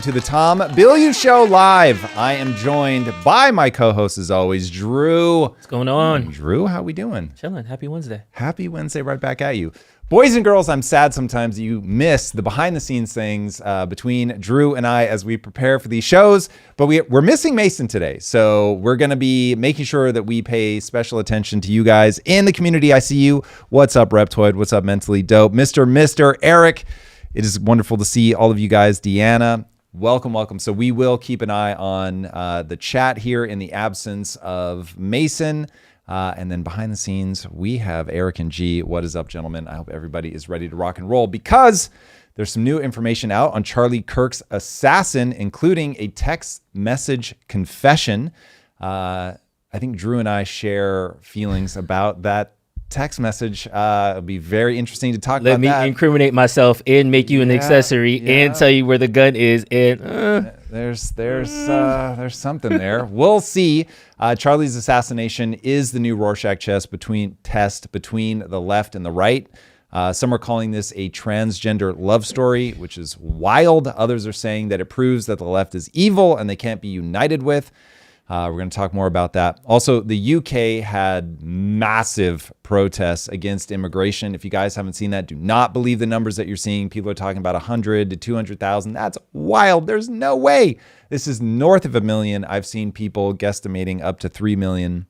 To the Tom Bilyeu Show live. I am joined by my co-host as always, Drew. What's going on? Drew, how we doing? Chilling. Happy Wednesday. Happy Wednesday right back at you. Boys and girls, I'm sad sometimes you miss the behind-the-scenes things between Drew and I as we prepare for these shows, but we're missing Mason today, so we're going to be making sure that we pay special attention to you guys in the community. I see you. What's up, Reptoid? What's up, Mentally Dope? Mr. Eric. It is wonderful to see all of you guys. Deanna. Welcome. So we will keep an eye on the chat here in the absence of Mason. And then behind the scenes, we have Eric and G. What is up, gentlemen? I hope everybody is ready to rock and roll because there's some new information out on Charlie Kirk's assassin, including a text message confession. I think Drew and I share feelings about that text message. It'll be very interesting to talk about that. Let me incriminate myself and make you an accessory and tell you where the gun is. And there's something there. We'll see. Charlie's assassination is the new Rorschach test between the left and the right. Some are calling this a transgender love story, which is wild. Others are saying that it proves that the left is evil and they can't be united with. We're going to talk more about that. Also, the UK had massive protests against immigration. If you guys haven't seen that, do not believe the numbers that you're seeing. People are talking about 100 to 200,000. That's wild. There's no way. This is north of 1 million. I've seen people guesstimating up to 3 million.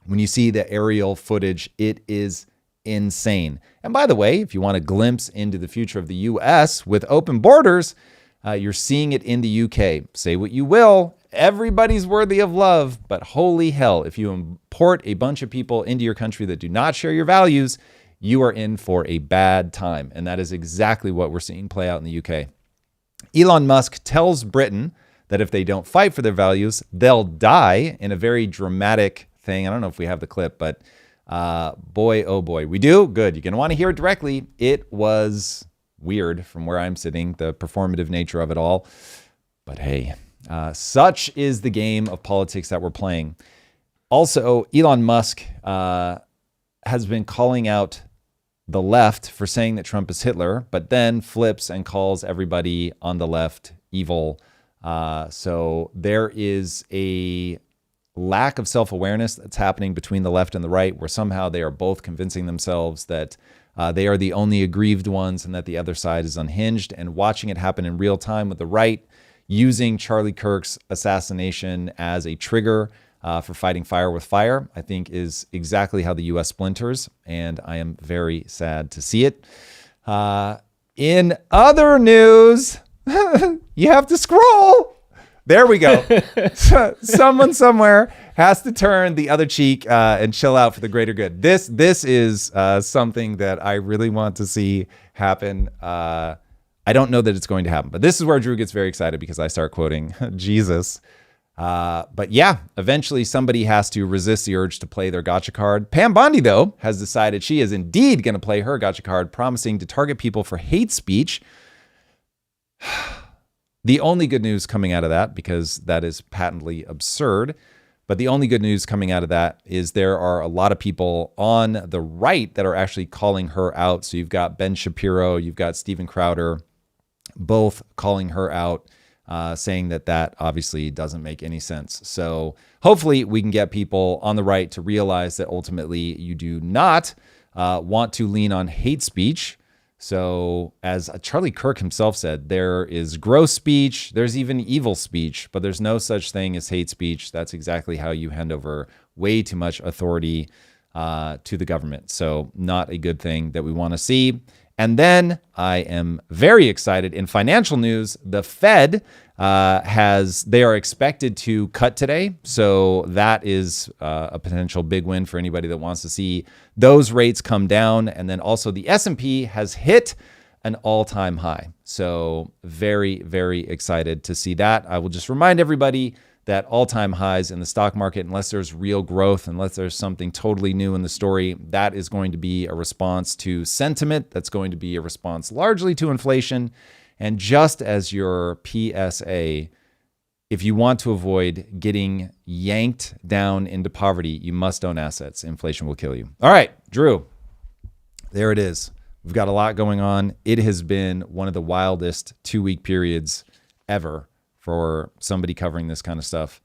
When you see the aerial footage, it is insane. And by the way, if you want a glimpse into the future of the US with open borders, you're seeing it in the UK. Say what you will. Everybody's worthy of love, but holy hell, if you import a bunch of people into your country that do not share your values, you are in for a bad time. And that is exactly what we're seeing play out in the UK. Elon Musk tells Britain that if they don't fight for their values, they'll die in a very dramatic thing. I don't know if we have the clip, but boy, oh boy, we do? Good. You're going to want to hear it directly. It was weird from where I'm sitting, the performative nature of it all. But hey, such is the game of politics that we're playing. Also, Elon Musk has been calling out the left for saying that Trump is Hitler, but then flips and calls everybody on the left evil. So there is a lack of self-awareness that's happening between the left and the right, where somehow they are both convincing themselves that they are the only aggrieved ones and that the other side is unhinged, and watching it happen in real time with the right using Charlie Kirk's assassination as a trigger for fighting fire with fire, I think is exactly how the U.S. splinters, and I am very sad to see it. In other news, you have to scroll. There we go. Someone somewhere has to turn the other cheek and chill out for the greater good. This is something that I really want to see happen. I don't know that it's going to happen, but this is where Drew gets very excited because I start quoting Jesus. But yeah, eventually somebody has to resist the urge to play their gotcha card. Pam Bondi, though, has decided she is indeed going to play her gotcha card, promising to target people for hate speech. The only good news coming out of that, because that is patently absurd, but the only good news coming out of that is there are a lot of people on the right that are actually calling her out. So you've got Ben Shapiro, you've got Steven Crowder, both calling her out, saying that obviously doesn't make any sense. So hopefully we can get people on the right to realize that ultimately you do not want to lean on hate speech. So as Charlie Kirk himself said, there is gross speech, there's even evil speech, but there's no such thing as hate speech. That's exactly how you hand over way too much authority to the government. So not a good thing that we want to see. And then I am very excited in financial news. The Fed they are expected to cut today. So that is a potential big win for anybody that wants to see those rates come down. And then also the S&P has hit an all-time high. So very, very excited to see that. I will just remind everybody that all-time highs in the stock market, unless there's real growth, unless there's something totally new in the story, that is going to be a response to sentiment. That's going to be a response largely to inflation. And just as your PSA, if you want to avoid getting yanked down into poverty, you must own assets. Inflation will kill you. All right, Drew, there it is. We've got a lot going on. It has been one of the wildest 2-week periods ever for somebody covering this kind of stuff.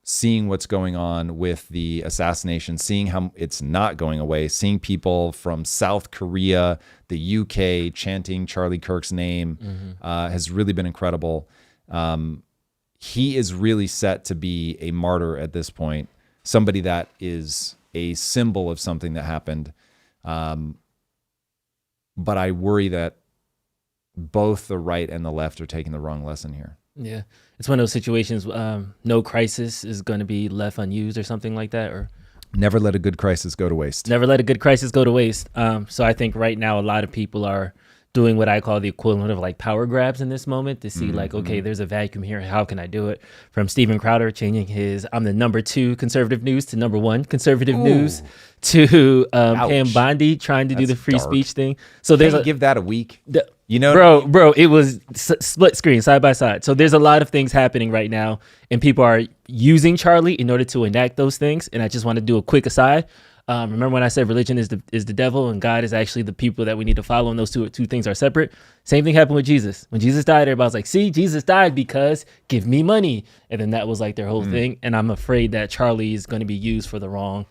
Seeing what's going on with the assassination, seeing how it's not going away, seeing people from South Korea, the UK chanting Charlie Kirk's name has really been incredible. He is really set to be a martyr at this point, somebody that is a symbol of something that happened. But I worry that both the right and the left are taking the wrong lesson here. Yeah, it's one of those situations. No crisis is going to be left unused or something like that, or never let a good crisis go to waste. Never let a good crisis go to waste. So I think right now a lot of people are doing what I call the equivalent of like power grabs in this moment to see like, okay, there's a vacuum here. How can I do it? From Steven Crowder changing his I'm the number 2 conservative news to number 1 conservative news, to Pam Bondi trying to do the free speech thing. So there's give that a week. You know, bro, it was split screen side by side. So there's a lot of things happening right now, and people are using Charlie in order to enact those things. And I just want to do a quick aside. Remember when I said religion is the devil and God is actually the people that we need to follow, and those two things are separate? Same thing happened with Jesus. When Jesus died, everybody's like, see, Jesus died because give me money. And then that was like their whole thing. And I'm afraid that Charlie's death is going to be used for the wrong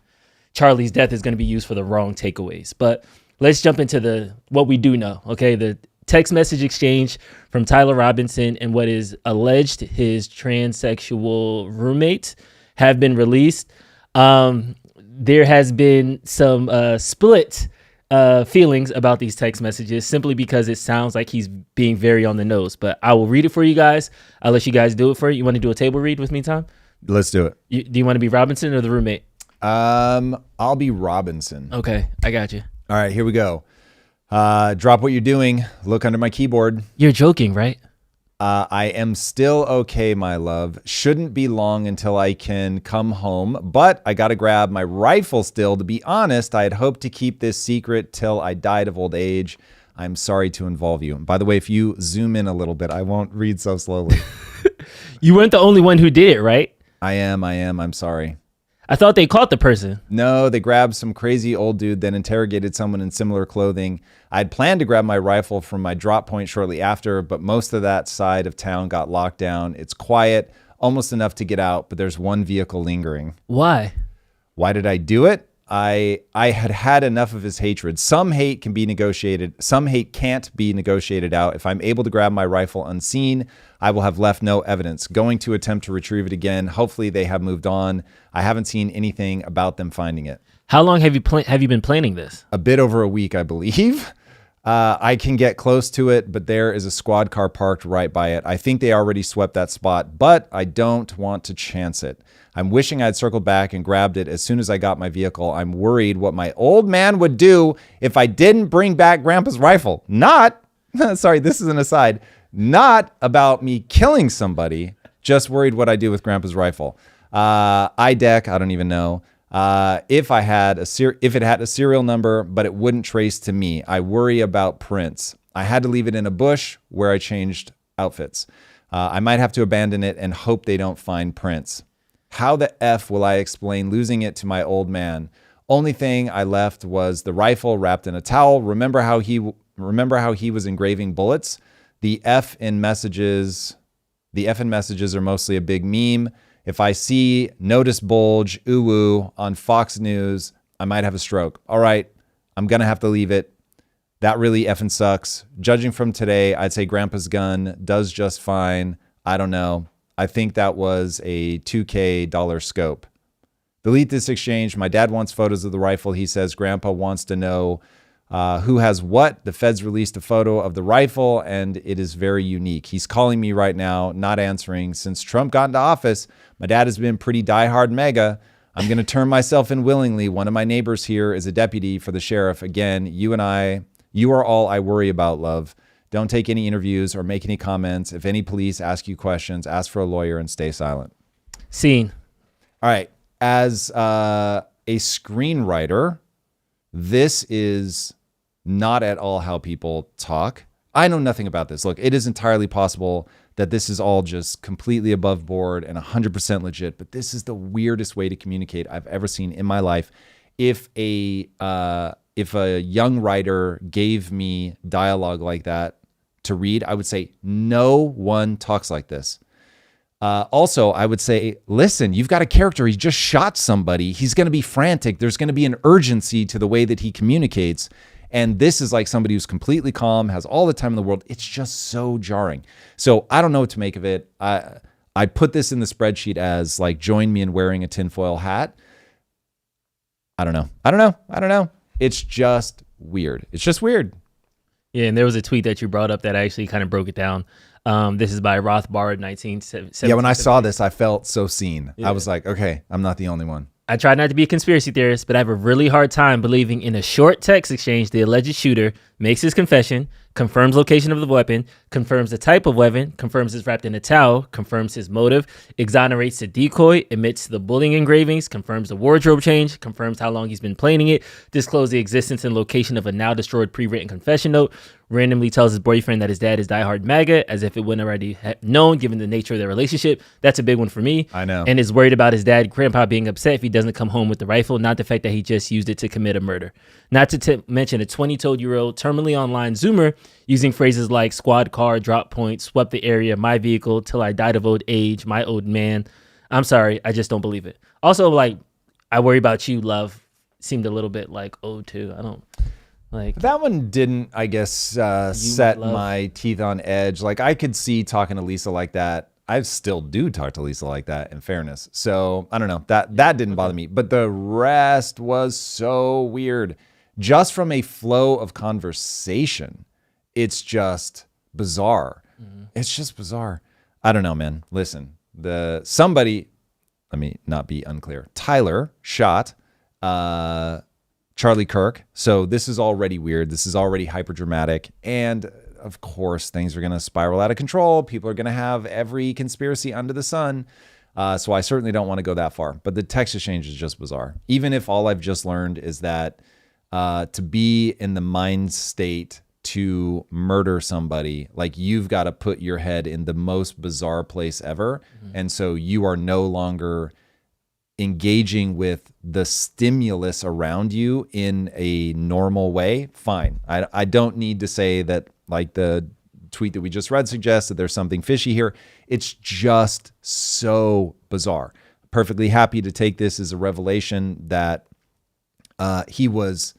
takeaways. But let's jump into what we do know. Okay, the text message exchange from Tyler Robinson and what is alleged his transsexual roommate have been released. There has been some split feelings about these text messages simply because it sounds like he's being very on the nose. But I will read it for you guys. I'll let you guys do it for you. You want to do a table read with me, Tom? Let's do it. Do you want to be Robinson or the roommate? I'll be Robinson. Okay, I got you. All right, here we go. Drop what you're doing. Look under my keyboard. You're joking, right? I am still okay, my love. Shouldn't be long until I can come home, but I got to grab my rifle still. To be honest, I had hoped to keep this secret till I died of old age. I'm sorry to involve you. And by the way, if you zoom in a little bit, I won't read so slowly. You weren't the only one who did it, right? I am. I'm sorry. I thought they caught the person. No, they grabbed some crazy old dude, then interrogated someone in similar clothing. I'd planned to grab my rifle from my drop point shortly after, but most of that side of town got locked down. It's quiet, almost enough to get out, but there's one vehicle lingering. Why? Why did I do it? I had enough of his hatred. Some hate can be negotiated. Some hate can't be negotiated out. If I'm able to grab my rifle unseen, I will have left no evidence. Going to attempt to retrieve it again. Hopefully they have moved on. I haven't seen anything about them finding it. How long have you been planning this? A bit over a week, I believe. I can get close to it, but there is a squad car parked right by it. I think they already swept that spot, but I don't want to chance it. I'm wishing I'd circled back and grabbed it as soon as I got my vehicle. I'm worried what my old man would do if I didn't bring back Grandpa's rifle. Sorry, this is an aside. Not about me killing somebody, just worried what I do with Grandpa's rifle. IDEC, I don't even know. If it had a serial number, but it wouldn't trace to me. I worry about prints. I had to leave it in a bush where I changed outfits. I might have to abandon it and hope they don't find prints. How the F will I explain losing it to my old man? Only thing I left was the rifle wrapped in a towel. Remember how he was engraving bullets? The F in messages are mostly a big meme. If I see notice bulge, ooh, on Fox News, I might have a stroke. All right, I'm going to have to leave it. That really effing sucks. Judging from today, I'd say Grandpa's gun does just fine. I don't know. I think that was a $2K scope. Delete this exchange. My dad wants photos of the rifle. He says Grandpa wants to know who has what. The feds released a photo of the rifle, and it is very unique. He's calling me right now, not answering. Since Trump got into office, my dad has been pretty diehard mega. I'm going to turn myself in willingly. One of my neighbors here is a deputy for the sheriff. Again, you are all I worry about, love. Don't take any interviews or make any comments. If any police ask you questions, ask for a lawyer and stay silent. Scene. All right. As a screenwriter, this is not at all how people talk. I know nothing about this. Look, it is entirely possible that this is all just completely above board and 100% legit, but this is the weirdest way to communicate I've ever seen in my life. If a young writer gave me dialogue like that to read, I would say no one talks like this. Also, I would say, listen, you've got a character. He just shot somebody. He's going to be frantic. There's going to be an urgency to the way that he communicates. And this is like somebody who's completely calm, has all the time in the world. It's just so jarring. So I don't know what to make of it. I put this in the spreadsheet as like, join me in wearing a tinfoil hat. I don't know. It's just weird. Yeah, and there was a tweet that you brought up that actually kind of broke it down. This is by Rothbard 1970. Yeah, when I saw this, I felt so seen. Yeah. I was like, okay, I'm not the only one. I try not to be a conspiracy theorist, but I have a really hard time believing in a short text exchange the alleged shooter makes his confession, confirms location of the weapon, confirms the type of weapon, confirms it's wrapped in a towel, confirms his motive, exonerates the decoy, admits the bullying engravings, confirms the wardrobe change, confirms how long he's been planning it, discloses the existence and location of a now destroyed pre-written confession note, randomly tells his boyfriend that his dad is diehard MAGA as if it wouldn't already have known given the nature of their relationship. That's a big one for me. I know. And is worried about his dad, grandpa being upset if he doesn't come home with the rifle, not the fact that he just used it to commit a murder. Not to mention a 20-year-old terminally online Zoomer using phrases like squad car, drop point, swept the area, my vehicle, till I died of old age, my old man. I'm sorry, I just don't believe it. Also, like, I worry about you, love, seemed a little bit like ode to. I don't... Like that one didn't, I guess, set my teeth on edge. Like I could see talking to Lisa like that. I still do talk to Lisa like that, in fairness. So I don't know. That didn't bother me. But the rest was so weird. Just from a flow of conversation, it's just bizarre. Mm-hmm. It's just bizarre. I don't know, man. Listen, somebody, let me not be unclear. Tyler shot Charlie Kirk. So this is already weird. This is already hyper dramatic. And of course, things are going to spiral out of control. People are going to have every conspiracy under the sun. So I certainly don't want to go that far. But the text exchange is just bizarre. Even if all I've just learned is that to be in the mind state to murder somebody, like you've got to put your head in the most bizarre place ever. Mm-hmm. And so you are no longer engaging with the stimulus around you in a normal way. Fine. I don't need to say that, like the tweet that we just read suggests, that there's something fishy here. It's just so bizarre. Perfectly happy to take this as a revelation that he was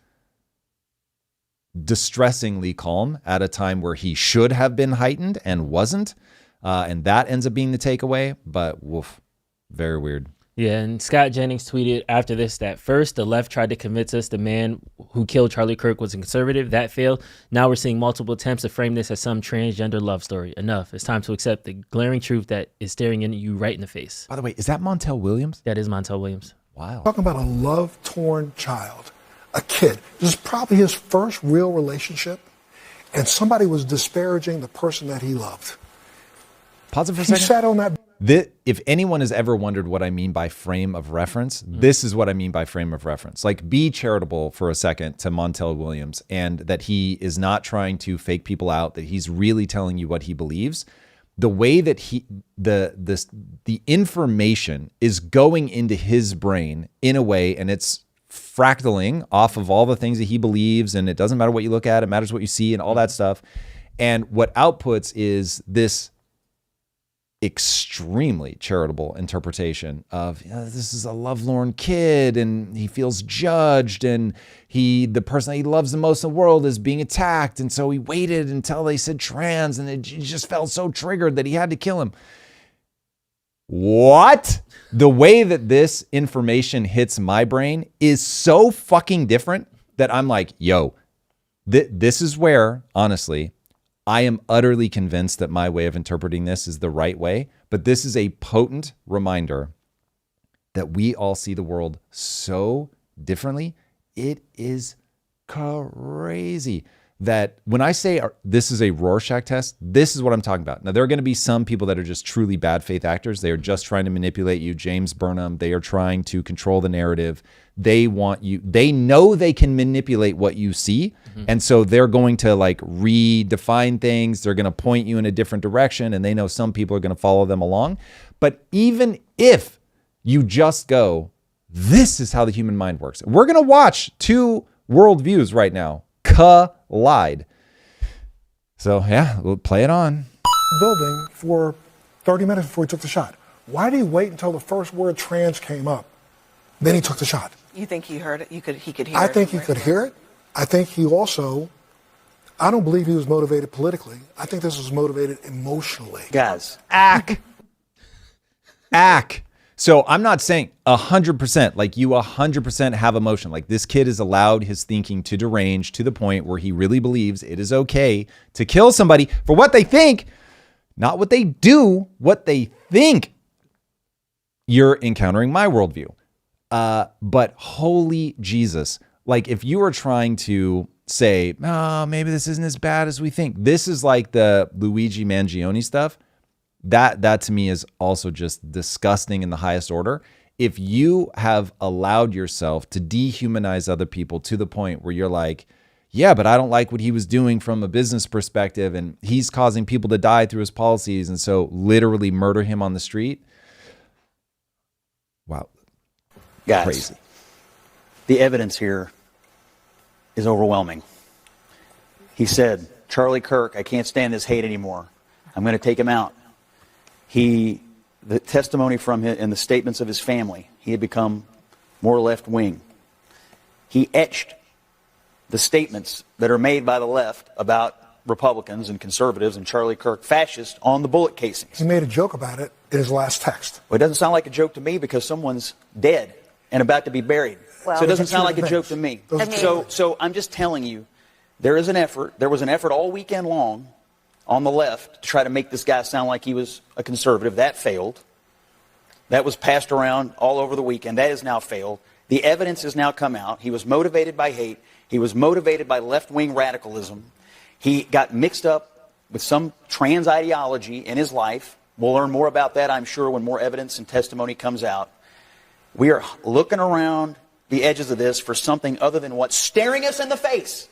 distressingly calm at a time where he should have been heightened and wasn't. And that ends up being the takeaway. But woof, very weird. Yeah, and Scott Jennings tweeted after this that first, the left tried to convince us the man who killed Charlie Kirk was a conservative. That failed. Now we're seeing multiple attempts to frame this as some transgender love story. Enough. It's time to accept the glaring truth that is staring at you right in the face. By the way, is that Montel Williams? That is Montel Williams. Wow. Talking about a love-torn child, a kid. This is probably his first real relationship, and somebody was disparaging the person that he loved. Pause it for a second. He sat on that... If anyone has ever wondered what I mean by frame of reference, this is what I mean by frame of reference. Like, be charitable for a second to Montel Williams, and that he is not trying to fake people out, that he's really telling you what he believes. The way that the information is going into his brain in a way, and it's fractaling off of all the things that he believes, and it doesn't matter what you look at, it matters what you see and all that stuff. And what outputs is this extremely charitable interpretation of, this is a lovelorn kid and he feels judged, and the person that he loves the most in the world is being attacked, and so he waited until they said trans, and he just felt so triggered that he had to kill him. What? The way that this information hits my brain is so fucking different that I'm like, yo, this is where, honestly, I am utterly convinced that my way of interpreting this is the right way, but this is a potent reminder that we all see the world so differently. It is crazy that when I say this is a Rorschach test, this is what I'm talking about. Now, there are going to be some people that are just truly bad faith actors. They are just trying to manipulate you. James Burnham, they are trying to control the narrative. They want you, they know they can manipulate what you see. Mm-hmm. And so they're going to like redefine things. They're going to point you in a different direction. And they know some people are going to follow them along. But even if you just go, this is how the human mind works. We're going to watch two worldviews right now collide. So, yeah, we'll play it on. Building for 30 minutes before he took the shot. Why did he wait until the first word trans came up? Then he took the shot. You think he heard it? He could hear it? I think he could hear it. I think he also, I don't believe he was motivated politically. I think this was motivated emotionally. Guys. Ack. So I'm not saying 100%, like you 100% have emotion. Like this kid has allowed his thinking to derange to the point where he really believes it is okay to kill somebody for what they think, not what they do, what they think. You're encountering my worldview. But holy Jesus, like if you were trying to say, oh, maybe this isn't as bad as we think. This is like the Luigi Mangione stuff. That to me is also just disgusting in the highest order. If you have allowed yourself to dehumanize other people to the point where you're like, yeah, but I don't like what he was doing from a business perspective and he's causing people to die through his policies. And so literally murder him on the street. Wow. Guys, crazy. The evidence here is overwhelming. He said, Charlie Kirk, I can't stand this hate anymore. I'm going to take him out. The testimony from him and the statements of his family, he had become more left-wing. He etched the statements that are made by the left about Republicans and conservatives and Charlie Kirk fascist on the bullet casings. He made a joke about it in his last text. Well, it doesn't sound like a joke to me because someone's dead and about to be buried. Well, so it doesn't sound like a joke to me. mean, So I'm just telling you, there is an effort. There was an effort all weekend long on the left to try to make this guy sound like he was a conservative. That failed. That was passed around all over the weekend. That has now failed. The evidence has now come out. He was motivated by hate. He was motivated by left-wing radicalism. He got mixed up with some trans ideology in his life. We'll learn more about that, I'm sure, when more evidence and testimony comes out. We are looking around the edges of this for something other than what's staring us in the face.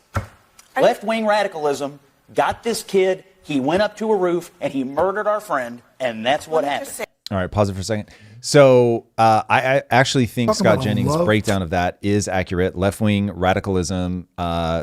Left-wing radicalism got this kid. He went up to a roof and he murdered our friend, and that's what happened. All right, pause it for a second. So I actually think Talking Scott about Jennings' love. breakdown of that is accurate. Left-wing radicalism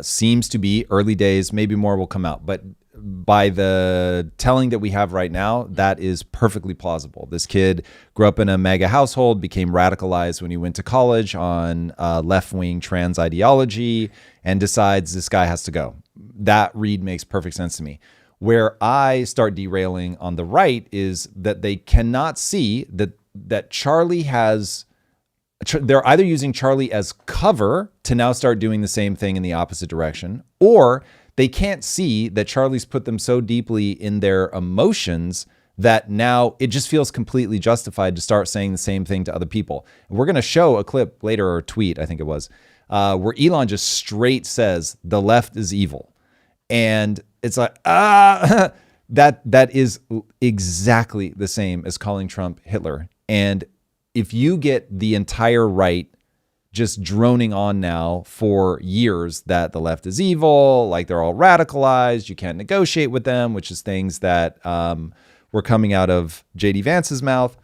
seems to be early days. Maybe more will come out. But by the telling that we have right now, that is perfectly plausible. This kid grew up in a mega household, became radicalized when he went to college on left-wing trans ideology, and decides this guy has to go. That read makes perfect sense to me. Where I start derailing on the right is that they cannot see that Charlie has, they're either using Charlie as cover to now start doing the same thing in the opposite direction, or they can't see that Charlie's put them so deeply in their emotions that now it just feels completely justified to start saying the same thing to other people. We're going to show a clip later, or a tweet, I think it was, where Elon just straight says the left is evil. And it's like, that is exactly the same as calling Trump Hitler. And if you get the entire right just droning on now for years that the left is evil, like they're all radicalized, you can't negotiate with them, which is things that were coming out of J.D. Vance's mouth,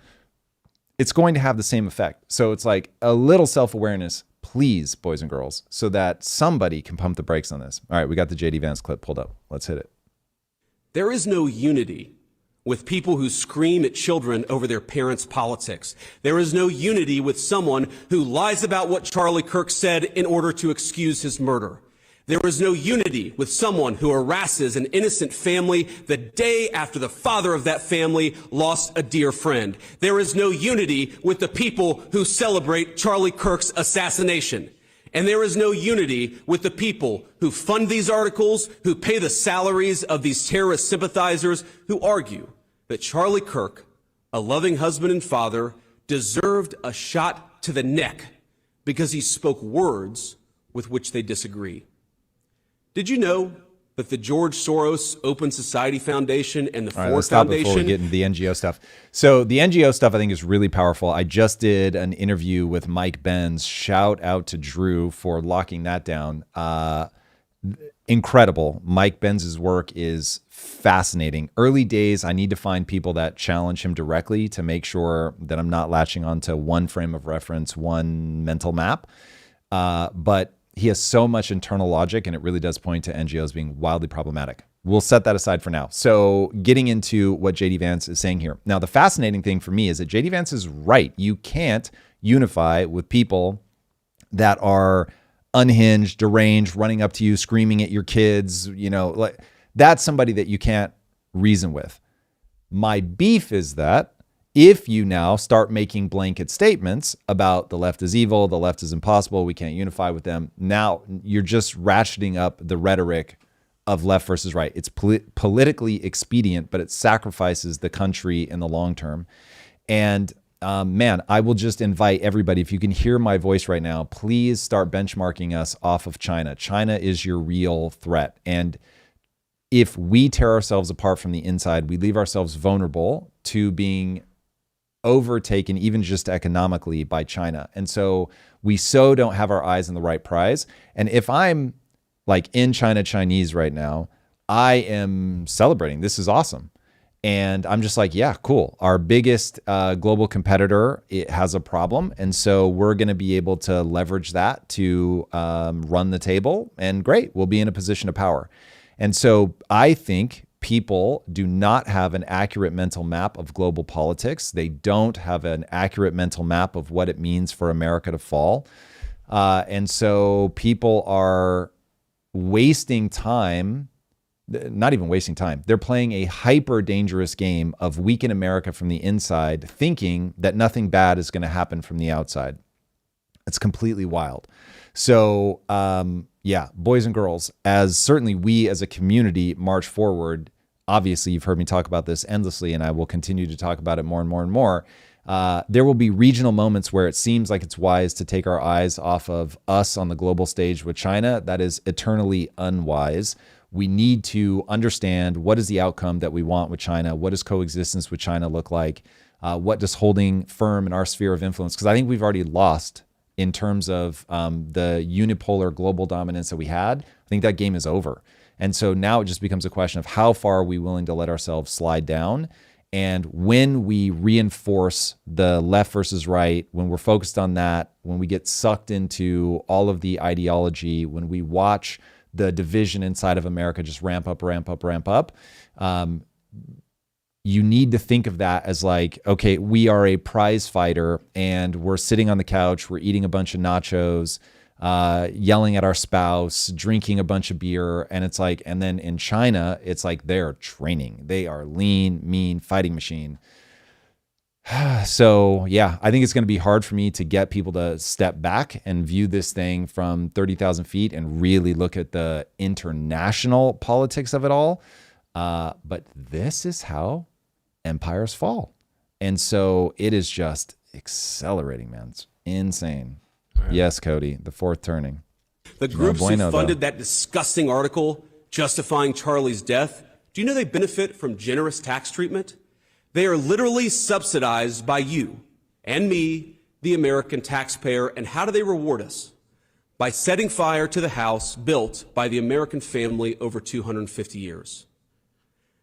it's going to have the same effect. So it's like a little self-awareness, please, boys and girls, so that somebody can pump the brakes on this. All right, we got the J.D. Vance clip pulled up. Let's hit it. There is no unity with people who scream at children over their parents' politics. There is no unity with someone who lies about what Charlie Kirk said in order to excuse his murder. There is no unity with someone who harasses an innocent family the day after the father of that family lost a dear friend. There is no unity with the people who celebrate Charlie Kirk's assassination. And there is no unity with the people who fund these articles, who pay the salaries of these terrorist sympathizers, who argue that Charlie Kirk, a loving husband and father, deserved a shot to the neck because he spoke words with which they disagree. Did you know that the George Soros Open Society Foundation and the All right, Ford let's stop before we Foundation... get into the NGO stuff. So the NGO stuff I think is really powerful. I just did an interview with Mike Benz. Shout out to Drew for locking that down. Incredible. Mike Benz's work is fascinating. Early days, I need to find people that challenge him directly to make sure that I'm not latching onto one frame of reference, one mental map. But he has so much internal logic, and it really does point to NGOs being wildly problematic. we'll set that aside for now. So getting into what JD Vance is saying here. Now, the fascinating thing for me is that JD Vance is right. You can't unify with people that are unhinged, deranged, running up to you, screaming at your kids. Like that's somebody that you can't reason with. My beef is that if you now start making blanket statements about the left is evil, the left is impossible, we can't unify with them, now you're just ratcheting up the rhetoric of left versus right. It's politically expedient, but it sacrifices the country in the long term. And man, I will just invite everybody, if you can hear my voice right now, please start benchmarking us off of China. China is your real threat. And if we tear ourselves apart from the inside, we leave ourselves vulnerable to being overtaken, even just economically, by China. And so we don't have our eyes on the right prize. And if I'm like in China Chinese right now, I am celebrating. This is awesome. And I'm just like, yeah, cool. Our biggest global competitor, it has a problem. And so we're going to be able to leverage that to run the table. And great, we'll be in a position of power. And so I think people do not have an accurate mental map of global politics. They don't have an accurate mental map of what it means for America to fall. And so people are wasting time, not even wasting time. They're playing a hyper dangerous game of weaken America from the inside, thinking that nothing bad is going to happen from the outside. It's completely wild. So, yeah, boys and girls, as certainly we as a community march forward, obviously you've heard me talk about this endlessly, and I will continue to talk about it more and more and more. There will be regional moments where it seems like it's wise to take our eyes off of us on the global stage with China. That is eternally unwise. We need to understand what is the outcome that we want with China. What does coexistence with China look like? What does holding firm in our sphere of influence? Because I think we've already lost in terms of the unipolar global dominance that we had. I think that game is over. And so now it just becomes a question of how far are we willing to let ourselves slide down? And when we reinforce the left versus right, when we're focused on that, when we get sucked into all of the ideology, when we watch the division inside of America just ramp up, you need to think of that as like, okay, we are a prize fighter and we're sitting on the couch, we're eating a bunch of nachos, yelling at our spouse, drinking a bunch of beer. And it's like, and then in China, it's like they're training. They are lean, mean, fighting machine. So yeah, I think it's going to be hard for me to get people to step back and view this thing from 30,000 feet and really look at the international politics of it all. But this is how empires fall. And so it is just accelerating, man. It's insane. Right. Yes, Cody, the fourth turning. The groups who funded that disgusting article justifying Charlie's death, do you know they benefit from generous tax treatment? They are literally subsidized by you and me, the American taxpayer. And how do they reward us? By setting fire to the house built by the American family over 250 years.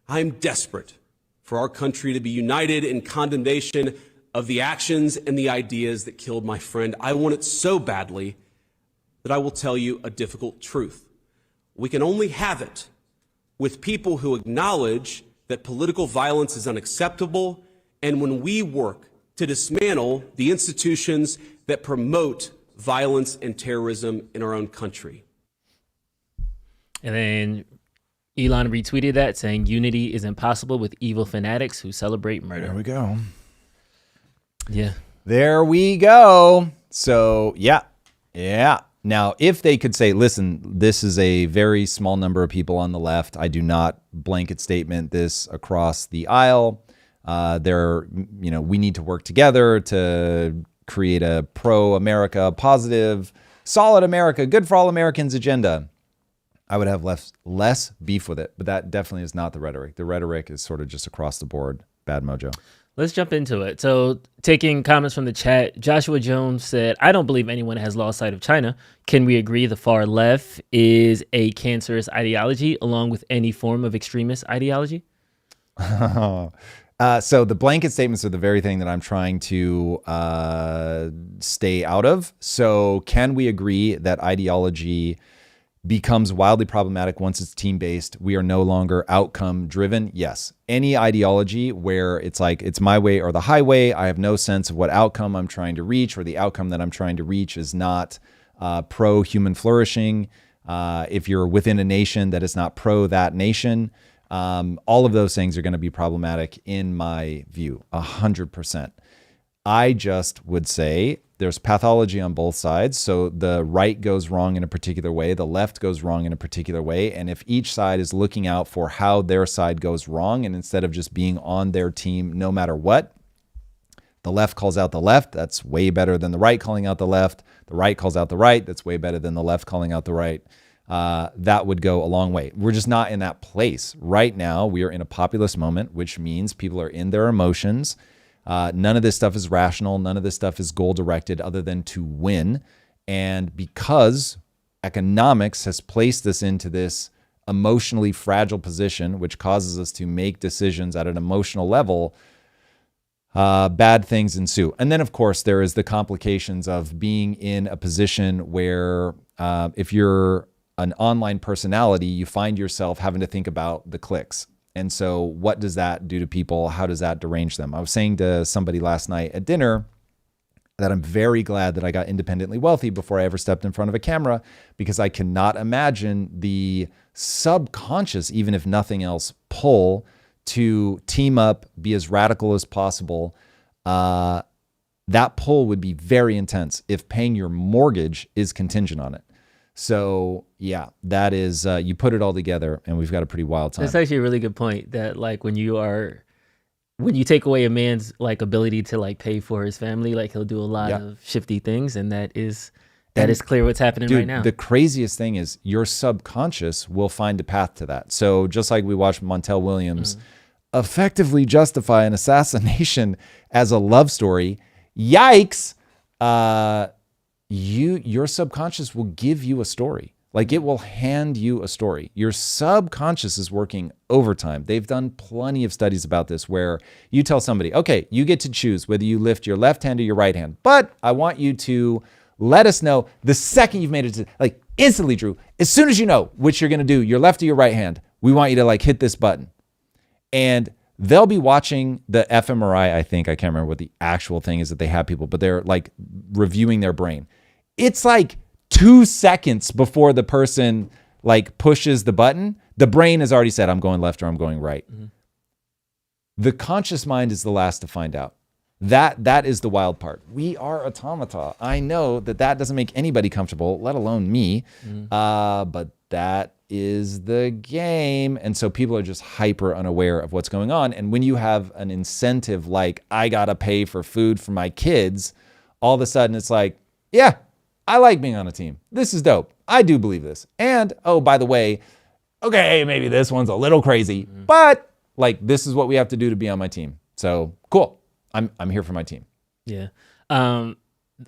I am desperate for our country to be united in condemnation of the actions and the ideas that killed my friend. I want it so badly that I will tell you a difficult truth. We can only have it with people who acknowledge that political violence is unacceptable, and when we work to dismantle the institutions that promote violence and terrorism in our own country. And then Elon retweeted that saying unity is impossible with evil fanatics who celebrate murder. There we go. Yeah. There we go. So yeah. Now, if they could say, listen, this is a very small number of people on the left. I do not blanket statement this across the aisle. We need to work together to create a pro-America, positive, solid America, good for all Americans agenda. I would have less beef with it, but that definitely is not the rhetoric. The rhetoric is sort of just across the board, bad mojo. Let's jump into it. So taking comments from the chat, Joshua Jones said, I don't believe anyone has lost sight of China. Can we agree the far left is a cancerous ideology along with any form of extremist ideology? So the blanket statements are the very thing that I'm trying to stay out of. So can we agree that ideology becomes wildly problematic once it's team-based. We are no longer outcome-driven. Yes, any ideology where it's like, it's my way or the highway, I have no sense of what outcome I'm trying to reach, or the outcome that I'm trying to reach is not pro-human flourishing. If you're within a nation that is not pro that nation, all of those things are going to be problematic in my view, 100%. I just would say there's pathology on both sides. So the right goes wrong in a particular way, the left goes wrong in a particular way. And if each side is looking out for how their side goes wrong, and instead of just being on their team no matter what, the left calls out the left, that's way better than the right calling out the left. The right calls out the right, that's way better than the left calling out the right. That would go a long way. We're just not in that place. Right now, we are in a populist moment, which means people are in their emotions. None of this stuff is rational. None of this stuff is goal-directed other than to win. And because economics has placed us into this emotionally fragile position, which causes us to make decisions at an emotional level, bad things ensue. And then, of course, there is the complications of being in a position where if you're an online personality, you find yourself having to think about the clicks. And so what does that do to people? How does that derange them? I was saying to somebody last night at dinner that I'm very glad that I got independently wealthy before I ever stepped in front of a camera, because I cannot imagine the subconscious, even if nothing else, pull to team up, be as radical as possible. That pull would be very intense if paying your mortgage is contingent on it. So yeah, that is, you put it all together and we've got a pretty wild time. That's actually a really good point, that like when you take away a man's like ability to like pay for his family, like he'll do a lot of shifty things, and that is clear what's happening right now. The craziest thing is your subconscious will find a path to that. So just like we watched Montel Williams effectively justify an assassination as a love story, yikes, your subconscious will give you a story. Like it will hand you a story. Your subconscious is working overtime. They've done plenty of studies about this where you tell somebody, okay, you get to choose whether you lift your left hand or your right hand, but I want you to let us know the second you've made it, like instantly, Drew, as soon as you know which you're going to do, your left or your right hand, we want you to like hit this button. And they'll be watching the fMRI, I think. I can't remember what the actual thing is that they have people, but they're like reviewing their brain. It's like 2 seconds before the person like pushes the button, the brain has already said, I'm going left or I'm going right. Mm-hmm. The conscious mind is the last to find out. That is the wild part. We are automata. I know that doesn't make anybody comfortable, let alone me. But that is the game. And so people are just hyper unaware of what's going on. And when you have an incentive like, I gotta pay for food for my kids, all of a sudden it's like, yeah, I like being on a team. This is dope. I do believe this. And, oh, by the way, okay, maybe this one's a little crazy, but like this is what we have to do to be on my team. So cool. I'm here for my team. Yeah.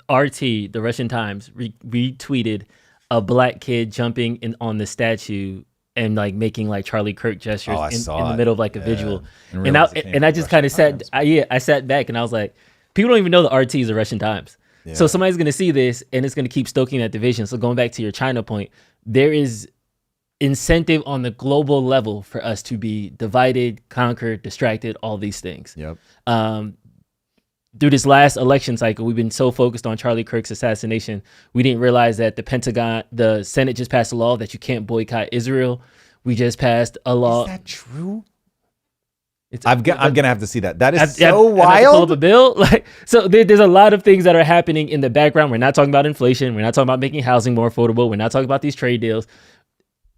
RT, the Russian Times, retweeted a black kid jumping on the statue and like making like Charlie Kirk gestures in the middle of like a visual. And I just kind of I sat back and I was like, people don't even know the RT is the Russian Times. Yeah. So somebody's going to see this and it's going to keep stoking that division. So going back to your China point, there is incentive on the global level for us to be divided, conquered, distracted, all these things. Yep. Through this last election cycle, we've been so focused on Charlie Kirk's assassination, we didn't realize that the Senate just passed a law that you can't boycott Israel. We just passed a law. Is that true? I'm gonna have to see that. That is so wild. I have to pull up a bill. Like, so there's a lot of things that are happening in the background. We're not talking about inflation. We're not talking about making housing more affordable. We're not talking about these trade deals.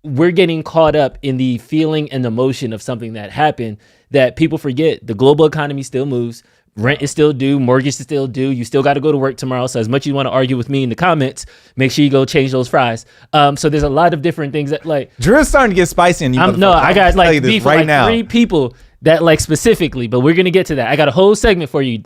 We're getting caught up in the feeling and emotion of something that happened that people forget. The global economy still moves. Rent is still due. Mortgage is still due. You still got to go to work tomorrow. So as much as you want to argue with me in the comments, make sure you go change those fries. So there's a lot of different things that like Drew's starting to get spicy on you. I got like beef right now. 3 people that like specifically, but we're going to get to that. I got a whole segment for you.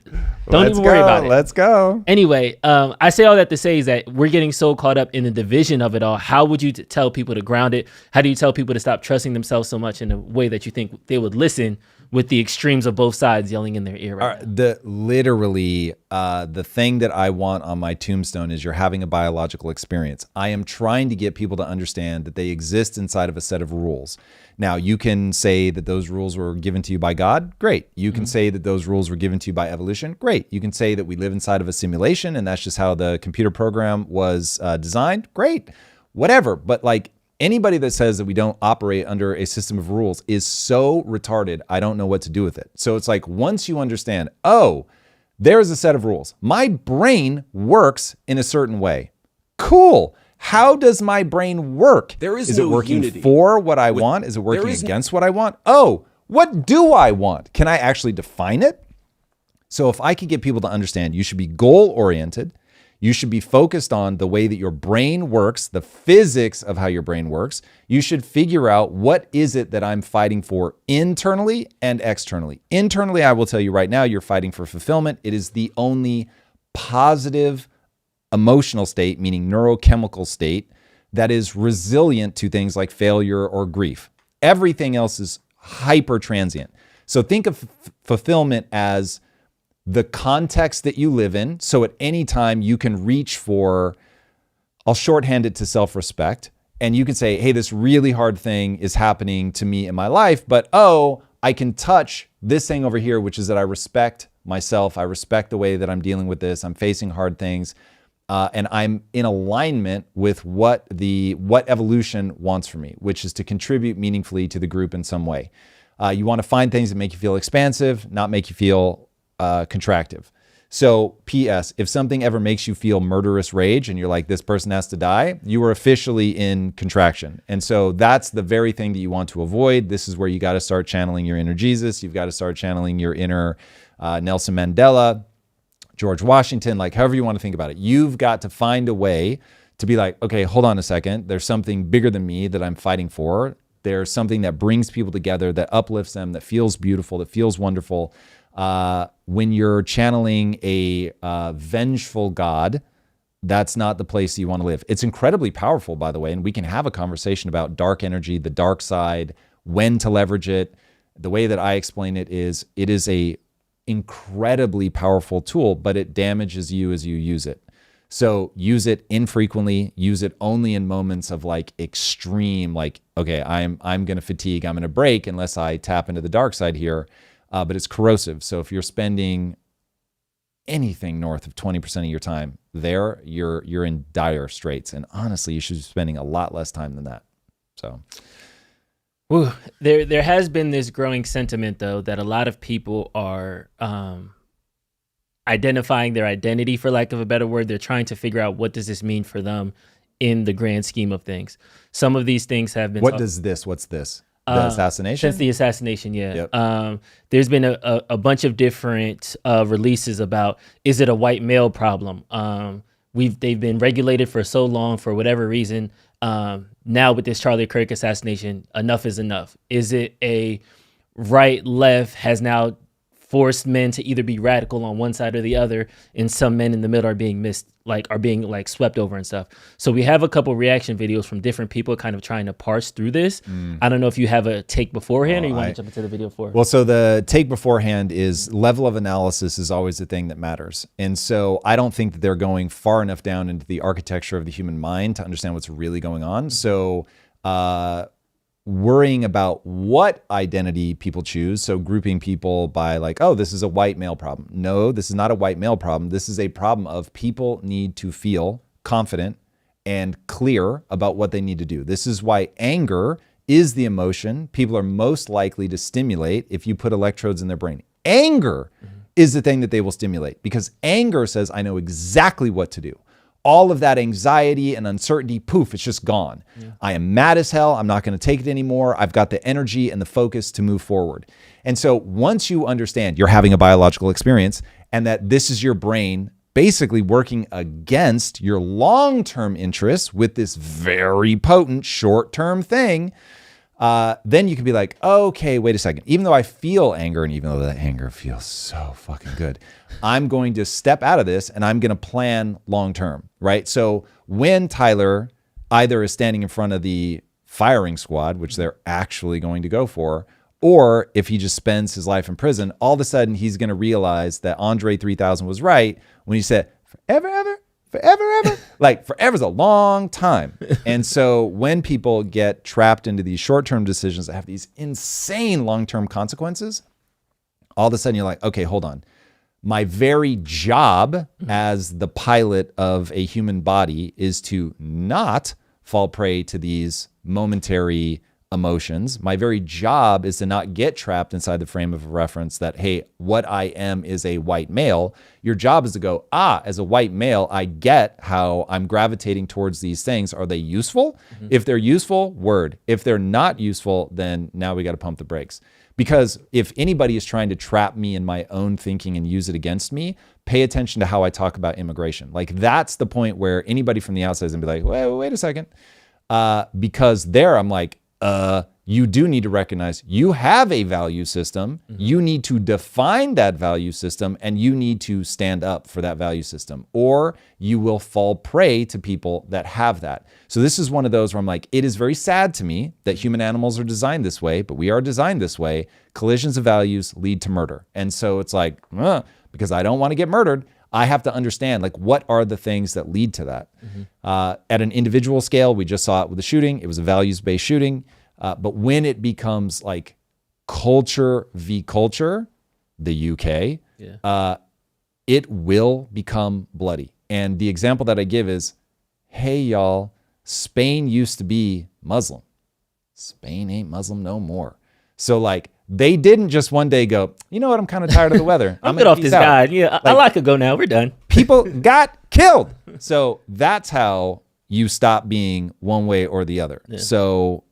Don't even worry about it. Let's go. Anyway, I say all that to say is that we're getting so caught up in the division of it all. How would you tell people to ground it? How do you tell people to stop trusting themselves so much in a way that you think they would listen with the extremes of both sides yelling in their ear right now. The thing that I want on my tombstone is you're having a biological experience. I am trying to get people to understand that they exist inside of a set of rules. Now, you can say that those rules were given to you by God. Great. You can say that those rules were given to you by evolution. Great. You can say that we live inside of a simulation and that's just how the computer program was designed. Great. Whatever. But like anybody that says that we don't operate under a system of rules is so retarded, I don't know what to do with it. So it's like once you understand, oh, there's a set of rules. My brain works in a certain way. Cool. How does my brain work? Is it working for what I want? Is it working against what I want? Oh, what do I want? Can I actually define it? So if I could get people to understand, you should be goal-oriented. You should be focused on the way that your brain works, the physics of how your brain works. You should figure out what is it that I'm fighting for internally and externally. Internally, I will tell you right now, you're fighting for fulfillment. It is the only positive emotional state, meaning neurochemical state, that is resilient to things like failure or grief. Everything else is hyper transient. So think of fulfillment as the context that you live in. So at any time you can reach for, I'll shorthand it to self-respect. And you can say, hey, this really hard thing is happening to me in my life, but oh, I can touch this thing over here, which is that I respect myself. I respect the way that I'm dealing with this. I'm facing hard things. And I'm in alignment with what evolution wants from me, which is to contribute meaningfully to the group in some way. You want to find things that make you feel expansive, not make you feel contractive. So P.S. if something ever makes you feel murderous rage and you're like, this person has to die, you are officially in contraction. And so that's the very thing that you want to avoid. This is where you got to start channeling your inner Jesus. You've got to start channeling your inner Nelson Mandela, George Washington, like however you want to think about it. You've got to find a way to be like, okay, hold on a second. There's something bigger than me that I'm fighting for. There's something that brings people together, that uplifts them, that feels beautiful, that feels wonderful. When you're channeling a vengeful God, that's not the place you want to live. It's incredibly powerful, by the way, and we can have a conversation about dark energy, the dark side, when to leverage it. The way that I explain it is a incredibly powerful tool, but it damages you as you use it. So use it infrequently, use it only in moments of like extreme, like, okay, I'm going to fatigue, I'm going to break unless I tap into the dark side here. But it's corrosive. So if you're spending anything north of 20% of your time there, you're in dire straits. And honestly, you should be spending a lot less time than that. So there has been this growing sentiment, though, that a lot of people are identifying their identity, for lack of a better word. They're trying to figure out, what does this mean for them in the grand scheme of things? Some of these things have been... What's this? The assassination? Since the assassination, yeah. Yep. There's been a bunch of different releases about, is it a white male problem? They've been regulated for so long for whatever reason. Now with this Charlie Kirk assassination, enough is enough. Is it a right, left has now forced men to either be radical on one side or the other, and some men in the middle are being swept over and stuff. So we have a couple reaction videos from different people kind of trying to parse through this. I don't know if you have a take beforehand or you want to jump into the video for. Well, so the take beforehand is level of analysis is always the thing that matters. And so I don't think that they're going far enough down into the architecture of the human mind to understand what's really going on. So worrying about what identity people choose, so grouping people by like, oh, this is a white male problem. No, this is not a white male problem. This is a problem of people need to feel confident and clear about what they need to do. This is why anger is the emotion people are most likely to stimulate if you put electrodes in their brain. Anger is the thing that they will stimulate, because anger says, I know exactly what to do. All of that anxiety and uncertainty, poof, it's just gone. Yeah. I am mad as hell. I'm not going to take it anymore. I've got the energy and the focus to move forward. And so once you understand you're having a biological experience and that this is your brain basically working against your long-term interests with this very potent short-term thing, then you can be like, okay, wait a second. Even though I feel anger, and even though that anger feels so fucking good, I'm going to step out of this and I'm going to plan long-term, right? So when Tyler either is standing in front of the firing squad, which they're actually going to go for, Or if he just spends his life in prison, all of a sudden he's going to realize that Andre 3000 was right when he said, forever, ever. Like forever's a long time. And so when people get trapped into these short-term decisions that have these insane long-term consequences, all of a sudden you're like, okay, hold on. My very job as the pilot of a human body is to not fall prey to these momentary emotions. My very job is to not get trapped inside the frame of reference that, hey, what I am is a white male. Your job is to go, as a white male, I get how I'm gravitating towards these things. Are they useful? If they're useful, word. If they're not useful, then now we got to pump the brakes. Because if anybody is trying to trap me in my own thinking and use it against me, pay attention to how I talk about immigration. Like that's the point where anybody from the outside is gonna be like, wait a second. Because there I'm like, you do need to recognize you have a value system. You need to define that value system and you need to stand up for that value system, or you will fall prey to people that have that. So this is one of those where I'm like, it is very sad to me that human animals are designed this way, but we are designed this way. Collisions of values lead to murder. And so it's like, because I don't want to get murdered, I have to understand, like, what are the things that lead to that? At an individual scale, we just saw it with the shooting. It was a values-based shooting. But when it becomes like culture v. culture, the UK, it will become bloody. And the example that I give is, hey, y'all, Spain used to be Muslim. Spain ain't Muslim no more. So like, they didn't just one day go, you know what, I'm kind of tired of the weather. I'm good off this guy. Yeah, I like to go now. We're done. People got killed. So that's how you stop being one way or the other. Yeah. So,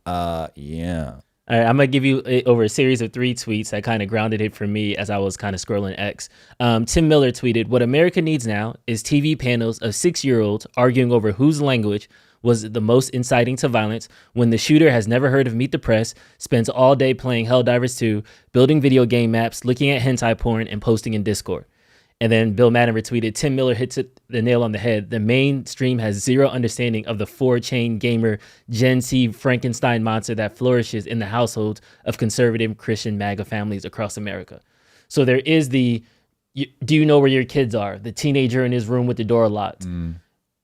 yeah. All right, I'm going to give you over a series of 3 tweets that kind of grounded it for me as I was kind of scrolling X. Tim Miller tweeted, what America needs now is TV panels of 6-year-olds arguing over whose language was the most inciting to violence when the shooter has never heard of Meet the Press, spends all day playing Helldivers 2, building video game maps, looking at hentai porn, and posting in Discord. And then Bill Madden retweeted, Tim Miller hits the nail on the head. The mainstream has zero understanding of the 4chan gamer Gen Z Frankenstein monster that flourishes in the households of conservative Christian MAGA families across America. So there is do you know where your kids are? The teenager in his room with the door locked.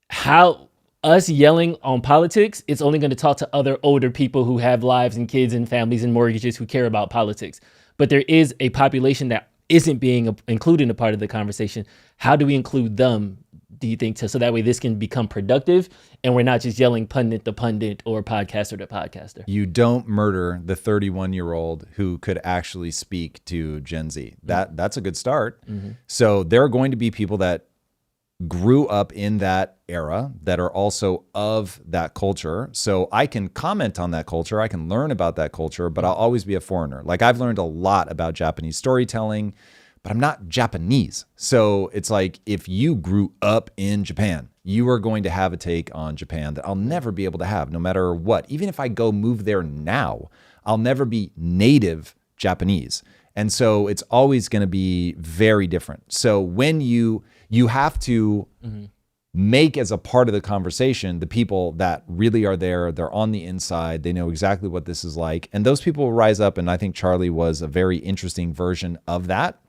How us yelling on politics, it's only going to talk to other older people who have lives and kids and families and mortgages who care about politics. But there is a population that isn't being included in a part of the conversation. How do we include them, do you think, so that way this can become productive and we're not just yelling pundit to pundit or podcaster to podcaster? You don't murder the 31-year-old who could actually speak to Gen Z. That's a good start. So there are going to be people that grew up in that era that are also of that culture. So I can comment on that culture. I can learn about that culture, but I'll always be a foreigner. Like I've learned a lot about Japanese storytelling, but I'm not Japanese. So it's like, if you grew up in Japan, you are going to have a take on Japan that I'll never be able to have, no matter what. Even if I go move there now, I'll never be native Japanese. And so it's always going to be very different. So when you have to make as a part of the conversation the people that really are there, they're on the inside, they know exactly what this is like. And those people will rise up. And I think Charlie was a very interesting version of that.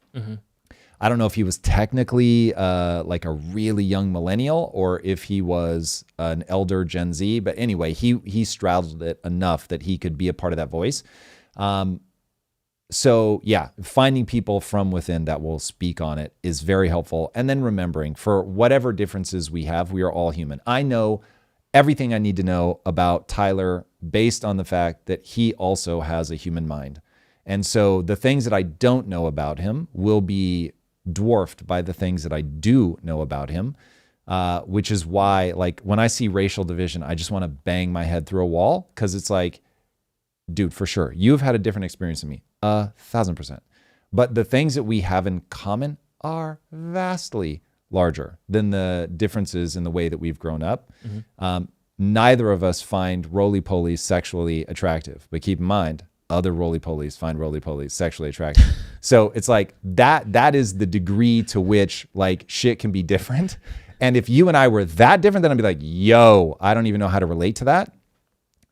I don't know if he was technically like a really young millennial or if he was an elder Gen Z. But anyway, he straddled it enough that he could be a part of that voice. So yeah, finding people from within that will speak on it is very helpful. And then remembering, for whatever differences we have, we are all human. I know everything I need to know about Tyler based on the fact that he also has a human mind. And so the things that I don't know about him will be dwarfed by the things that I do know about him, which is why, like, when I see racial division, I just want to bang my head through a wall, because it's like, dude, for sure, you've had a different experience than me, 1,000%. But the things that we have in common are vastly larger than the differences in the way that we've grown up. Neither of us find roly-polies sexually attractive, but keep in mind, other roly-polies find roly-polies sexually attractive. So it's like that is the degree to which, like, shit can be different. And if you and I were that different, then I'd be like, yo, I don't even know how to relate to that.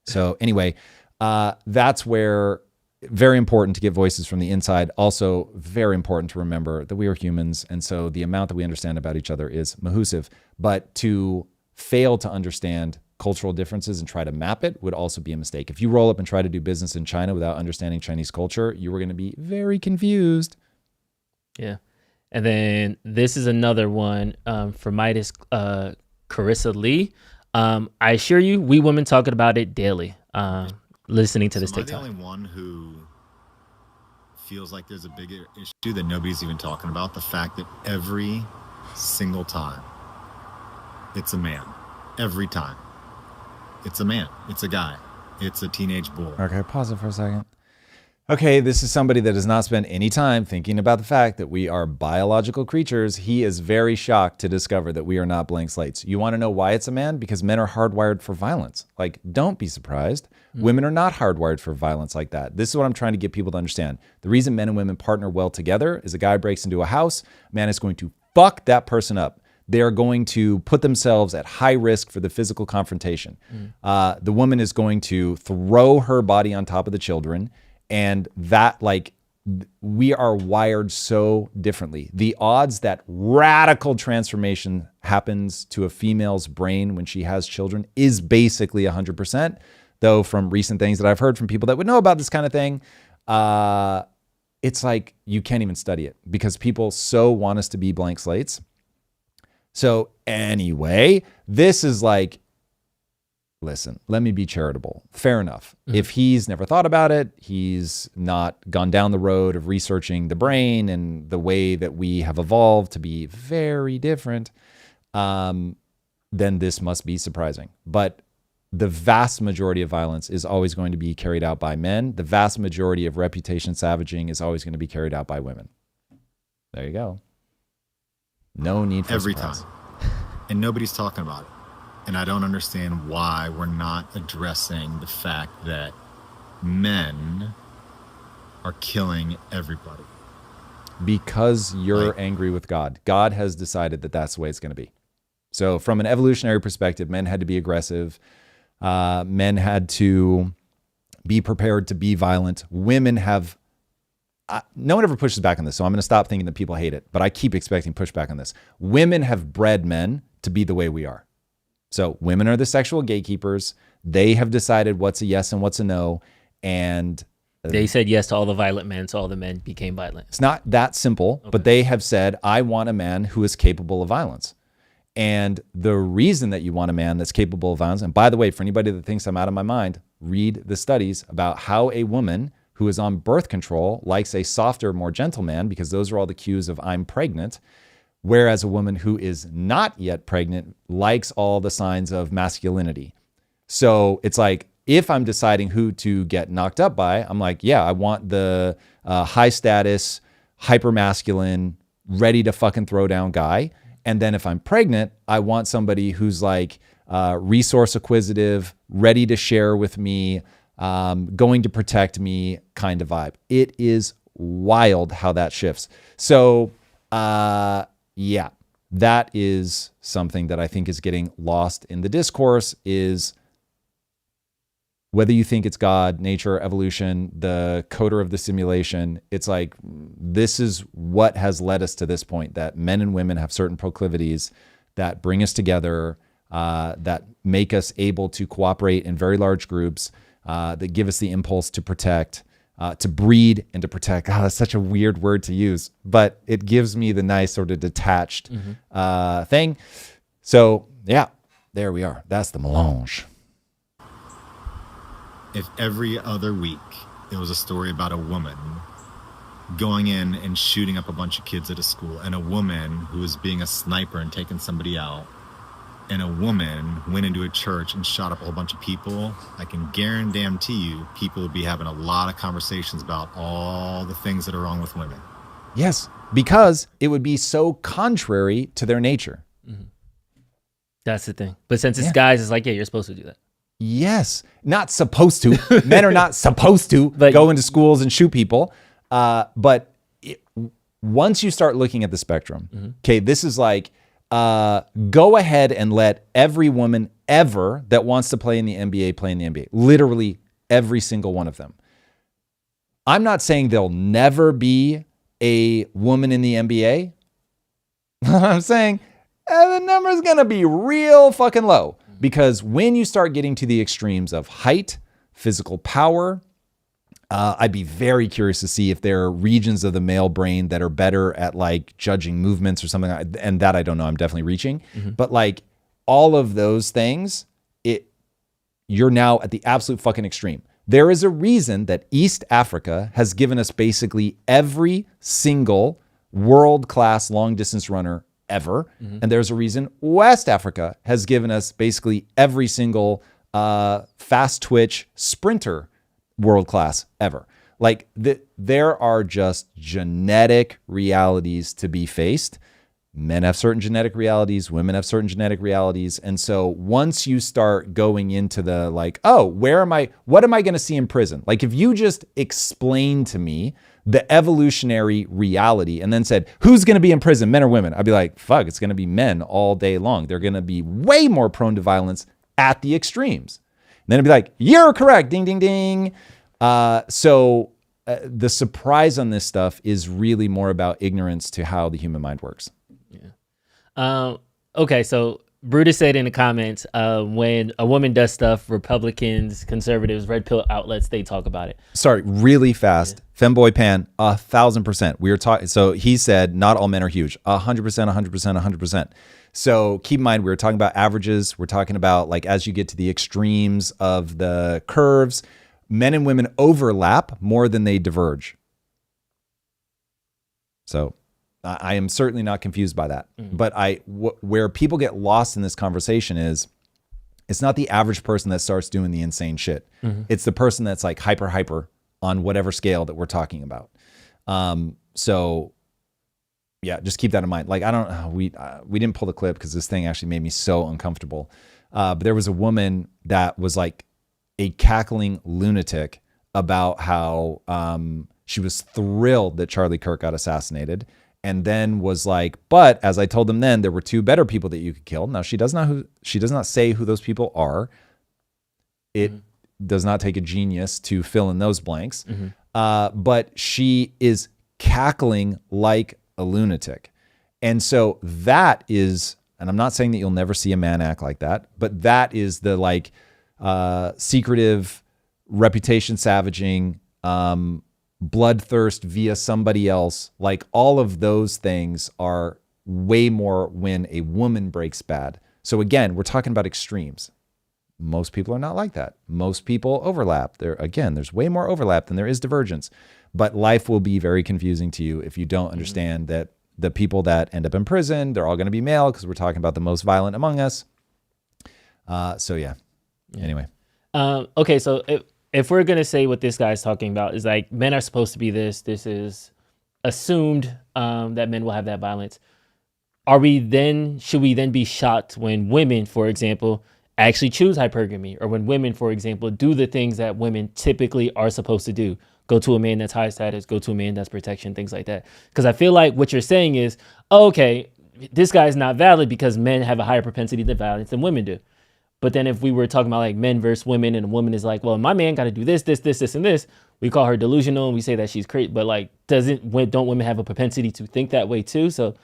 So anyway, that's where very important to get voices from the inside. Also very important to remember that we are humans. And so the amount that we understand about each other is mahusive. But to fail to understand cultural differences and try to map it would also be a mistake. If you roll up and try to do business in China without understanding Chinese culture, you were going to be very confused. Yeah. And then this is another one from Midas Carissa Lee. I assure you, we women talking about it daily. Listening to this TikTok. Am I the only one who feels like there's a bigger issue that nobody's even talking about? The fact that every single time it's a man. Every time. It's a man. It's a guy. It's a teenage boy. Okay, pause it for a second. Okay, this is somebody that does not spend any time thinking about the fact that we are biological creatures. He is very shocked to discover that we are not blank slates. You want to know why it's a man? Because men are hardwired for violence. Like, don't be surprised. Women are not hardwired for violence like that. This is what I'm trying to get people to understand. The reason men and women partner well together is a guy breaks into a house, a man is going to fuck that person up. They are going to put themselves at high risk for the physical confrontation. The woman is going to throw her body on top of the children. And that, like, we are wired so differently. The odds that radical transformation happens to a female's brain when she has children is basically 100%. Though from recent things that I've heard from people that would know about this kind of thing, it's like you can't even study it because people so want us to be blank slates. So anyway, this is like, listen, let me be charitable. Fair enough. If he's never thought about it, he's not gone down the road of researching the brain and the way that we have evolved to be very different, then this must be surprising. But the vast majority of violence is always going to be carried out by men. The vast majority of reputation savaging is always going to be carried out by women. There you go. No need for every surprise. time. And nobody's talking about it. And I don't understand why we're not addressing the fact that men are killing everybody. Because you're angry with God. God has decided that that's the way it's going to be. So from an evolutionary perspective, men had to be aggressive. Men had to be prepared to be violent. Women have... no one ever pushes back on this, so I'm going to stop thinking that people hate it. But I keep expecting pushback on this. Women have bred men to be the way we are. So women are the sexual gatekeepers. They have decided what's a yes and what's a no. And they said yes to all the violent men, so all the men became violent. It's not that simple, but they have said, I want a man who is capable of violence. And the reason that you want a man that's capable of violence, and by the way, for anybody that thinks I'm out of my mind, read the studies about how a woman who is on birth control likes a softer, more gentle man, because those are all the cues of I'm pregnant. Whereas a woman who is not yet pregnant likes all the signs of masculinity. So it's like, if I'm deciding who to get knocked up by, I'm like, yeah, I want the high status, hyper masculine, ready to fucking throw down guy. And then if I'm pregnant, I want somebody who's like resource acquisitive, ready to share with me, going to protect me kind of vibe. It is wild how that shifts. So, yeah, that is something that I think is getting lost in the discourse, is whether you think it's God, nature, evolution, the coder of the simulation. It's like, this is what has led us to this point, that men and women have certain proclivities that bring us together, that make us able to cooperate in very large groups, that give us the impulse to protect, to breed and to protect. God, that's such a weird word to use, but it gives me the nice sort of detached thing. So yeah, there we are. That's the melange. If every other week there was a story about a woman going in and shooting up a bunch of kids at a school, and a woman who was being a sniper and taking somebody out, and a woman went into a church and shot up a whole bunch of people, I can guarantee you people would be having a lot of conversations about all the things that are wrong with women. Yes, because it would be so contrary to their nature. That's the thing. But since it's guys, it's like, yeah, you're supposed to do that. Yes, not supposed to. Men are not supposed to go into schools and shoot people. But once you start looking at the spectrum, okay, this is like, go ahead and let every woman ever that wants to play in the NBA play in the NBA. Literally every single one of them. I'm not saying there'll never be a woman in the NBA. I'm saying the number's going to be real fucking low, because when you start getting to the extremes of height, physical power, I'd be very curious to see if there are regions of the male brain that are better at like judging movements or something. And that I don't know. I'm definitely reaching. But like all of those things, you're now at the absolute fucking extreme. There is a reason that East Africa has given us basically every single world-class long-distance runner ever. And there's a reason West Africa has given us basically every single fast-twitch sprinter world-class ever. Like, there are just genetic realities to be faced. Men have certain genetic realities, women have certain genetic realities. And so once you start going into the like, oh, what am I going to see in prison? Like if you just explained to me the evolutionary reality and then said, who's going to be in prison, men or women? I'd be like, fuck, it's going to be men all day long. They're going to be way more prone to violence at the extremes. And then it'd be like, you're correct, ding, ding, ding. So the surprise on this stuff is really more about ignorance to how the human mind works. Okay, so Brutus said in the comments, when a woman does stuff, Republicans, conservatives, red pill outlets, they talk about it. Sorry, really fast. Yeah. Femboy Pan, 1,000%. We were talking. So he said, not all men are huge. 100%, 100%, 100%. So keep in mind, we were talking about averages. We're talking about like as you get to the extremes of the curves, men and women overlap more than they diverge. So I am certainly not confused by that. But where people get lost in this conversation is it's not the average person that starts doing the insane shit. It's the person that's like hyper on whatever scale that we're talking about. So yeah, just keep that in mind. Like, we didn't pull the clip because this thing actually made me so uncomfortable. But there was a woman that was like a cackling lunatic about how she was thrilled that Charlie Kirk got assassinated. And then was like, but as I told them then, there were two better people that you could kill. Now she does not say who those people are. It does not take a genius to fill in those blanks. But she is cackling like a lunatic. And so that is, and I'm not saying that you'll never see a man act like that, but that is the like secretive, reputation savaging, bloodthirst via somebody else. Like all of those things are way more when a woman breaks bad. So again, we're talking about extremes. Most people are not like that. Most people overlap. There's way more overlap than there is divergence. But life will be very confusing to you if you don't understand that the people that end up in prison, they're all going to be male because we're talking about the most violent among us. So yeah. Anyway. Okay, so if we're going to say what this guy's talking about is like men are supposed to be this is assumed that men will have that violence. Should we then be shocked when women, for example, actually choose hypergamy, or when women, for example, do the things that women typically are supposed to do? Go to a man that's high status, go to a man that's protection, things like that. Because I feel like what you're saying is, okay, this guy's not valid because men have a higher propensity to violence than women do. But then if we were talking about like men versus women, and a woman is like, well, my man got to do this, and this, we call her delusional and we say that she's crazy. But like, don't women have a propensity to think that way too? So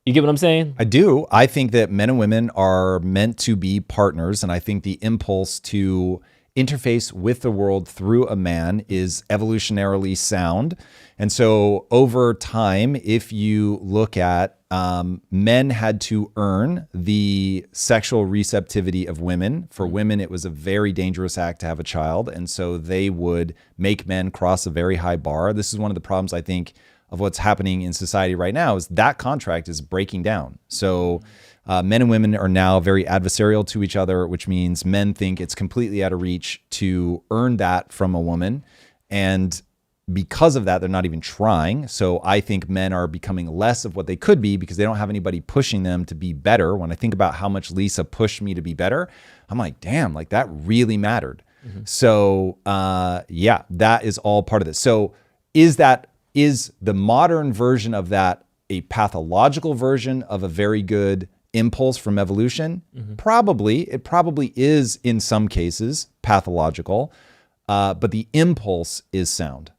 you get what I'm saying? I do. I think that men and women are meant to be partners. And I think the impulse to interface with the world through a man is evolutionarily sound. And so over time, if you look at men had to earn the sexual receptivity of women. For women, it was a very dangerous act to have a child. And so they would make men cross a very high bar. This is one of the problems, I think, of what's happening in society right now is that contract is breaking down. So men and women are now very adversarial to each other, which means men think it's completely out of reach to earn that from a woman. And because of that, they're not even trying. So I think men are becoming less of what they could be because they don't have anybody pushing them to be better. When I think about how much Lisa pushed me to be better, I'm like, damn, like that really mattered. So yeah, that is all part of this. So is the modern version of that a pathological version of a very good impulse from evolution? Probably. It probably is in some cases pathological, but the impulse is sound.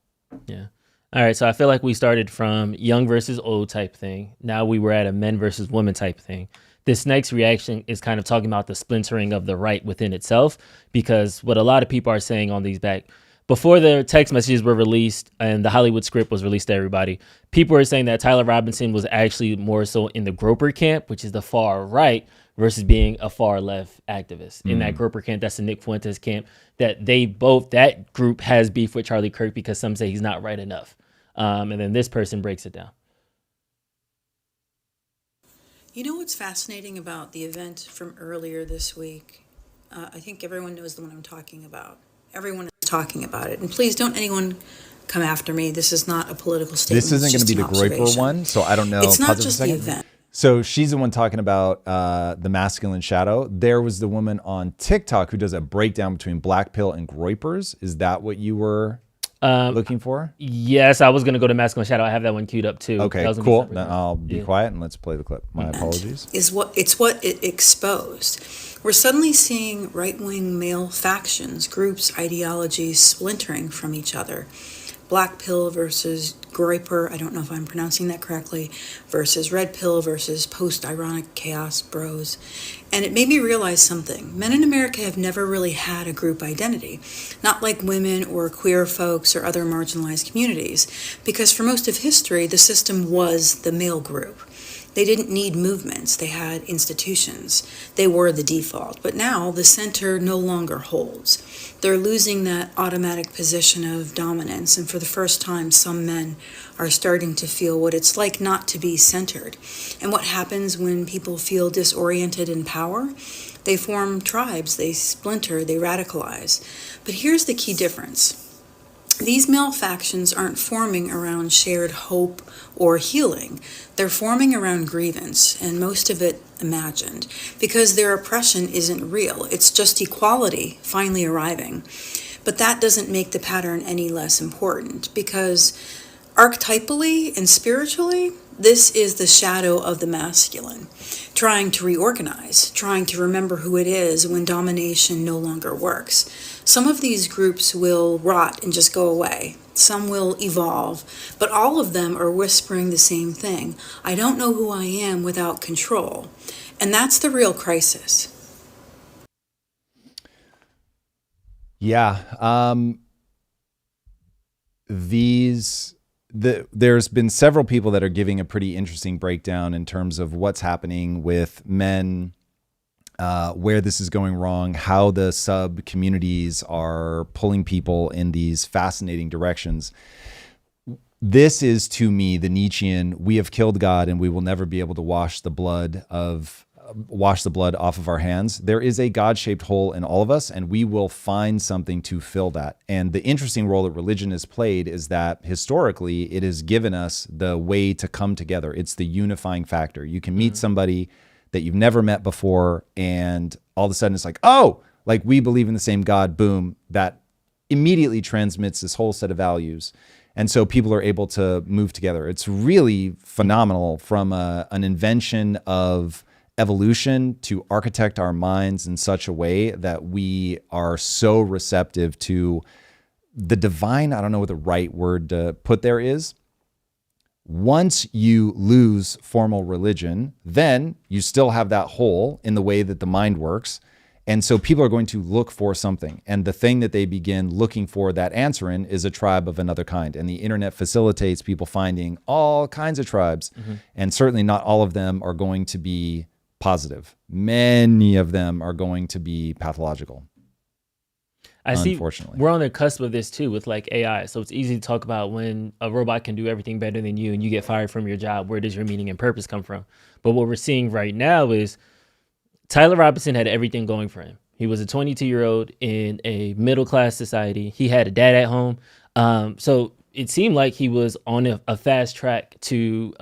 Yeah. All right. So I feel like we started from young versus old type thing. Now we were at a men versus women type thing. This next reaction is kind of talking about the splintering of the right within itself, because what a lot of people are saying on these before the text messages were released and the Hollywood script was released to everybody, people were saying that Tyler Robinson was actually more so in the Groper camp, which is the far right, versus being a far left activist. In that Groper camp, that's the Nick Fuentes camp, that group has beef with Charlie Kirk because some say he's not right enough. And then this person breaks it down. You know what's fascinating about the event from earlier this week? I think everyone knows the one I'm talking about. Everyone is talking about it. And please don't anyone come after me. This is not a political statement. This isn't going to be the Groper one, so I don't know. It's not Pause it for a just the second. event. So she's the one talking about the masculine shadow. There was the woman on TikTok who does a breakdown between black pill and groypers. Is that what you were looking for? Yes, I was going to go to masculine shadow. I have that one queued up too. Okay, cool. Then I'll be quiet and let's play the clip. My apologies. Is what it exposed. We're suddenly seeing right-wing male factions, groups, ideologies splintering from each other. Black pill versus groyper, I don't know if I'm pronouncing that correctly, versus red pill versus post-ironic chaos bros. And it made me realize something. Men in America have never really had a group identity, not like women or queer folks or other marginalized communities, because for most of history, the system was the male group. They didn't need movements, they had institutions. They were the default. But now the center no longer holds. They're losing that automatic position of dominance, and for the first time, some men are starting to feel what it's like not to be centered. And what happens when people feel disoriented in power? They form tribes, they splinter, they radicalize. But here's the key difference. These male factions aren't forming around shared hope or healing. They're forming around grievance, and most of it imagined, because their oppression isn't real. It's just equality finally arriving. But that doesn't make the pattern any less important, because archetypally and spiritually, this is the shadow of the masculine, trying to reorganize, trying to remember who it is when domination no longer works. Some of these groups will rot and just go away. Some will evolve, but all of them are whispering the same thing. I don't know who I am without control. And that's the real crisis. Yeah. There's been several people that are giving a pretty interesting breakdown in terms of what's happening with men, where this is going wrong, how the sub communities are pulling people in these fascinating directions. This is, to me, the Nietzschean, we have killed God and we will never be able to wash the blood off of our hands. There is a God-shaped hole in all of us, and we will find something to fill that. And the interesting role that religion has played is that historically it has given us the way to come together. It's the unifying factor. You can meet somebody that you've never met before, and all of a sudden it's like, oh, like we believe in the same God, boom, that immediately transmits this whole set of values. And so people are able to move together. It's really phenomenal, from an invention of evolution to architect our minds in such a way that we are so receptive to the divine. I don't know what the right word to put there is. Once you lose formal religion, then you still have that hole in the way that the mind works. And so people are going to look for something. And the thing that they begin looking for that answer in is a tribe of another kind. And the internet facilitates people finding all kinds of tribes. And certainly not all of them are going to be positive. Many of them are going to be pathological. I see. Unfortunately, we're on the cusp of this too with like AI. So it's easy to talk about when a robot can do everything better than you and you get fired from your job. Where does your meaning and purpose come from? But what we're seeing right now is Tyler Robinson had everything going for him. He was a 22-year-old in a middle-class society. He had a dad at home. So it seemed like he was on a fast track to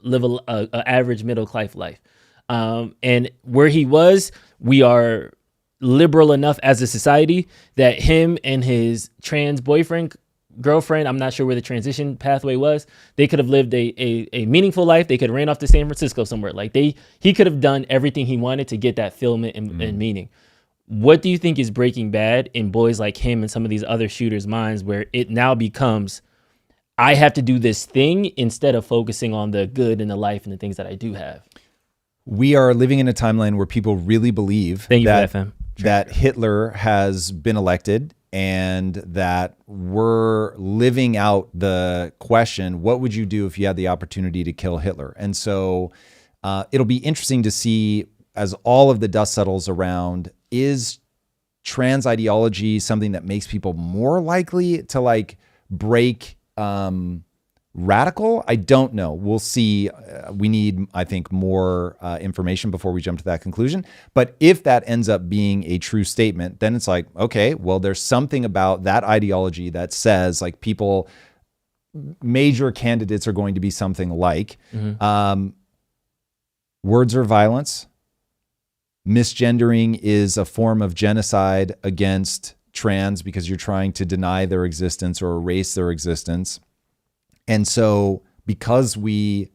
live a average middle-class life. And where he was, we are liberal enough as a society that him and his trans girlfriend, I'm not sure where the transition pathway was, they could have lived a meaningful life. They could have ran off to San Francisco somewhere. Like he could have done everything he wanted to get that fulfillment and meaning. What do you think is breaking bad in boys like him and some of these other shooters' minds, where it now becomes I have to do this thing instead of focusing on the good in the life and the things that I do have. We are living in a timeline where people really believe Thank you that, for that, fam. that Hitler has been elected, and that we're living out the question, what would you do if you had the opportunity to kill Hitler? And so it'll be interesting to see, as all of the dust settles around, is trans ideology something that makes people more likely to like break radical? I don't know. We'll see. We need, I think, more information before we jump to that conclusion. But if that ends up being a true statement, then it's like, okay, well, there's something about that ideology that says like people, major candidates are going to be something like words are violence. Misgendering is a form of genocide against trans because you're trying to deny their existence or erase their existence. And so because we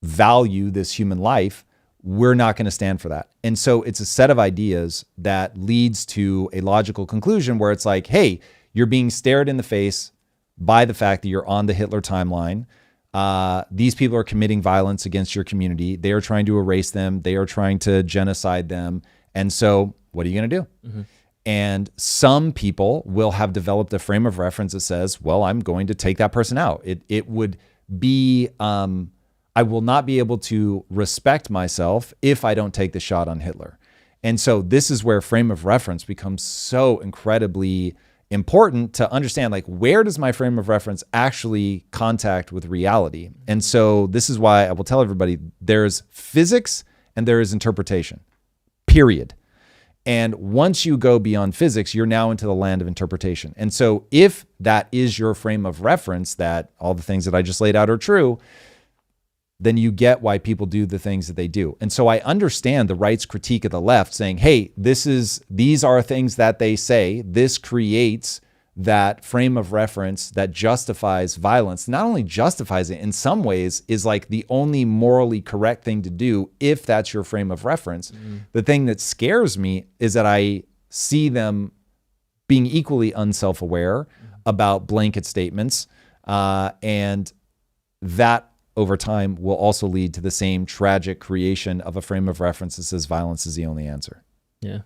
value this human life, we're not going to stand for that. And so it's a set of ideas that leads to a logical conclusion where it's like, hey, you're being stared in the face by the fact that you're on the Hitler timeline. These people are committing violence against your community. They are trying to erase them. They are trying to genocide them. And so what are you going to do? And some people will have developed a frame of reference that says, well, I'm going to take that person out. It would be, I will not be able to respect myself if I don't take the shot on Hitler. And so this is where frame of reference becomes so incredibly important to understand, like, where does my frame of reference actually contact with reality? And so this is why I will tell everybody there's physics and there is interpretation, period. And once you go beyond physics, you're now into the land of interpretation. And so if that is your frame of reference, that all the things that I just laid out are true, then you get why people do the things that they do. And so I understand the right's critique of the left saying, hey, these are things that they say. This creates that frame of reference that justifies violence. Not only justifies it, in some ways is like the only morally correct thing to do if that's your frame of reference. The thing that scares me is that I see them being equally unself-aware about blanket statements, and that over time will also lead to the same tragic creation of a frame of reference that says violence is the only answer. Yeah.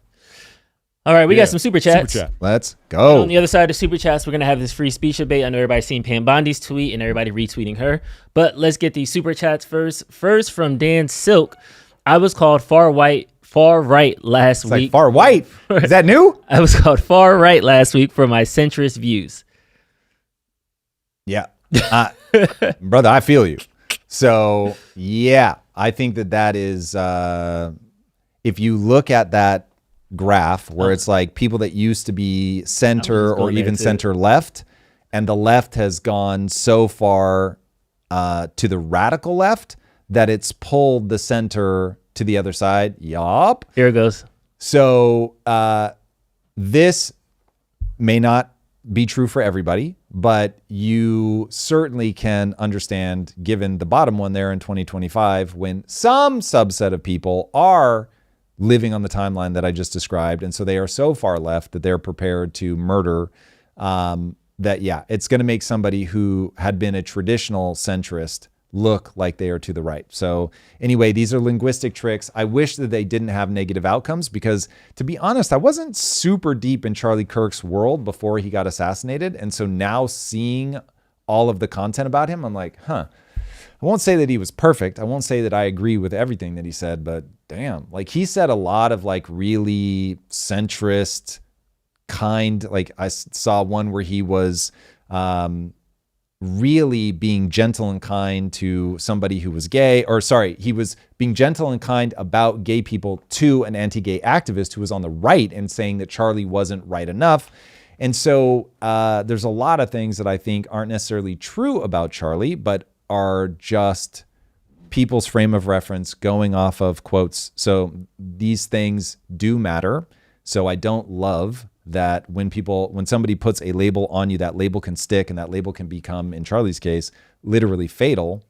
All right, we got some super chats. Super chat. Let's go. On the other side of super chats, we're going to have this free speech debate. I know everybody's seen Pam Bondi's tweet and everybody retweeting her. But let's get these super chats first. First from Dan Silk. I was called far right last week. Like far white. Is that new? I was called far right last week for my centrist views. Yeah. Brother, I feel you. So, yeah, I think that is, if you look at that graph where it's like people that used to be center or even center left, and the left has gone so far to the radical left that it's pulled the center to the other side. Yup. Here it goes. So this may not be true for everybody, but you certainly can understand, given the bottom one there in 2025, when some subset of people are living on the timeline that I just described. And so they are so far left that they're prepared to murder, that, yeah, it's going to make somebody who had been a traditional centrist look like they are to the right. So anyway, these are linguistic tricks. I wish that they didn't have negative outcomes because, to be honest, I wasn't super deep in Charlie Kirk's world before he got assassinated. And so now seeing all of the content about him, I'm like, I won't say that he was perfect. I won't say that I agree with everything that he said, but damn, like he said a lot of like really centrist kind, like I saw one where he was really being gentle and kind to somebody who was gay, or sorry, he was being gentle and kind about gay people to an anti-gay activist who was on the right and saying that Charlie wasn't right enough. And so there's a lot of things that I think aren't necessarily true about Charlie, but are just people's frame of reference going off of quotes. So these things do matter. So I don't love that when somebody puts a label on you, that label can stick and that label can become, in Charlie's case, literally fatal.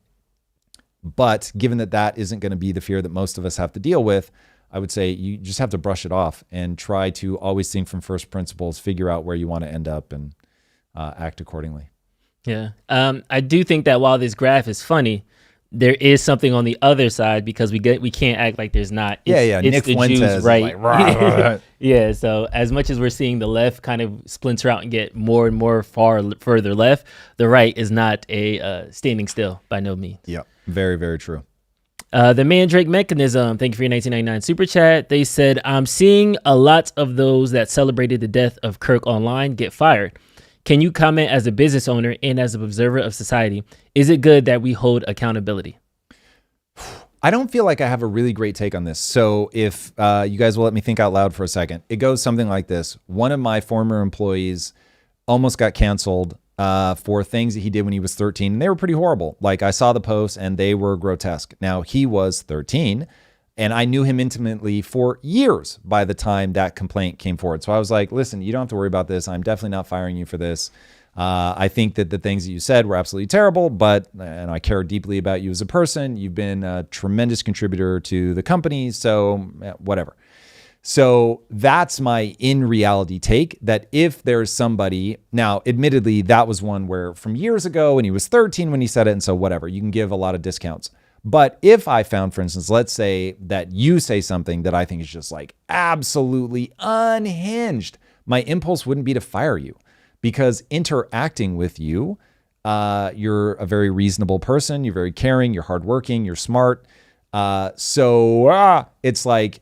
But given that that isn't going to be the fear that most of us have to deal with, I would say you just have to brush it off and try to always think from first principles, figure out where you want to end up and act accordingly. Yeah. I do think that while this graph is funny, there is something on the other side because we can't act like there's not. It's Nick the Fuentes Jews, right? like, rah, rah, rah. Yeah. So as much as we're seeing the left kind of splinter out and get more and more further left, the right is not a standing still by no means. Yeah, very, very true. The Mandrake Mechanism, thank you for your 1999 super chat. They said, I'm seeing a lot of those that celebrated the death of Kirk online get fired. Can you comment as a business owner and as an observer of society? Is it good that we hold accountability? I don't feel like I have a really great take on this. So if you guys will let me think out loud for a second, it goes something like this. One of my former employees almost got canceled for things that he did when he was 13. And they were pretty horrible. Like I saw the posts and they were grotesque. Now he was 13 and I knew him intimately for years by the time that complaint came forward. So I was like, listen, you don't have to worry about this. I'm definitely not firing you for this. I think that the things that you said were absolutely terrible, and I care deeply about you as a person. You've been a tremendous contributor to the company. So whatever. So that's my in reality take, that if there's somebody, now admittedly, that was one where from years ago and he was 13 when he said it. And so whatever, you can give a lot of discounts. But if I found, for instance, let's say that you say something that I think is just like absolutely unhinged, my impulse wouldn't be to fire you, because interacting with you, you're a very reasonable person. You're very caring. You're hardworking. You're smart. So it's like,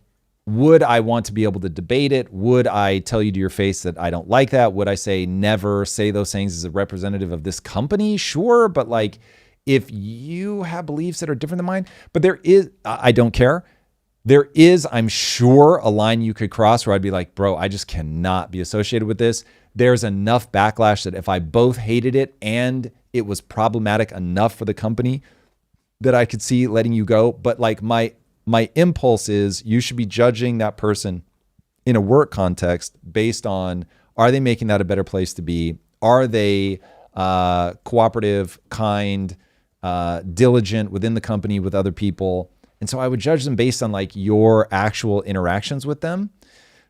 would I want to be able to debate it? Would I tell you to your face that I don't like that? Would I say never say those things as a representative of this company? Sure. But like, if you have beliefs that are different than mine, but there is, I don't care. There is, I'm sure, a line you could cross where I'd be like, bro, I just cannot be associated with this. There's enough backlash that if I both hated it and it was problematic enough for the company that I could see letting you go. But like my impulse is you should be judging that person in a work context based on, are they making that a better place to be? Are they cooperative, kind, diligent within the company with other people? And so I would judge them based on like your actual interactions with them.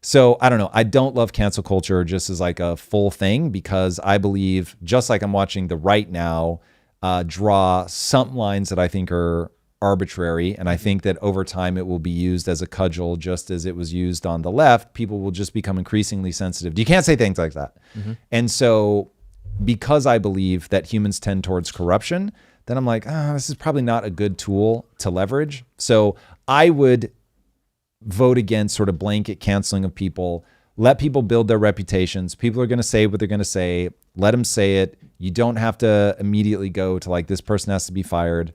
So I don't know. I don't love cancel culture just as like a full thing, because I believe, just like I'm watching the right now draw some lines that I think are arbitrary. And I think that over time it will be used as a cudgel, just as it was used on the left. People will just become increasingly sensitive. You can't say things like that. Mm-hmm. And so because I believe that humans tend towards corruption, then I'm like, this is probably not a good tool to leverage. So I would vote against sort of blanket canceling of people. Let people build their reputations. People are going to say what they're going to say. Let them say it. You don't have to immediately go to like, this person has to be fired.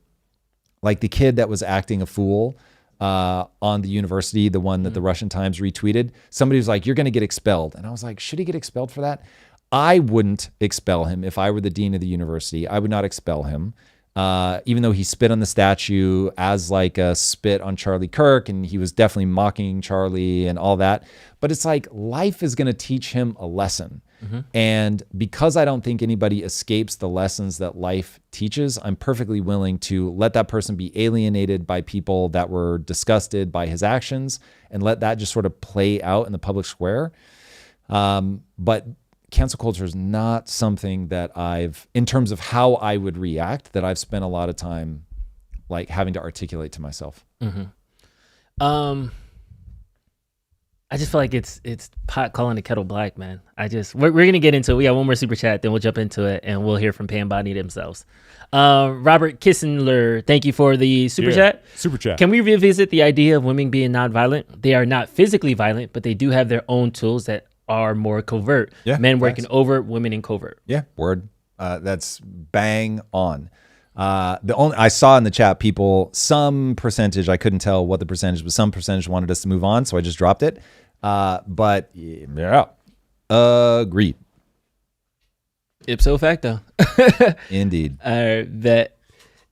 Like the kid that was acting a fool on the university, the one that the Russian Times retweeted, somebody was like, you're going to get expelled. And I was like, should he get expelled for that? I wouldn't expel him if I were the dean of the university. I would not expel him. Even though he spit on the statue as like a spit on Charlie Kirk, and he was definitely mocking Charlie and all that. But it's like, life is going to teach him a lesson. Mm-hmm. And because I don't think anybody escapes the lessons that life teaches, I'm perfectly willing to let that person be alienated by people that were disgusted by his actions and let that just sort of play out in the public square. But cancel culture is not something that in terms of how I would react, that I've spent a lot of time like having to articulate to myself. Mm-hmm. I just feel like it's pot calling the kettle black, man. We're going to get into it. We got one more super chat, then we'll jump into it and we'll hear from Pam Bondi themselves. Robert Kissingler, thank you for the super chat. Super chat. Can we revisit the idea of women being non-violent? They are not physically violent, but they do have their own tools that are more covert. Yeah, men work in overt, women in covert. Yeah, word. That's bang on. I saw in the chat people, some percentage, I couldn't tell what the percentage, but some percentage wanted us to move on, so I just dropped it. But yeah, agreed. Ipso facto. Indeed. That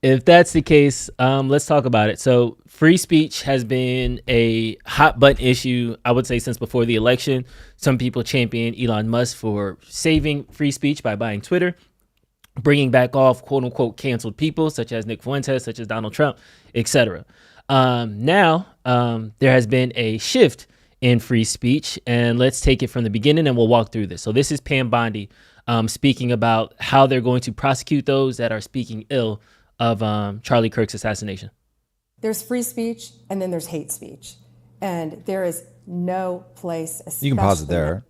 if that's the case, let's talk about it. So free speech has been a hot button issue, I would say, since before the election. Some people champion Elon Musk for saving free speech by buying Twitter, bringing back off quote unquote canceled people such as Nick Fuentes, such as Donald Trump, etc. Now there has been a shift in free speech, and let's take it from the beginning and we'll walk through this. So this is Pam Bondi speaking about how they're going to prosecute those that are speaking ill of Charlie Kirk's assassination. There's free speech, and then there's hate speech. And there is no place, You can pause it there.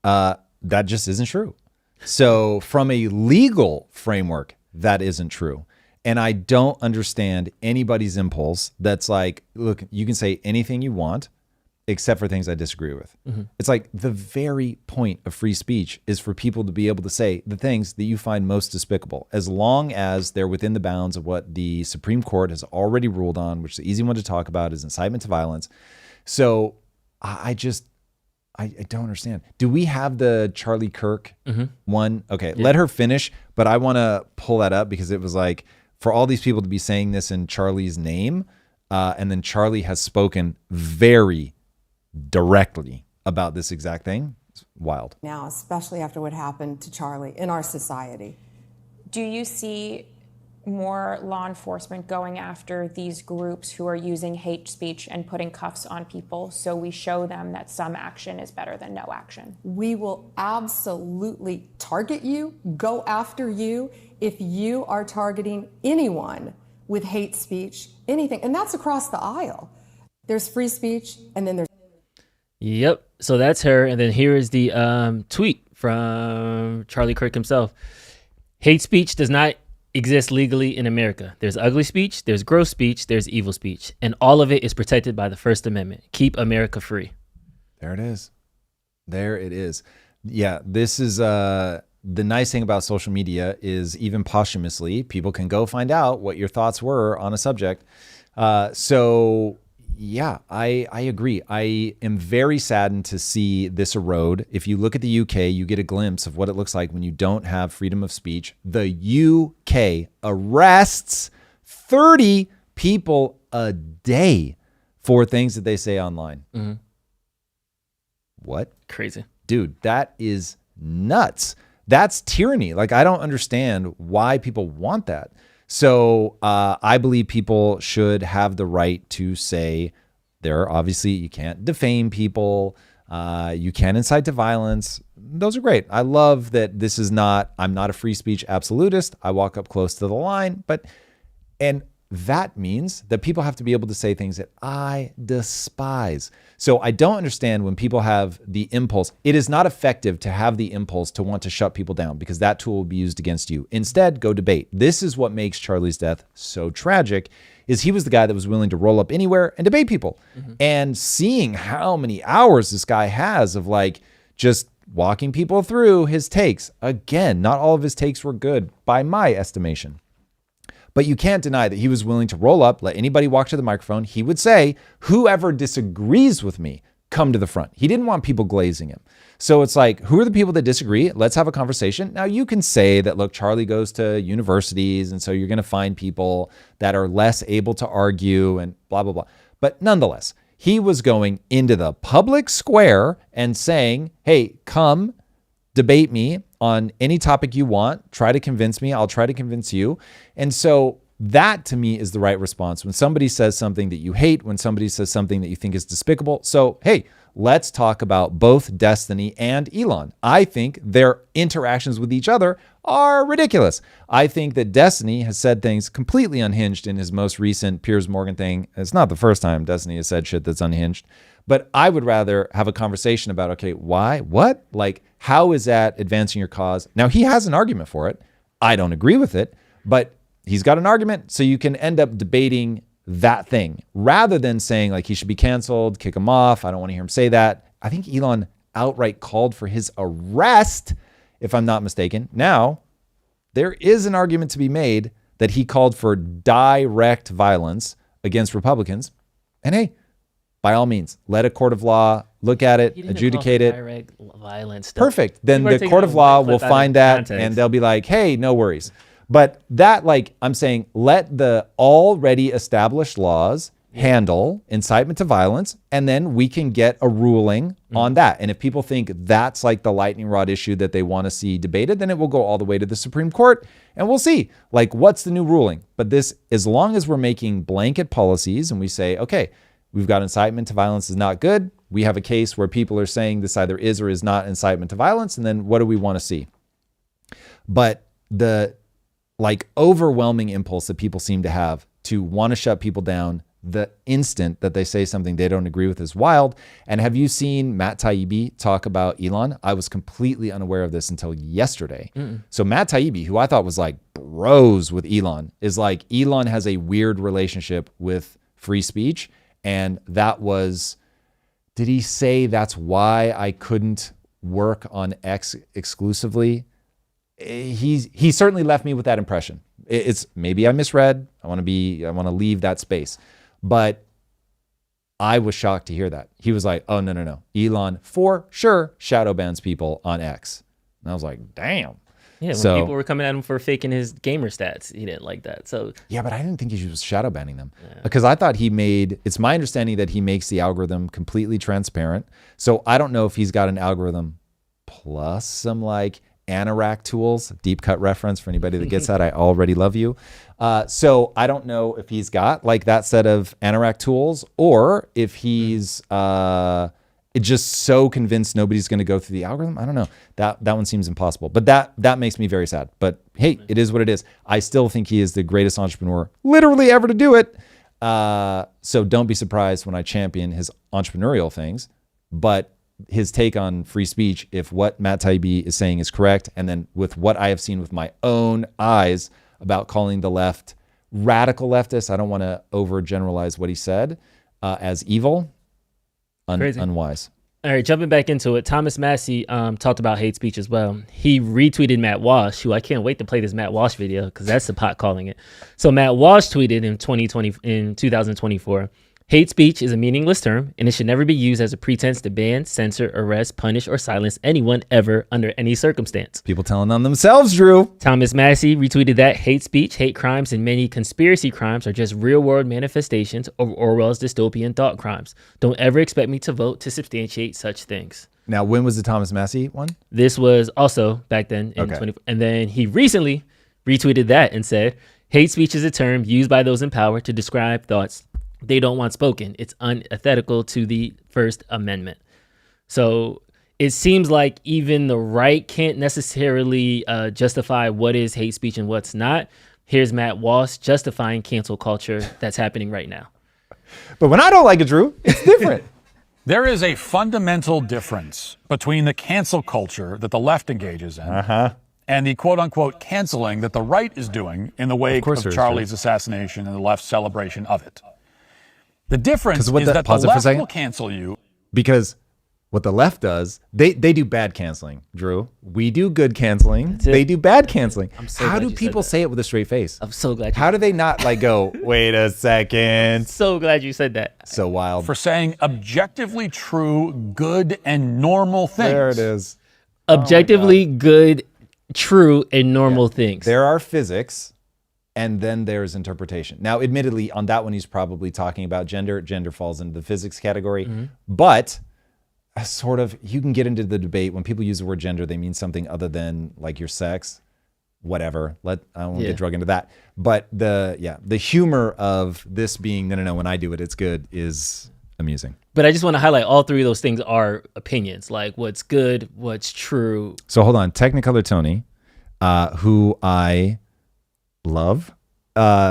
That just isn't true. So from a legal framework, that isn't true. And I don't understand anybody's impulse that's like, look, you can say anything you want except for things I disagree with. It's like the very point of free speech is for people to be able to say the things that you find most despicable, as long as they're within the bounds of what the Supreme Court has already ruled on, which the easy one to talk about is incitement to violence. So I don't understand. Do we have the Charlie Kirk one? Okay, let her finish, but I want to pull that up because it was like, for all these people to be saying this in Charlie's name, and then Charlie has spoken very directly about this exact thing. It's wild. Now, especially after what happened to Charlie in our society. Do you see more law enforcement going after these groups who are using hate speech and putting cuffs on people so we show them that some action is better than no action? We will absolutely target you, go after you, if you are targeting anyone with hate speech, anything. And that's across the aisle. There's free speech, and then there's... Yep. So that's her. And then here is the tweet from Charlie Kirk himself. Hate speech does not exist legally in America. There's ugly speech, there's gross speech, there's evil speech, and all of it is protected by the First Amendment. Keep America free. There it is. There it is. Yeah, this is the nice thing about social media is even posthumously, people can go find out what your thoughts were on a subject. So yeah, I agree. I am very saddened to see this erode. If you look at the UK, you get a glimpse of what it looks like when you don't have freedom of speech. The UK arrests 30 people a day for things that they say online. What? Crazy. Dude, that is nuts. That's tyranny. Like, I don't understand why people want that. So I believe people should have the right to say obviously you can't defame people. You can't incite to violence. Those are great. I love that this is I'm not a free speech absolutist. I walk up close to the line, and that means that people have to be able to say things that I despise. So I don't understand when people have the impulse. It is not effective to have the impulse to want to shut people down because that tool will be used against you. Instead, go debate. This is what makes Charlie's death so tragic, is he was the guy that was willing to roll up anywhere and debate people. And seeing how many hours this guy has of like just walking people through his takes. Again, not all of his takes were good by my estimation. But you can't deny that he was willing to roll up, let anybody walk to the microphone. He would say, whoever disagrees with me, come to the front. He didn't want people glazing him. So it's like, who are the people that disagree? Let's have a conversation. Now you can say that, look, Charlie goes to universities, and so you're going to find people that are less able to argue and blah, blah, blah. But nonetheless, he was going into the public square and saying, hey, come debate me on any topic you want. Try to convince me. I'll try to convince you. And so that to me is the right response. When somebody says something that you hate, when somebody says something that you think is despicable. So, hey, let's talk about both Destiny and Elon. I think their interactions with each other are ridiculous. I think that Destiny has said things completely unhinged in his most recent Piers Morgan thing. It's not the first time Destiny has said shit that's unhinged. But I would rather have a conversation about, okay, why? What? Like, how is that advancing your cause? Now, he has an argument for it. I don't agree with it, but he's got an argument. So you can end up debating that thing rather than saying like he should be canceled, kick him off. I don't want to hear him say that. I think Elon outright called for his arrest, if I'm not mistaken. Now, there is an argument to be made that he called for direct violence against Republicans. And hey, by all means, let a court of law look at it, adjudicate it. Direct violence. Perfect. Then the court of law will find that and they'll be like, hey, no worries. But that, like, I'm saying, let the already established laws handle incitement to violence, and then we can get a ruling on that. And if people think that's like the lightning rod issue that they want to see debated, then it will go all the way to the Supreme Court, and we'll see, like, what's the new ruling. But this, as long as we're making blanket policies and we say, okay, we've got incitement to violence is not good. We have a case where people are saying this either is or is not incitement to violence, and then what do we want to see? But the like overwhelming impulse that people seem to have to want to shut people down the instant that they say something they don't agree with is wild. And have you seen Matt Taibbi talk about Elon? I was completely unaware of this until yesterday. So Matt Taibbi, who I thought was like bros with Elon, is like Elon has a weird relationship with free speech. And that was, did he say that's why I couldn't work on X exclusively? He certainly left me with that impression. It's maybe I misread. I want to leave that space. But I was shocked to hear that. He was like, oh, no. Elon, for sure, shadow bans people on X. And I was like, damn. Yeah, when people were coming at him for faking his gamer stats, he didn't like that. So yeah, but I didn't think he was shadow banning them because I thought it's my understanding that he makes the algorithm completely transparent. So I don't know if he's got an algorithm plus some like anorak tools, deep cut reference for anybody that gets that. I already love you. So I don't know if he's got like that set of anorak tools or if he's just so convinced nobody's going to go through the algorithm. I don't know. That one seems impossible, but that makes me very sad. But hey, it is what it is. I still think he is the greatest entrepreneur literally ever to do it. So don't be surprised when I champion his entrepreneurial things, but his take on free speech, if what Matt Taibbi is saying is correct, and then with what I have seen with my own eyes about calling the left radical leftists, I don't want to overgeneralize what he said as evil, unwise. All right, jumping back into it, Thomas Massey talked about hate speech as well. He retweeted Matt Walsh, who I can't wait to play this Matt Walsh video because that's the pot calling it. So Matt Walsh tweeted in 2024, hate speech is a meaningless term, and it should never be used as a pretense to ban, censor, arrest, punish, or silence anyone ever under any circumstance. People telling on themselves, Drew. Thomas Massey retweeted that hate speech, hate crimes, and many conspiracy crimes are just real-world manifestations of Orwell's dystopian thought crimes. Don't ever expect me to vote to substantiate such things. Now, when was the Thomas Massey one? This was also back then in 20, and then he recently retweeted that and said, hate speech is a term used by those in power to describe thoughts they don't want spoken. It's unethical to the First Amendment. So it seems like even the right can't necessarily justify what is hate speech and what's not. Here's Matt Walsh justifying cancel culture that's happening right now. But when I don't like it, Drew, it's different. There is a fundamental difference between the cancel culture that the left engages in and the quote-unquote canceling that the right is doing in the wake of Charlie's assassination and the left's celebration of it. The difference is that the left will cancel you. Because what the left does, they do bad canceling, Drew. We do good canceling. They do bad canceling. How do people say it with a straight face? I'm so glad. How do they not like go, wait a second? So glad you said that. So wild. For saying objectively true, good, and normal things. There it is. Objectively good, true, and normal things. There are physics. And then there's interpretation. Now, admittedly, on that one, he's probably talking about gender. Gender falls into the physics category. But sort of, you can get into the debate. When people use the word gender, they mean something other than like your sex, whatever. I won't get drug into that. But the humor of this being, no, when I do it, it's good, is amusing. But I just want to highlight all three of those things are opinions, like what's good, what's true. So hold on. Technicolor Tony, who I love,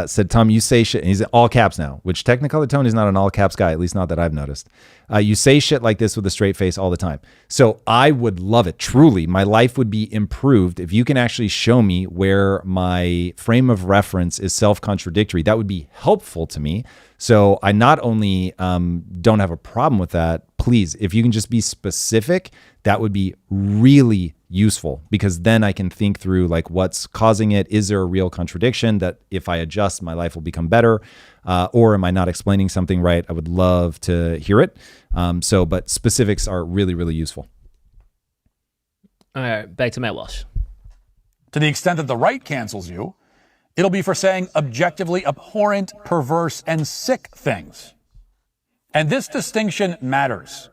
said, Tom, you say shit, and he's in all caps now, which Technicolor Tony's not an all caps guy, at least not that I've noticed. You say shit like this with a straight face all the time. So I would love it. Truly, my life would be improved if you can actually show me where my frame of reference is self-contradictory. That would be helpful to me. So I not only don't have a problem with that, please, if you can just be specific, that would be really useful, because then I can think through like what's causing it. Is there a real contradiction that if I adjust, my life will become better? Or am I not explaining something right? I would love to hear it. But specifics are really, really useful. All right, back to Matt Walsh. To the extent that the right cancels you, it'll be for saying objectively abhorrent, perverse, and sick things. And this distinction matters.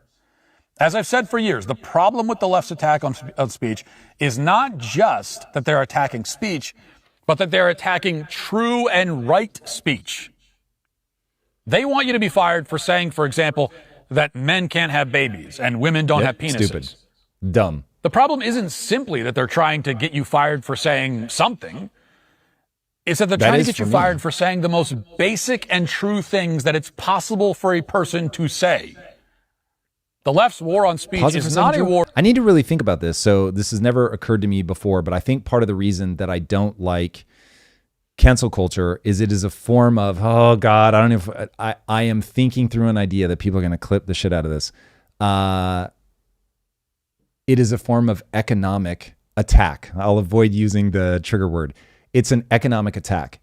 As I've said for years, the problem with the left's attack on speech is not just that they're attacking speech, but that they're attacking true and right speech. They want you to be fired for saying, for example, that men can't have babies and women don't have penises. Stupid. Dumb. The problem isn't simply that they're trying to get you fired for saying something. It's that they're trying to get you fired for saying the most basic and true things that it's possible for a person to say. The left's war on speech is not a war. I need to really think about this. So this has never occurred to me before, but I think part of the reason that I don't like cancel culture is it is a form of, oh God, I don't know if I am thinking through an idea that people are going to clip the shit out of this. It is a form of economic attack. I'll avoid using the trigger word. It's an economic attack.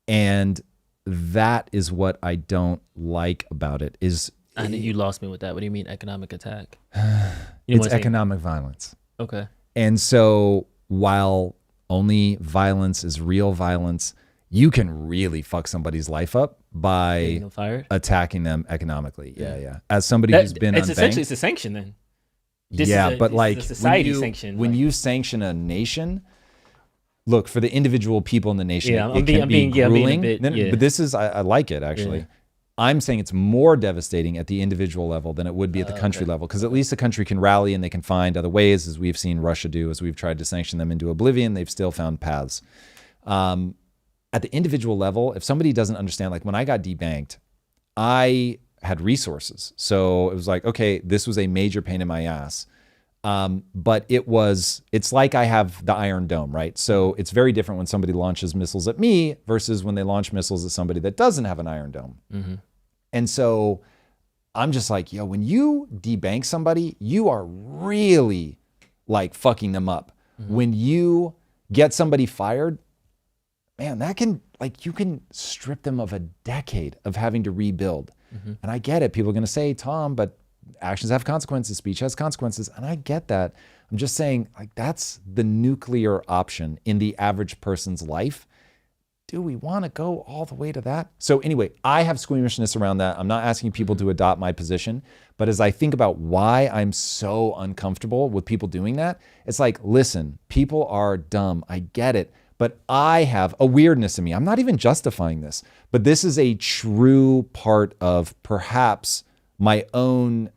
And that is what I don't like about it is. I think you lost me with that. What do you mean economic attack? It's economic violence. Okay. And so while only violence is real violence, you can really fuck somebody's life up by attacking them economically. Yeah. As somebody who's been unbanked. Essentially, it's a sanction then. But like society sanction. When you sanction a nation, look, for the individual people in the nation, it can be grueling. But this is, I like it actually. Yeah. I'm saying it's more devastating at the individual level than it would be at the country level, because at least the country can rally and they can find other ways, as we've seen Russia do, as we've tried to sanction them into oblivion, they've still found paths. At the individual level, if somebody doesn't understand, like when I got debanked, I had resources. So it was like, okay, this was a major pain in my ass. But it's like I have the Iron Dome, right? So it's very different when somebody launches missiles at me versus when they launch missiles at somebody that doesn't have an Iron Dome. Mm-hmm. And so I'm just like, yo, when you debank somebody, you are really like fucking them up. Mm-hmm. When you get somebody fired, man, that can, like, you can strip them of a decade of having to rebuild. Mm-hmm. And I get it. People are going to say, Tom, but actions have consequences, speech has consequences. And I get that. I'm just saying, like, that's the nuclear option in the average person's life. Do we want to go all the way to that? So anyway, I have squeamishness around that. I'm not asking people to adopt my position, but as I think about why I'm so uncomfortable with people doing that, it's like, listen, people are dumb. I get it. But I have a weirdness in me. I'm not even justifying this, but this is a true part of perhaps my own,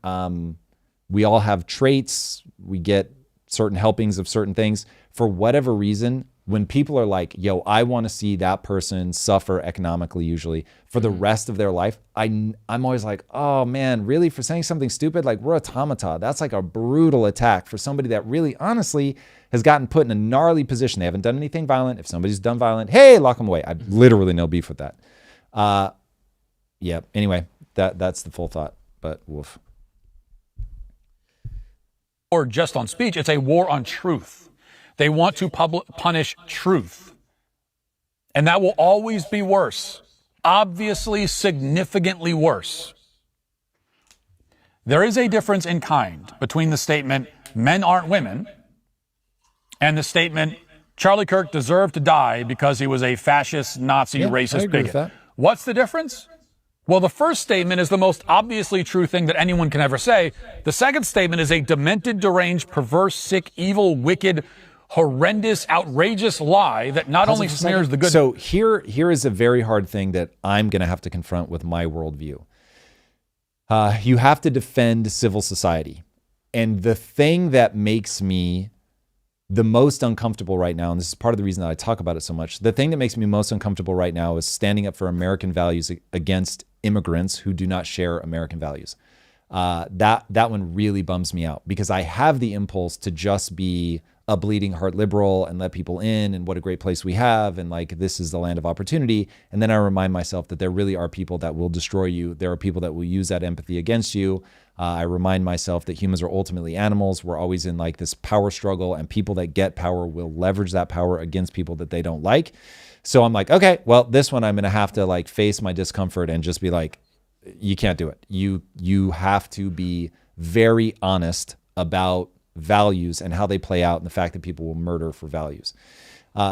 we all have traits. We get certain helpings of certain things. For whatever reason, when people are like, yo, I want to see that person suffer economically, usually for the rest of their life, I'm always like, oh man, really? For saying something stupid? Like, we're automata. That's like a brutal attack for somebody that really, honestly, has gotten put in a gnarly position. They haven't done anything violent. If somebody's done violent, hey, lock them away. I literally no beef with that. Yeah. Anyway, that's the full thought, but woof. Or just on speech, it's a war on truth. They want to punish truth. And that will always be worse. Obviously, significantly worse. There is a difference in kind between the statement, men aren't women, and the statement, Charlie Kirk deserved to die because he was a fascist, Nazi, racist bigot. What's the difference? Well, the first statement is the most obviously true thing that anyone can ever say. The second statement is a demented, deranged, perverse, sick, evil, wicked, horrendous, outrageous lie that not only smears the good. So here is a very hard thing that I'm going to have to confront with my worldview. You have to defend civil society. And the thing that makes me the most uncomfortable right now, and this is part of the reason that I talk about it so much, the thing that makes me most uncomfortable right now is standing up for American values against immigrants who do not share American values. That one really bums me out, because I have the impulse to just be a bleeding heart liberal and let people in, and what a great place we have, and like, this is the land of opportunity. And then I remind myself that there really are people that will destroy you. There are people that will use that empathy against you. I remind myself that humans are ultimately animals. We're always in like this power struggle, and people that get power will leverage that power against people that they don't like. So I'm like, okay, well, this one I'm going to have to like face my discomfort and just be like, you can't do it. You have to be very honest about values and how they play out, and the fact that people will murder for values.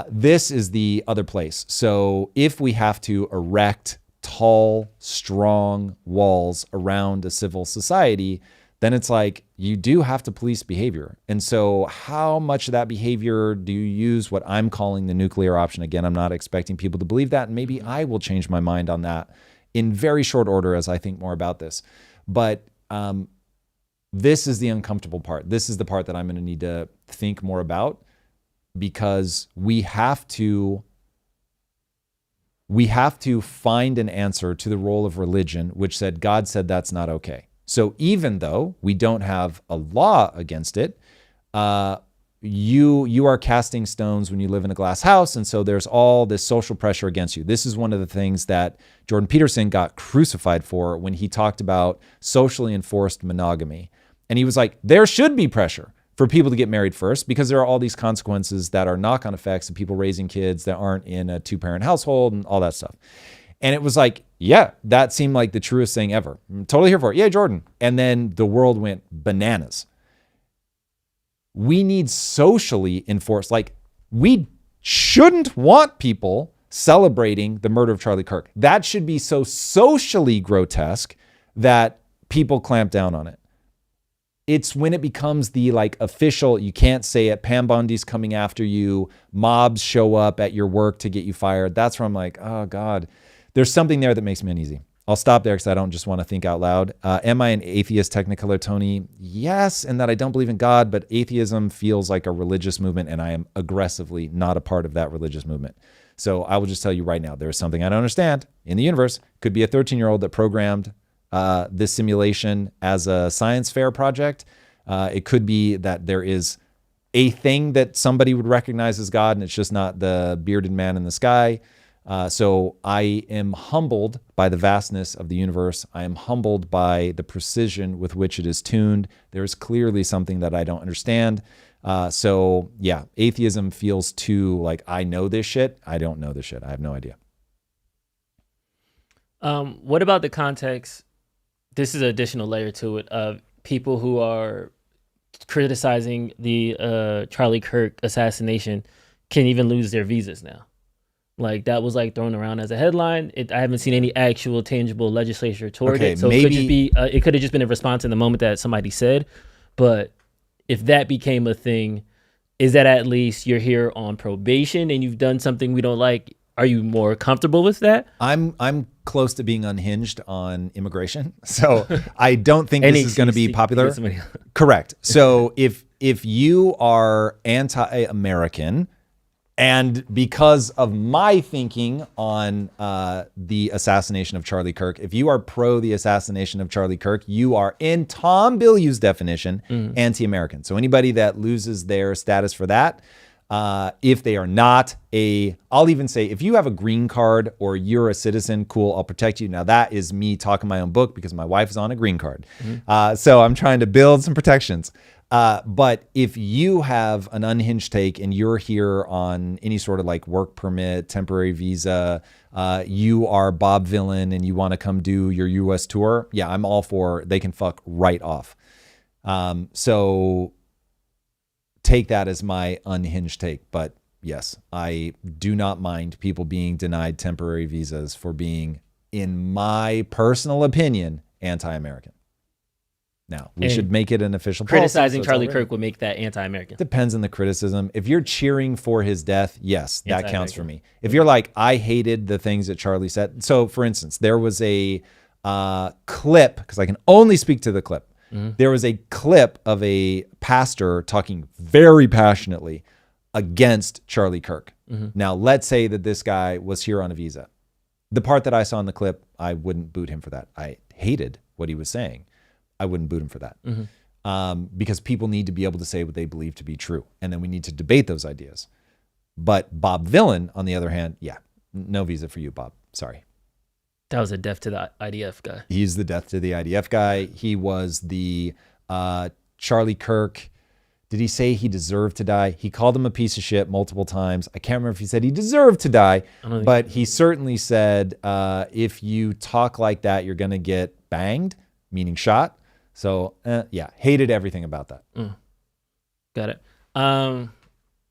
This is the other place. So if we have to erect tall, strong walls around a civil society, then it's like, you do have to police behavior. And so how much of that behavior do you use what I'm calling the nuclear option? Again, I'm not expecting people to believe that, and maybe I will change my mind on that in very short order as I think more about this. But this is the uncomfortable part. This is the part that I'm going to need to think more about, because we have to find an answer to the role of religion, which said God said that's not okay. So even though we don't have a law against it, you are casting stones when you live in a glass house, and so there's all this social pressure against you. This is one of the things that Jordan Peterson got crucified for when he talked about socially enforced monogamy. And he was like, there should be pressure for people to get married first, because there are all these consequences that are knock-on effects of people raising kids that aren't in a two-parent household and all that stuff. And it was like, yeah, that seemed like the truest thing ever. I'm totally here for it. Yeah, Jordan. And then the world went bananas. We need socially enforced, like, we shouldn't want people celebrating the murder of Charlie Kirk. That should be so socially grotesque that people clamp down on it. It's when it becomes the like official, you can't say it, Pam Bondi's coming after you, mobs show up at your work to get you fired. That's where I'm like, oh God, there's something there that makes me uneasy. I'll stop there because I don't just want to think out loud. Am I an atheist, Technicolor Tony? Yes, and that I don't believe in God, but atheism feels like a religious movement, and I am aggressively not a part of that religious movement. So I will just tell you right now, there is something I don't understand in the universe. Could be a 13-year-old that programmed this simulation as a science fair project. It could be that there is a thing that somebody would recognize as God, and it's just not the bearded man in the sky. So I am humbled by the vastness of the universe. I am humbled by the precision with which it is tuned. There is clearly something that I don't understand. So yeah, atheism feels too like, I know this shit. I don't know this shit. I have no idea. What about the context? This is an additional layer to it of people who are criticizing the Charlie Kirk assassination can even lose their visas now. Like, that was like thrown around as a headline. I haven't seen any actual tangible legislature toward it. So maybe it could have just been a response in the moment that somebody said. But if that became a thing, is that at least you're here on probation and you've done something we don't like? Are you more comfortable with that? I'm close to being unhinged on immigration, so I don't think this is going to be popular. Correct. So if you are anti-American, and because of my thinking on the assassination of Charlie Kirk, if you are pro the assassination of Charlie Kirk, you are, in Tom Bilyeu's definition, anti-American. So anybody that loses their status for that, if they are not I'll even say, if you have a green card or you're a citizen, cool, I'll protect you. Now that is me talking my own book because my wife is on a green card. So I'm trying to build some protections. But if you have an unhinged take and you're here on any sort of like work permit, temporary visa, you are Bob Villain and you want to come do your US tour, yeah, I'm all for, they can fuck right off. So take that as my unhinged take. But yes, I do not mind people being denied temporary visas for being, in my personal opinion, anti-American. Now, we should make it an official policy. Criticizing Charlie Kirk would make that anti-American. Depends on the criticism. If you're cheering for his death, yes, that counts for me. If you're like, I hated the things that Charlie said. So, for instance, there was a clip, because I can only speak to the clip. There was a clip of a pastor talking very passionately against Charlie Kirk. Now, let's say that this guy was here on a visa. The part that I saw in the clip, I wouldn't boot him for that. I hated what he was saying. I wouldn't boot him for that. Because people need to be able to say what they believe to be true. And then we need to debate those ideas. But Bob Villain, on the other hand, yeah, no visa for you, Bob. Sorry. That was a death to the IDF guy. He's the death to the IDF guy. He was the Charlie Kirk. Did he say he deserved to die? He called him a piece of shit multiple times. I can't remember if he said he deserved to die, but he certainly said, if you talk like that, you're going to get banged, meaning shot. So yeah, hated everything about that. Got it. I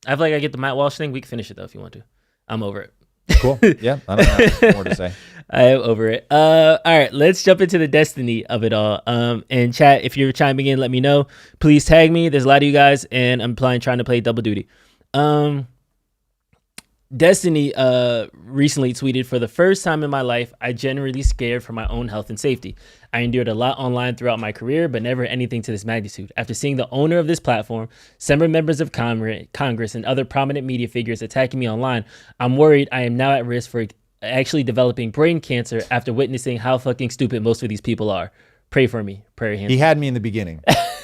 feel like I get the Matt Walsh thing. We can finish it though if you want to. I'm over it. Cool. Yeah, I don't have more to say. I am over it. All right, let's jump into the destiny of it all. And chat, if you're chiming in, let me know. Please tag me. There's a lot of you guys, and I'm trying to play double duty. Destiny recently tweeted, "For the first time in my life, I genuinely scared for my own health and safety. I endured a lot online throughout my career, but never anything to this magnitude. After seeing the owner of this platform, several members of Congress, and other prominent media figures attacking me online, I'm worried I am now at risk for actually developing brain cancer after witnessing how fucking stupid most of these people are. Pray for me." Prayer hands. He had me in the beginning.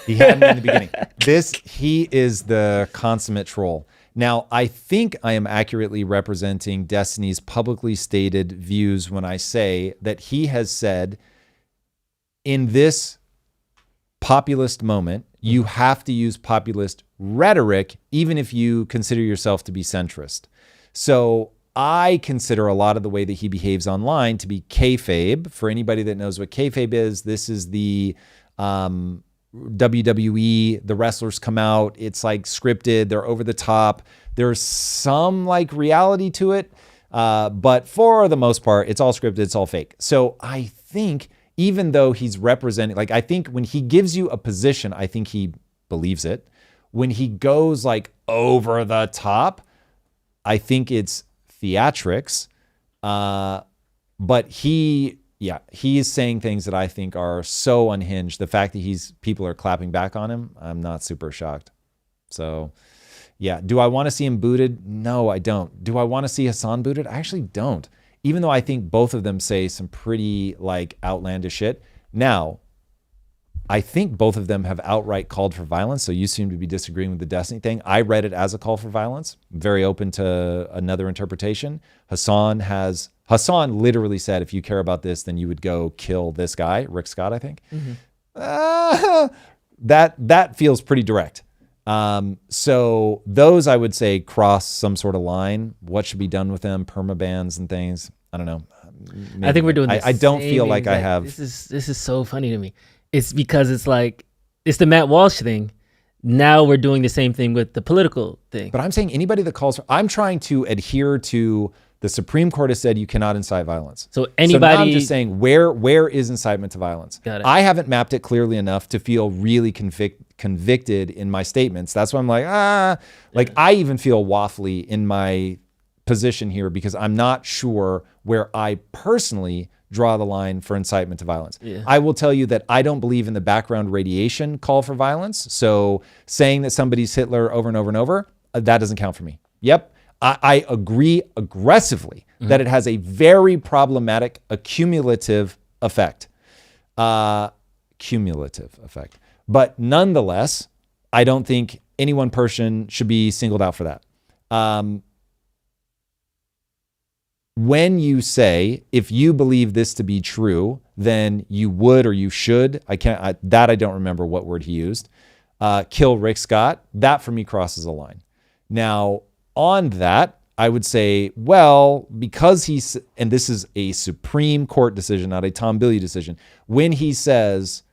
He had me in the beginning. He is the consummate troll. Now, I think I am accurately representing Destiny's publicly stated views when I say that he has said, in this populist moment, you have to use populist rhetoric, even if you consider yourself to be centrist. So I consider a lot of the way that he behaves online to be kayfabe. For anybody that knows what kayfabe is, this is the WWE, the wrestlers come out, it's like scripted, they're over the top. There's some like reality to it, but for the most part, it's all scripted, it's all fake. So I think even though he's representing, like I think when he gives you a position, I think he believes it. When he goes like over the top, I think it's theatrics, but he is saying things that I think are so unhinged. The fact that people are clapping back on him, I'm not super shocked. So yeah, do I want to see him booted? No, I don't. Do I want to see Hassan booted? I actually don't. Even though I think both of them say some pretty like outlandish shit. Now, I think both of them have outright called for violence. So you seem to be disagreeing with the Destiny thing. I read it as a call for violence. Very open to another interpretation. Hassan literally said, if you care about this, then you would go kill this guy, Rick Scott, I think. Mm-hmm. That feels pretty direct. So those I would say cross some sort of line. What should be done with them? Permabans and things. I don't know. Maybe. I think we're doing. I don't feel like I have. This is so funny to me. It's because it's like it's the Matt Walsh thing. Now we're doing the same thing with the political thing. But I'm saying anybody that calls for, I'm trying to adhere to the Supreme Court has said you cannot incite violence. So anybody, now I'm just saying where is incitement to violence? Got it. I haven't mapped it clearly enough to feel really convicted in my statements. That's why I'm like, I even feel waffly in my position here because I'm not sure where I personally draw the line for incitement to violence. Yeah. I will tell you that I don't believe in the background radiation call for violence. So saying that somebody's Hitler over and over and over, that doesn't count for me. Yep. I agree aggressively that it has a very problematic accumulative effect. Cumulative effect. But nonetheless, I don't think any one person should be singled out for that. When you say, if you believe this to be true, then you would or you should, I don't remember what word he used, kill Rick Scott, that for me crosses a line. Now, on that, I would say, well, because and this is a Supreme Court decision, not a Tom Bilyeu decision, when he says,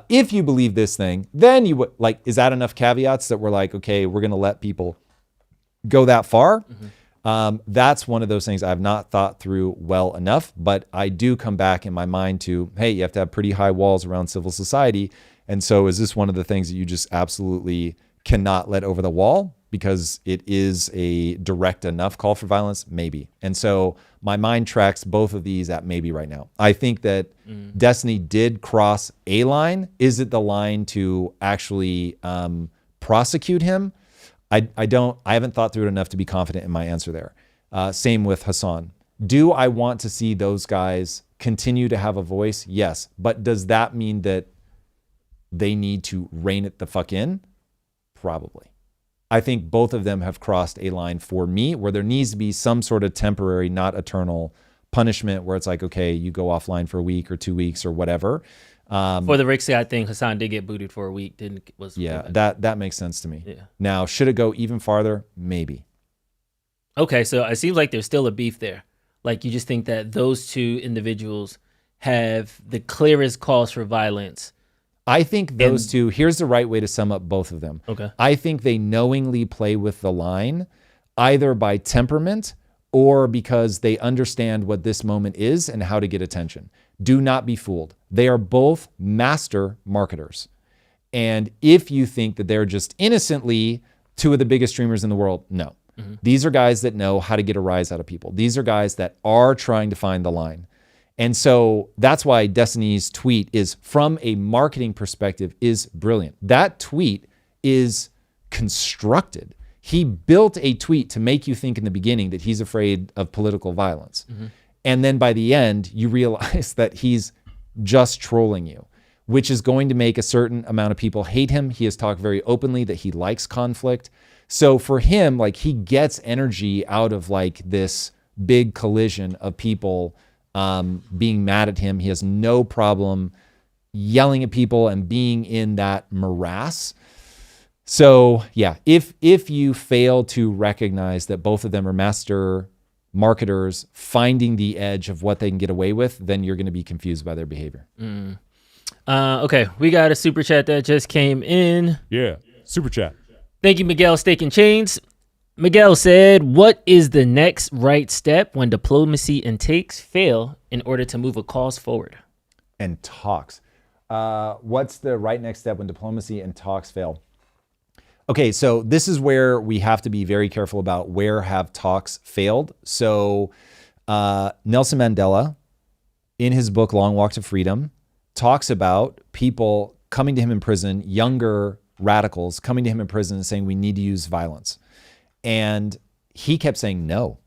if you believe this thing, then you would, like, is that enough caveats that we're like, okay, we're going to let people go that far? Mm-hmm. That's one of those things I've not thought through well enough, but I do come back in my mind to, hey, you have to have pretty high walls around civil society. And so is this one of the things that you just absolutely cannot let over the wall because it is a direct enough call for violence? Maybe. And so my mind tracks both of these at maybe right now. I think that Destiny did cross a line. Is it the line to actually prosecute him? I haven't thought through it enough to be confident in my answer there. Same with Hassan. Do I want to see those guys continue to have a voice? Yes. But does that mean that they need to rein it the fuck in? Probably. I think both of them have crossed a line for me where there needs to be some sort of temporary, not eternal punishment where it's like, okay, you go offline for a week or 2 weeks or whatever. For the Rick Scott thing, Hassan did get booted for a week. That makes sense to me. Yeah. Now, should it go even farther? Maybe. Okay, so it seems like there's still a beef there. Like you just think that those two individuals have the clearest cause for violence. I think those two, here's the right way to sum up both of them. Okay. I think they knowingly play with the line, either by temperament or because they understand what this moment is and how to get attention. Do not be fooled. They are both master marketers. And if you think that they're just innocently two of the biggest streamers in the world, no. These are guys that know how to get a rise out of people. These are guys that are trying to find the line. And so that's why Destiny's tweet is, from a marketing perspective, is brilliant. That tweet is constructed. He built a tweet to make you think in the beginning that he's afraid of political violence. And then by the end, you realize that he's just trolling you, which is going to make a certain amount of people hate him. He has talked very openly that he likes conflict. So for him, like, he gets energy out of like this big collision of people being mad at him. He has no problem yelling at people and being in that morass. So yeah, if you fail to recognize that both of them are master marketers finding the edge of what they can get away with, then you're going to be confused by their behavior. Okay, we got a super chat that just came in. Yeah, super chat. Thank you, Miguel Steak and Chains. Miguel said, what is the next right step when diplomacy and takes fail in order to move a cause forward? And talks. What's the right next step when diplomacy and talks fail? Okay, so this is where we have to be very careful about where have talks failed. So Nelson Mandela, in his book, Long Walk to Freedom, talks about people coming to him in prison, younger radicals coming to him in prison and saying, we need to use violence. And he kept saying no.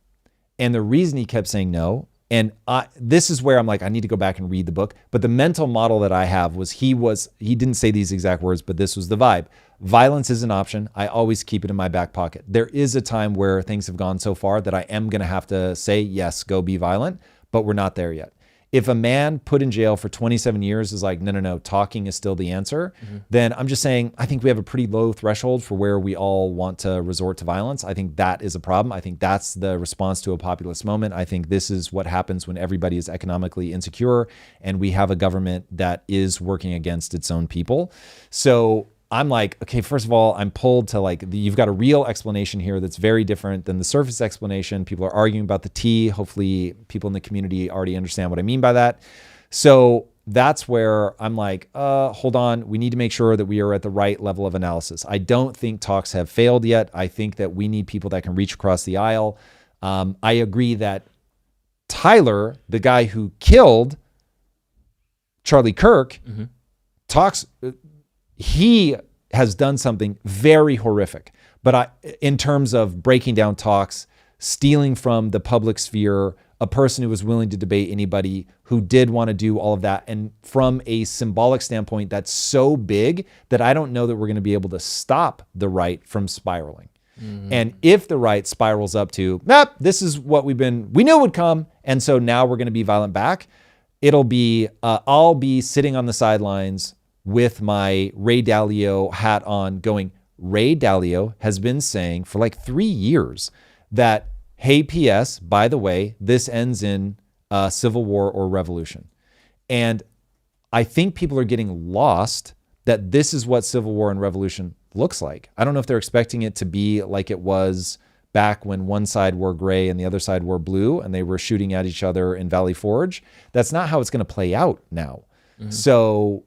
And the reason he kept saying no, and this is where I'm like, I need to go back and read the book. But the mental model that I have was he didn't say these exact words, but this was the vibe. Violence is an option. I always keep it in my back pocket. There is a time where things have gone so far that I am going to have to say, yes, go be violent, but we're not there yet. If a man put in jail for 27 years is like, no, talking is still the answer, then I'm just saying, I think we have a pretty low threshold for where we all want to resort to violence. I think that is a problem. I think that's the response to a populist moment. I think this is what happens when everybody is economically insecure and we have a government that is working against its own people. So I'm like, okay, first of all, I'm pulled to like, you've got a real explanation here that's very different than the surface explanation. People are arguing about the T. Hopefully people in the community already understand what I mean by that. So that's where I'm like, hold on. We need to make sure that we are at the right level of analysis. I don't think talks have failed yet. I think that we need people that can reach across the aisle. I agree that Tyler, the guy who killed Charlie Kirk, talks... He has done something very horrific, but in terms of breaking down talks, stealing from the public sphere, a person who was willing to debate anybody, who did want to do all of that. And from a symbolic standpoint, that's so big that I don't know that we're going to be able to stop the right from spiraling. And if the right spirals up to, this is what we knew would come, and so now we're going to be violent back, it'll be, I'll be sitting on the sidelines with my Ray Dalio hat on going, Ray Dalio has been saying for like 3 years that, hey, P.S., by the way, this ends in civil war or revolution. And I think people are getting lost that this is what civil war and revolution looks like. I don't know if they're expecting it to be like it was back when one side wore gray and the other side wore blue and they were shooting at each other in Valley Forge. That's not how it's going to play out now. So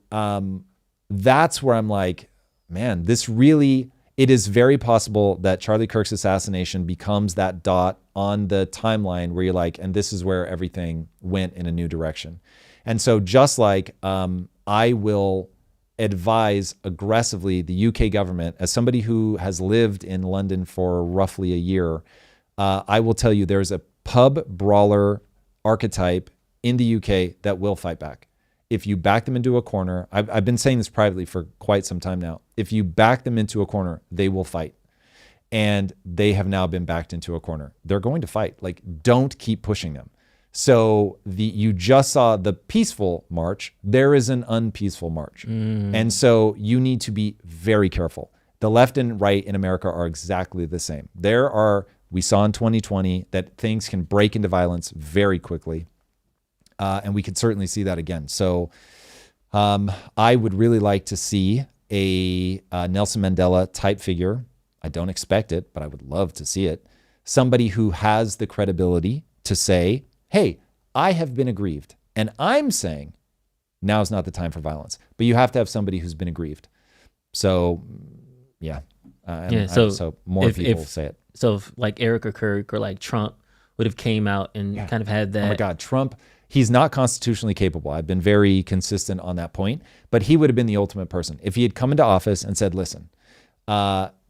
that's where I'm like, man, it is very possible that Charlie Kirk's assassination becomes that dot on the timeline where you're like, and this is where everything went in a new direction. And so just like I will advise aggressively the UK government, as somebody who has lived in London for roughly a year, I will tell you there's a pub brawler archetype in the UK that will fight back. If you back them into a corner, I've been saying this privately for quite some time now. If you back them into a corner, they will fight. And they have now been backed into a corner. They're going to fight. Like, don't keep pushing them. So you just saw the peaceful march. There is an unpeaceful march. And so you need to be very careful. The left and right in America are exactly the same. We saw in 2020 that things can break into violence very quickly. And we could certainly see that again. So I would really like to see a Nelson Mandela type figure. I don't expect it, but I would love to see it. Somebody who has the credibility to say, hey, I have been aggrieved. And I'm saying now's not the time for violence. But you have to have somebody who's been aggrieved. So, yeah. So more people say it. So if like Eric or Kirk or like Trump would have came out and kind of had that. Oh my God, Trump, he's not constitutionally capable. I've been very consistent on that point, but he would have been the ultimate person. If he had come into office and said, listen,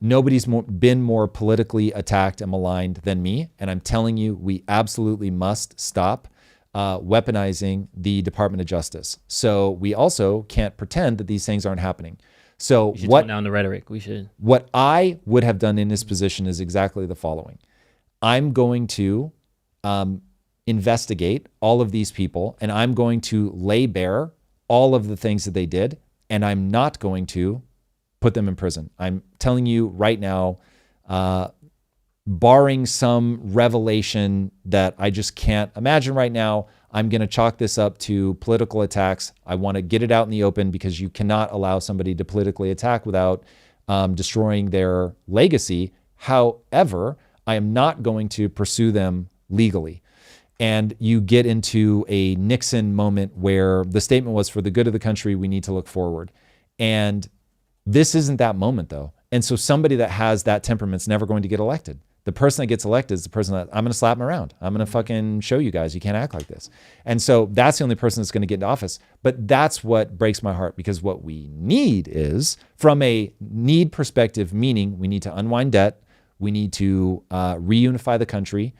nobody's been more politically attacked and maligned than me. And I'm telling you, we absolutely must stop weaponizing the Department of Justice. So we also can't pretend that these things aren't happening. So We should tone down the rhetoric. We should. What I would have done in this position is exactly the following. I'm going to investigate all of these people, and I'm going to lay bare all of the things that they did, and I'm not going to put them in prison. I'm telling you right now, barring some revelation that I just can't imagine right now, I'm going to chalk this up to political attacks. I want to get it out in the open because you cannot allow somebody to politically attack without destroying their legacy. However, I am not going to pursue them legally. And you get into a Nixon moment where the statement was, for the good of the country, we need to look forward. And this isn't that moment, though. And so somebody that has that temperament's never going to get elected. The person that gets elected is the person that I'm going to slap him around. I'm going to fucking show you guys you can't act like this. And so that's the only person that's going to get into office. But that's what breaks my heart, because what we need is, from a need perspective, meaning we need to unwind debt. We need to reunify the country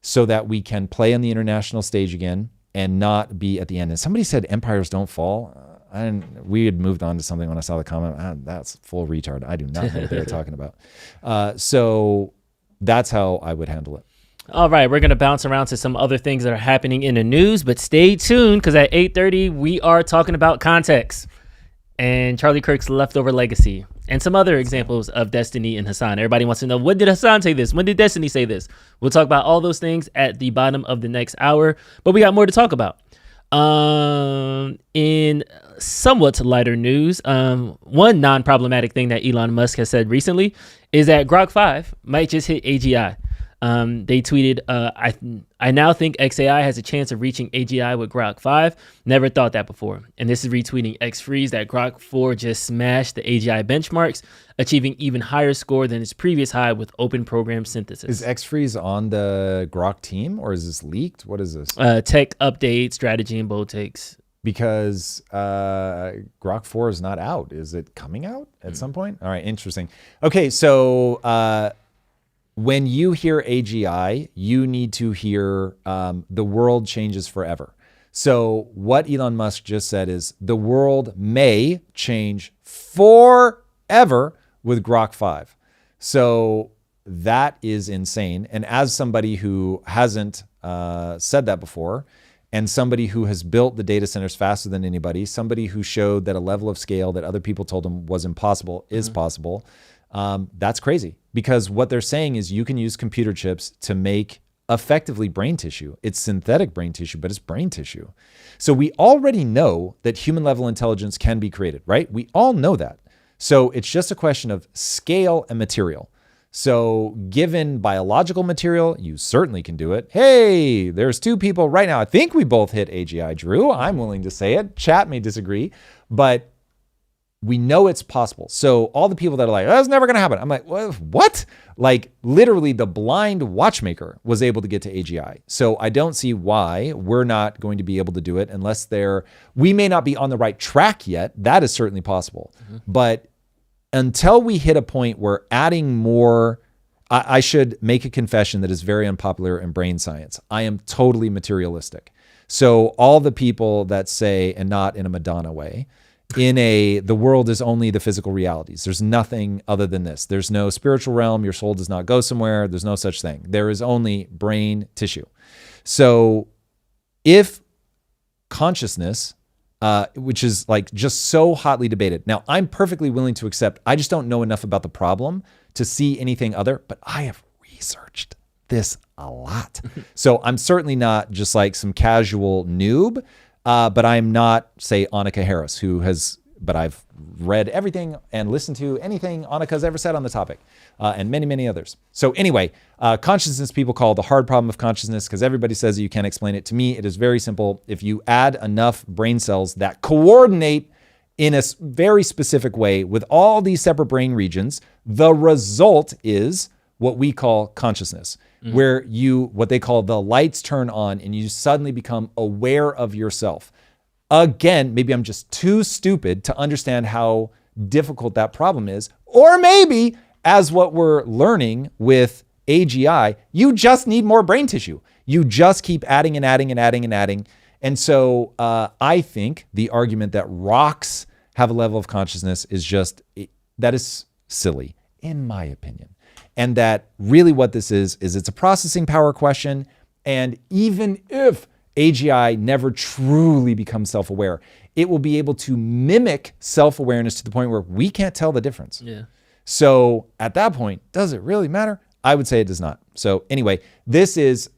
so that we can play on the international stage again and not be at the end. And somebody said empires don't fall. We had moved on to something when I saw the comment. That's full retard. I do not know what they were talking about. So that's how I would handle it. All right, we're going to bounce around to some other things that are happening in the news, but stay tuned because at 8:30, we are talking about context and Charlie Kirk's leftover legacy and some other examples of Destiny and Hassan. Everybody wants to know, when did Hassan say this? When did Destiny say this? We'll talk about all those things at the bottom of the next hour, but we got more to talk about. In somewhat lighter news, one non-problematic thing that Elon Musk has said recently is that Grok 5 might just hit AGI. They tweeted, I now think XAI has a chance of reaching AGI with Grok 5. Never thought that before. And this is retweeting XFreeze that Grok 4 just smashed the AGI benchmarks, achieving even higher score than its previous high with open program synthesis. Is XFreeze on the Grok team, or is this leaked? What is this? Tech update, strategy, and bold takes. Because Grok 4 is not out. Is it coming out at some point? All right, interesting. Okay, so when you hear AGI, you need to hear the world changes forever. So what Elon Musk just said is the world may change forever with Grok 5. So that is insane. And as somebody who hasn't said that before, and somebody who has built the data centers faster than anybody, somebody who showed that a level of scale that other people told them was impossible is possible, that's crazy. Because what they're saying is you can use computer chips to make effectively brain tissue. It's synthetic brain tissue, but it's brain tissue. So we already know that human level intelligence can be created, right? We all know that. So it's just a question of scale and material. So given biological material, you certainly can do it. Hey, there's two people right now. I think we both hit AGI, Drew. I'm willing to say it. Chat may disagree, but we know it's possible. So all the people that are like, oh, that's never going to happen. I'm like, what? Like literally the blind watchmaker was able to get to AGI. So I don't see why we're not going to be able to do it unless we may not be on the right track yet. That is certainly possible. But until we hit a point where adding more, I should make a confession that is very unpopular in brain science. I am totally materialistic. So all the people that say, and not in a Madonna way, the world is only the physical realities. There's nothing other than this. There's no spiritual realm. Your soul does not go somewhere. There's no such thing. There is only brain tissue. So if consciousness, which is like just so hotly debated. Now, I'm perfectly willing to accept, I just don't know enough about the problem to see anything other, but I have researched this a lot. So I'm certainly not just like some casual noob, but I'm not, say, Annika Harris, but I've read everything and listened to anything Annika's ever said on the topic, and many, many others. So anyway, consciousness people call the hard problem of consciousness because everybody says that you can't explain it. To me, it is very simple. If you add enough brain cells that coordinate in a very specific way with all these separate brain regions, the result is what we call consciousness, where what they call the lights turn on and you suddenly become aware of yourself. Again, maybe I'm just too stupid to understand how difficult that problem is. Or maybe, as what we're learning with AGI, you just need more brain tissue. You just keep adding and adding and adding and adding. And so I think the argument that rocks have a level of consciousness is that is silly, in my opinion. And that really what this is it's a processing power question. And even if AGI never truly becomes self-aware, it will be able to mimic self-awareness to the point where we can't tell the difference. Yeah. So at that point, does it really matter? I would say it does not. So anyway, this is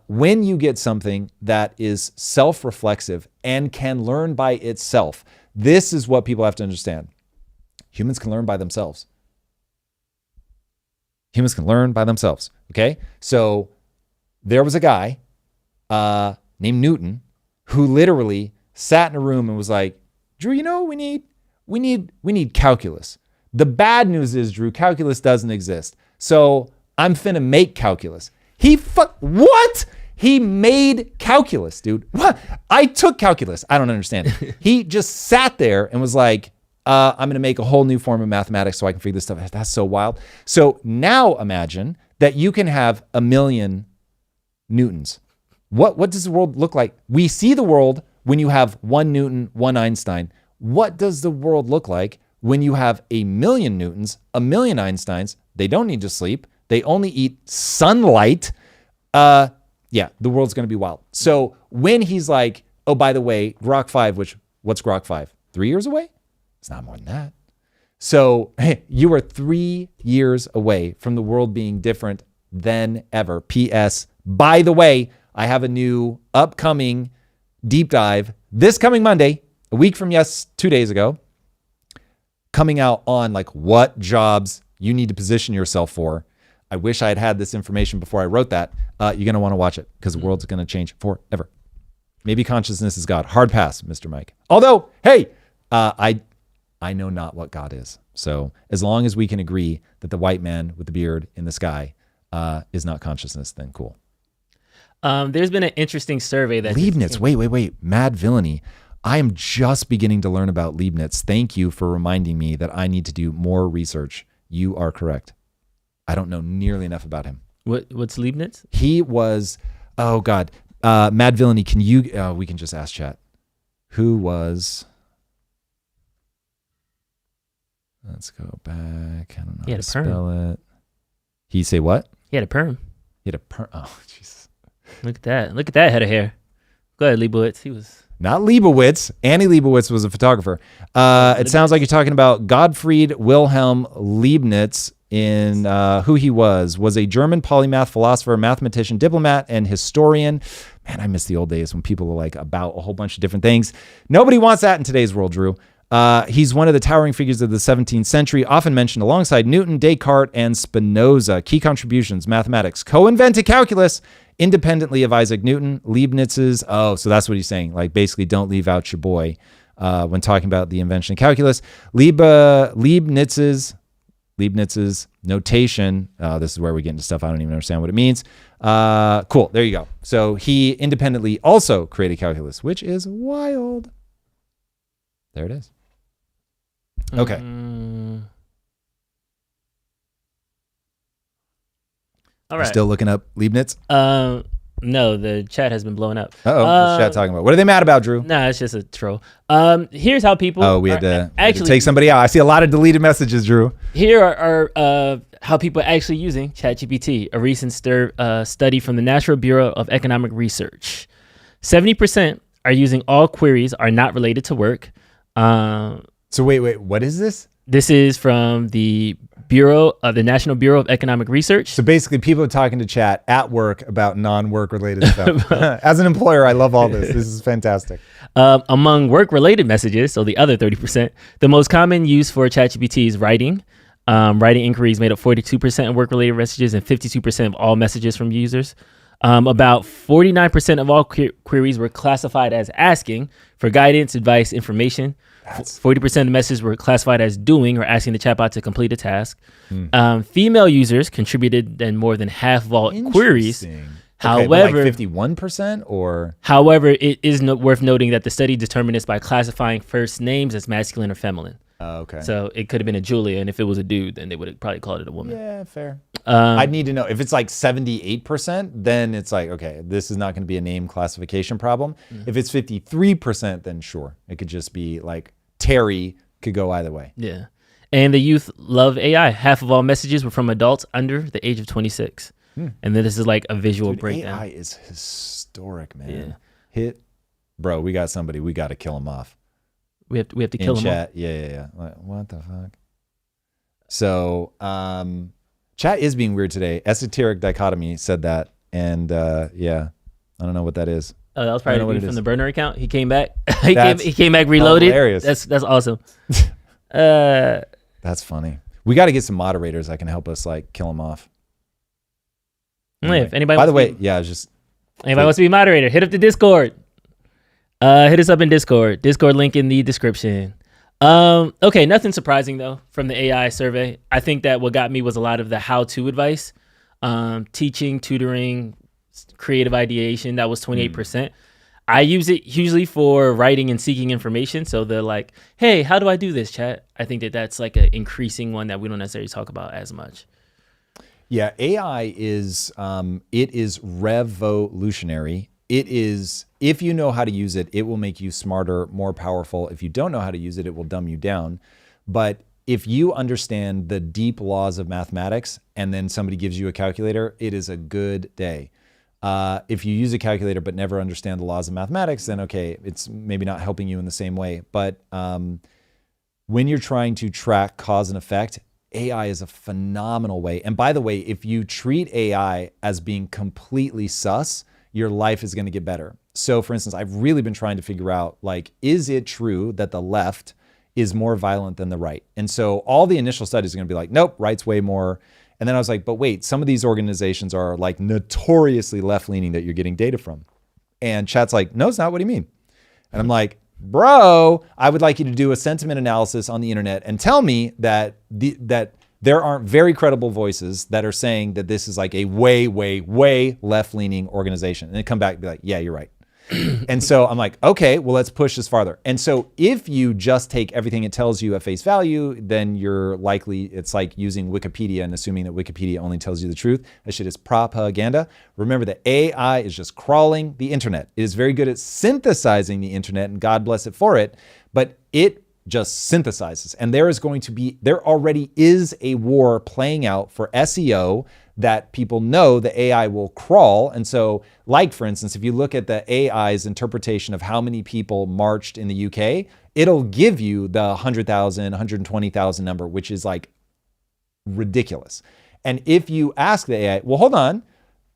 when you get something that is self-reflexive and can learn by itself. This is what people have to understand. Humans can learn by themselves. Humans can learn by themselves. Okay? So there was a guy named Newton who literally sat in a room and was like, Drew, you know what we need calculus. The bad news is, Drew, calculus doesn't exist. So I'm finna make calculus. What? He made calculus, dude. What? I took calculus. I don't understand. He just sat there and was like, I'm gonna make a whole new form of mathematics so I can figure this stuff out. That's so wild. So now imagine that you can have 1 million Newtons. What does the world look like? We see the world when you have 1 Newton, 1 Einstein. What does the world look like when you have 1 million Newtons, 1 million Einsteins? They don't need to sleep. They only eat sunlight. Yeah, the world's going to be wild. So when he's like, oh, by the way, Grok 5, what's Grok 5? 3 years away? It's not more than that. So you are 3 years away from the world being different than ever. P.S. By the way, I have a new upcoming deep dive this coming Monday, a week from 2 days ago, coming out on like what jobs you need to position yourself for. I wish I had this information before I wrote that. You're going to want to watch it because the world's going to change forever. Maybe consciousness is God. Hard pass, Mr. Mike. Although, hey, I know not what God is. So as long as we can agree that the white man with the beard in the sky is not consciousness, then cool. There's been an interesting survey that Leibniz. Wait. Mad villainy. I am just beginning to learn about Leibniz. Thank you for reminding me that I need to do more research. You are correct. I don't know nearly enough about him. What's Leibniz? He was, oh God, Mad Villainy. Can you, we can just ask chat. Who was, let's go back. I don't know how to spell it. He say what? He had a perm. He had a perm. Oh, Jesus. Look at that. Look at that head of hair. Go ahead, Leibowitz. He was. Not Leibowitz. Annie Leibowitz was a photographer. It sounds like you're talking about Gottfried Wilhelm Leibniz. In who he was a German polymath, philosopher, mathematician, diplomat, and historian. Man, I miss the old days when people were like about a whole bunch of different things. Nobody wants that in today's world, Drew. He's one of the towering figures of the 17th century, often mentioned alongside Newton, Descartes, and Spinoza. Key contributions: mathematics, co-invented calculus independently of Isaac Newton. Leibniz's, so that's what he's saying. Like basically, don't leave out your boy when talking about the invention of calculus. Leibniz's notation. This is where we get into stuff I don't even understand what it means. Cool. There you go. So he independently also created calculus, which is wild. There it is. Okay. All right. Still looking up Leibniz? No, the chat has been blowing up. What's chat talking about? What are they mad about, Drew? Nah, it's just a troll. Here's how people. We had to take somebody out. I see a lot of deleted messages, Drew. Here are how people are actually using ChatGPT. A recent study from the National Bureau of Economic Research. 70% are using all queries are not related to work. So wait, what is this? This is from the National Bureau of Economic Research. So basically, people are talking to chat at work about non-work related stuff. As an employer, I love all this. This is fantastic. Among work-related messages, so the other 30%, the most common use for ChatGPT is writing. Writing inquiries made up 42% of work-related messages and 52% of all messages from users. About 49% of all queries were classified as asking for guidance, advice, information. 40% of the messages were classified as doing or asking the chatbot to complete a task. Female users contributed in more than half of all queries. However, like 51% or? However, it is worth noting that the study determined this by classifying first names as masculine or feminine. Okay. So it could have been a Julia, and if it was a dude, then they would have probably called it a woman. Yeah, fair. I'd need to know. If it's like 78%, then it's like, okay, this is not going to be a name classification problem. If it's 53%, then sure. It could just be like Terry, could go either way. Yeah. And the youth love AI. Half of all messages were from adults under the age of 26. And then this is like a visual breakdown. AI is historic, man. Yeah. Bro, we got somebody. We got to kill him off. We have to kill him chat. off. Yeah. Like, what the fuck? So, chat is being weird today. Esoteric Dichotomy said that. And yeah, I don't know what that is. Oh, that was probably from the burner account. He came back. he came back reloaded. Hilarious. That's awesome. That's funny. We got to get some moderators that can help us like kill him off. Anyway, if anybody by the way, just anybody wants to be a moderator, hit up the Discord. Hit us up in Discord. Discord link in the description. Okay, nothing surprising though from the AI survey. I think that what got me was a lot of the how-to advice. Teaching, tutoring, creative ideation, that was 28%. I use it usually for writing and seeking information. So they're like, hey, how do I do this, chat? I think that that's like an increasing one that we don't necessarily talk about as much. Yeah, AI is it is revolutionary. It is, if you know how to use it, it will make you smarter, more powerful. If you don't know how to use it, it will dumb you down. But if you understand the deep laws of mathematics and then somebody gives you a calculator, it is a good day. If you use a calculator but never understand the laws of mathematics, then okay, it's maybe not helping you in the same way. But when you're trying to track cause and effect, AI is a phenomenal way. And by the way, if you treat AI as being completely sus, your life is going to get better. So for instance, I've really been trying to figure out, like, is it true that the left is more violent than the right? And so all the initial studies are going to be like, nope, right's way more. And then I was like, but wait, some of these organizations are like notoriously left-leaning that you're getting data from. And chat's like, no, it's not. What do you mean? And I'm like, bro, I would like you to do a sentiment analysis on the internet and tell me that that there aren't very credible voices that are saying that this is like a way, way, way left-leaning organization. And they come back and be like, yeah, you're right. And so I'm like, okay, well, let's push this farther. And so if you just take everything it tells you at face value, then you're likely, it's like using Wikipedia and assuming that Wikipedia only tells you the truth. That shit is propaganda. Remember that AI is just crawling the internet. It is very good at synthesizing the internet, and God bless it for it, but it just synthesizes. And there already is a war playing out for SEO that people know the AI will crawl. And so, like, for instance, if you look at the AI's interpretation of how many people marched in the UK, it'll give you the 100,000, 120,000 number, which is like ridiculous. And if you ask the AI, well, hold on,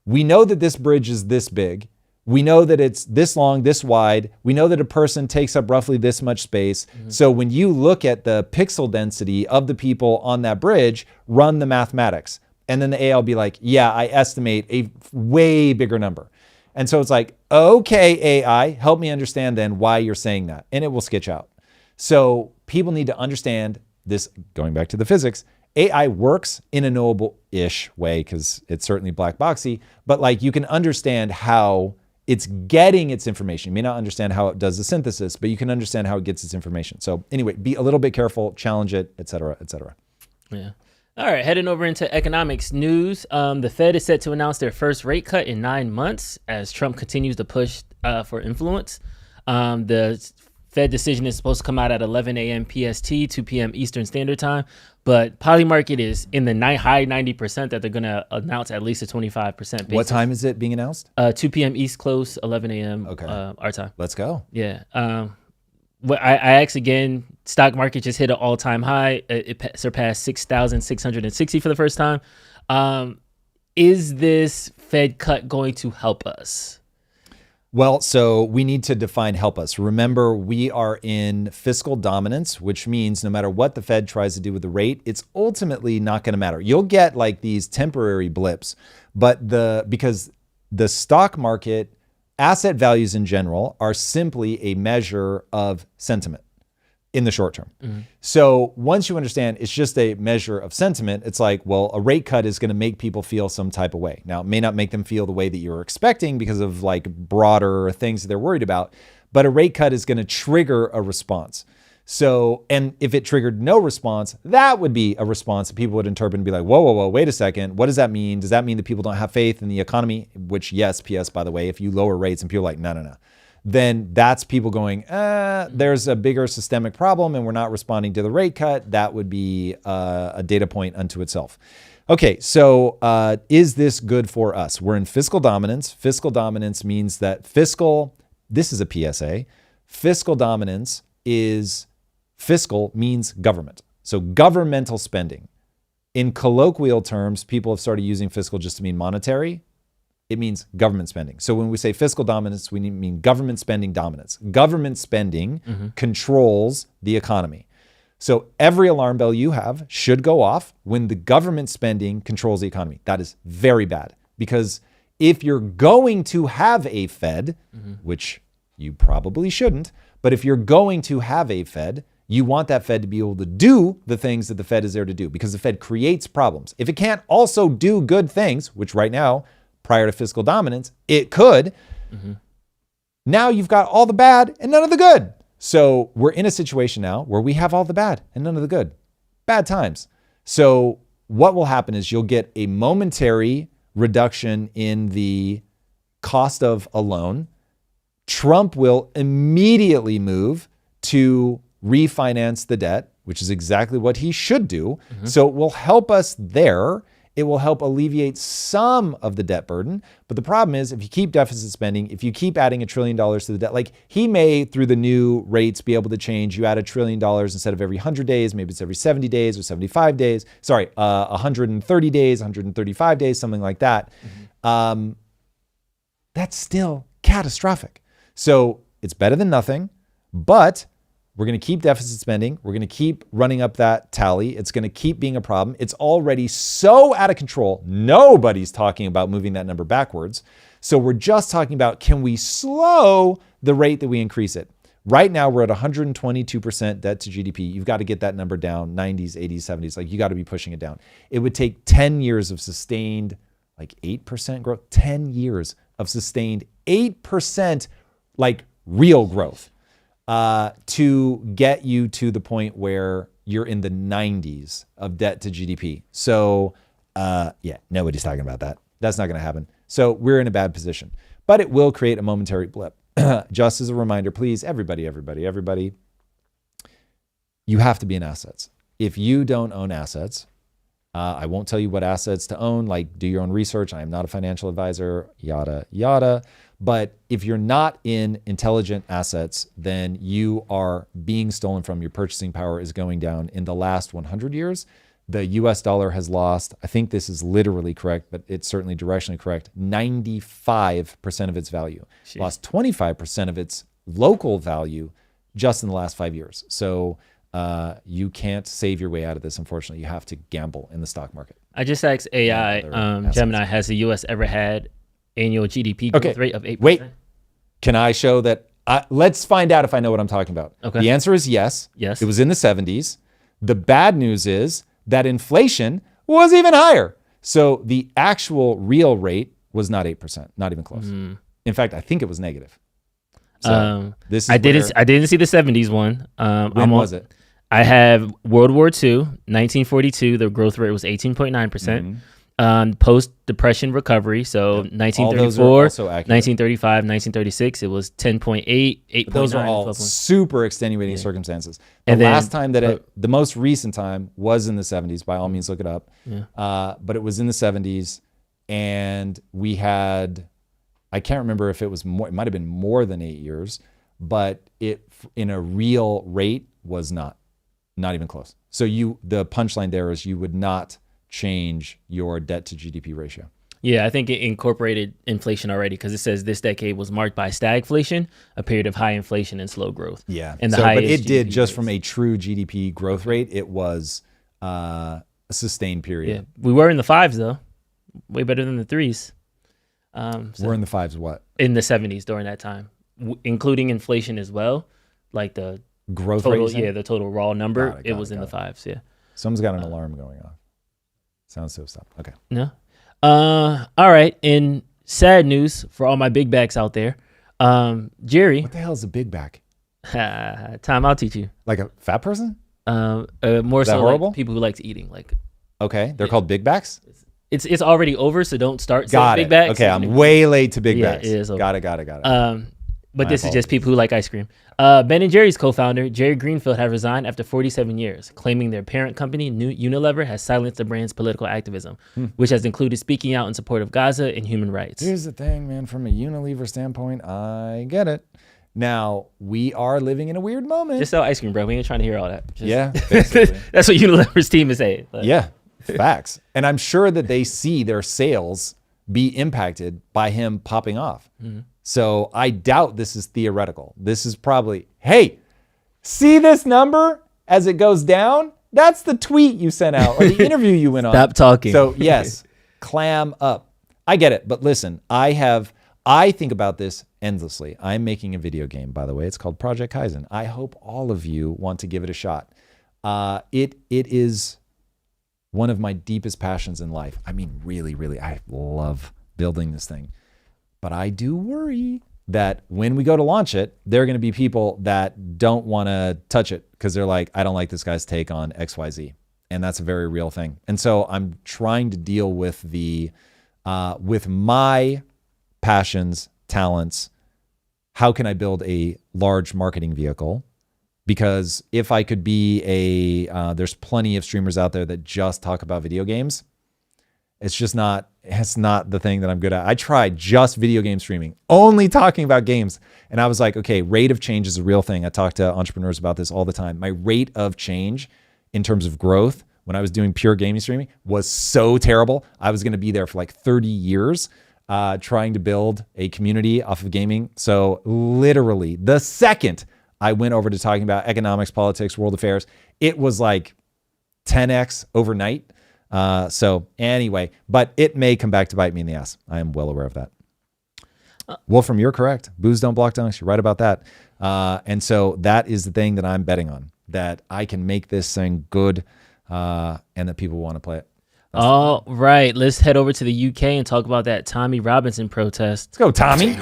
we know that this bridge is this big. We know that it's this long, this wide. We know that a person takes up roughly this much space. So when you look at the pixel density of the people on that bridge, run the mathematics. And then the AI will be like, yeah, I estimate a way bigger number. And so it's like, okay, AI, help me understand then why you're saying that. And it will sketch out. So people need to understand this, going back to the physics, AI works in a knowable-ish way because it's certainly black boxy, but like you can understand how it's getting its information. You may not understand how it does the synthesis, but you can understand how it gets its information. So anyway, be a little bit careful, challenge it, et cetera, et cetera. Yeah. All right, heading over into economics news. The Fed is set to announce their first rate cut in 9 months as Trump continues to push for influence. The Fed decision is supposed to come out at 11 a.m. PST, 2 p.m. Eastern Standard Time, but Polymarket is in the high 90% that they're going to announce at least a 25% basis. What time is it being announced? 2 p.m. East Coast, 11 a.m. Our time. Let's go. Yeah. I asked again, stock market just hit an all-time high. It surpassed 6,660 for the first time. Is this Fed cut going to help us? Well, so we need to define help us. Remember, we are in fiscal dominance, which means no matter what the Fed tries to do with the rate, it's ultimately not going to matter. You'll get like these temporary blips, but because the stock market, asset values in general are simply a measure of sentiment. in the short term. So once you understand it's just a measure of sentiment, it's like, well, a rate cut is going to make people feel some type of way. Now, it may not make them feel the way that you're expecting because of like broader things that they're worried about, but a rate cut is going to trigger a response. So, and if it triggered no response, that would be a response that people would interpret and be like, whoa, wait a second. What does that mean? Does that mean that people don't have faith in the economy? Which, yes, P.S., by the way, if you lower rates and people are like, no, then that's people going, there's a bigger systemic problem and we're not responding to the rate cut. That would be a data point unto itself. Okay, so is this good for us? We're in fiscal dominance. Fiscal dominance means that this is a PSA. Fiscal dominance fiscal means government. So governmental spending. In colloquial terms, people have started using fiscal just to mean monetary. It means government spending. So when we say fiscal dominance, we mean government spending dominance. Government spending controls the economy. So every alarm bell you have should go off when the government spending controls the economy. That is very bad, because if you're going to have a Fed, which you probably shouldn't, but if you're going to have a Fed, you want that Fed to be able to do the things that the Fed is there to do, because the Fed creates problems. If it can't also do good things, which right now, prior to fiscal dominance, it could, now you've got all the bad and none of the good. So we're in a situation now where we have all the bad and none of the good. Bad times. So what will happen is you'll get a momentary reduction in the cost of a loan. Trump will immediately move to refinance the debt, which is exactly what he should do. So it will help us there. It will help alleviate some of the debt burden. But the problem is, if you keep deficit spending, if you keep adding $1 trillion to the debt, like he may, through the new rates, be able to change. You add $1 trillion instead of every 100 days, maybe it's every 70 days or 75 days. 130 days, 135 days, something like that. That's still catastrophic. So it's better than nothing, but we're going to keep deficit spending. We're going to keep running up that tally. It's going to keep being a problem. It's already so out of control. Nobody's talking about moving that number backwards. So we're just talking about, can we slow the rate that we increase it? Right now, we're at 122% debt to GDP. You've got to get that number down, 90s, 80s, 70s. Like, you got to be pushing it down. It would take 10 years of sustained, like 8% growth, 10 years of sustained 8%, like real growth. To get you to the point where you're in the 90s of debt to GDP. So, nobody's talking about that. That's not going to happen. So we're in a bad position, but it will create a momentary blip. Just as a reminder, please, everybody, you have to be in assets. If you don't own assets, I won't tell you what assets to own, like do your own research. I am not a financial advisor, yada, yada. But if you're not in intelligent assets, then you are being stolen from. Your purchasing power is going down. In the last 100 years, the US dollar has lost, I think this is literally correct, but it's certainly directionally correct, 95% of its value. Jeez. Lost 25% of its local value just in the last 5 years. So you can't save your way out of this, unfortunately. You have to gamble in the stock market. I just asked AI, Gemini, has the US ever had annual GDP growth rate of 8%? Wait, can I show that? Let's find out if I know what I'm talking about. Okay. The answer is yes. It was in the 70s. The bad news is that inflation was even higher. So the actual real rate was not 8%, not even close. In fact, I think it was negative. So this is I didn't see the 70s one. When was it? I have World War II, 1942. The growth rate was 18.9%. Post-Depression recovery, so 1934, 1935, 1936, it was 10.8, 8.9. Those are all super extenuating circumstances. The most recent time was in the 70s. By all means, look it up. But it was in the 70s, and we had, I can't remember if it was more, it might have been more than 8 years, but it, in a real rate, was not even close. So the punchline there is you would not change your debt to GDP ratio. Yeah, I think it incorporated inflation already, because it says this decade was marked by stagflation, a period of high inflation and slow growth. Yeah, and but it did just from a true GDP growth rate. It was a sustained period. Yeah, we were in the 5s though, way better than the 3s. We're in the 5s. What? In the 70s during that time, including inflation as well, like Growth rate, total, you said? yeah, the total raw number, Got it was in got the fives. Yeah. Someone's got an alarm going off. Sounds so stop. Okay. No. All right. In sad news for all my big backs out there, Jerry. What the hell is a big back? Tom, I'll teach you. Like a fat person? More Is that so horrible? like people who like to eating. Like, okay, they're called big backs. it's already over, so don't start saying Got big it. backs. Okay, I'm way late to big Yeah, backs. it is over. Got it. But My this is just apologies. people who like ice cream. Ben & Jerry's co-founder, Jerry Greenfield, have resigned after 47 years, claiming their parent company, Unilever, has silenced the brand's political activism, which has included speaking out in support of Gaza and human rights. Here's the thing, man. From a Unilever standpoint, I get it. Now, we are living in a weird moment. Just sell ice cream, bro. We ain't trying to hear all that. Just- Yeah, basically. That's what Unilever's team is saying. Like, Yeah, facts. And I'm sure that they see their sales be impacted by him popping off. So I doubt this is theoretical. This is probably, hey, see this number as it goes down? That's the tweet you sent out or the interview you went on. Stop talking. So yes, clam up. I get it. But listen, I think about this endlessly. I'm making a video game, by the way. It's called Project Kaizen. I hope all of you want to give it a shot. It is one of my deepest passions in life. I mean, really, really, I love building this thing. But I do worry that when we go to launch it, there are going to be people that don't want to touch it because they're like, I don't like this guy's take on XYZ. And that's a very real thing. And so I'm trying to deal with with my passions, talents. How can I build a large marketing vehicle? Because if I could be there's plenty of streamers out there that just talk about video games. It's not the thing that I'm good at. I tried just video game streaming, only talking about games. And I was like, okay, rate of change is a real thing. I talk to entrepreneurs about this all the time. My rate of change in terms of growth when I was doing pure gaming streaming was so terrible. I was going to be there for like 30 years trying to build a community off of gaming. So literally the second I went over to talking about economics, politics, world affairs, it was like 10x overnight. So anyway, but it may come back to bite me in the ass. I am well aware of that. Wolfram, you're correct. Booze don't block dunks. You're right about that. And so that is the thing that I'm betting on, that I can make this thing good and that people want to play it. All right, let's head over to the UK and talk about that Tommy Robinson protest. Let's go, Tommy.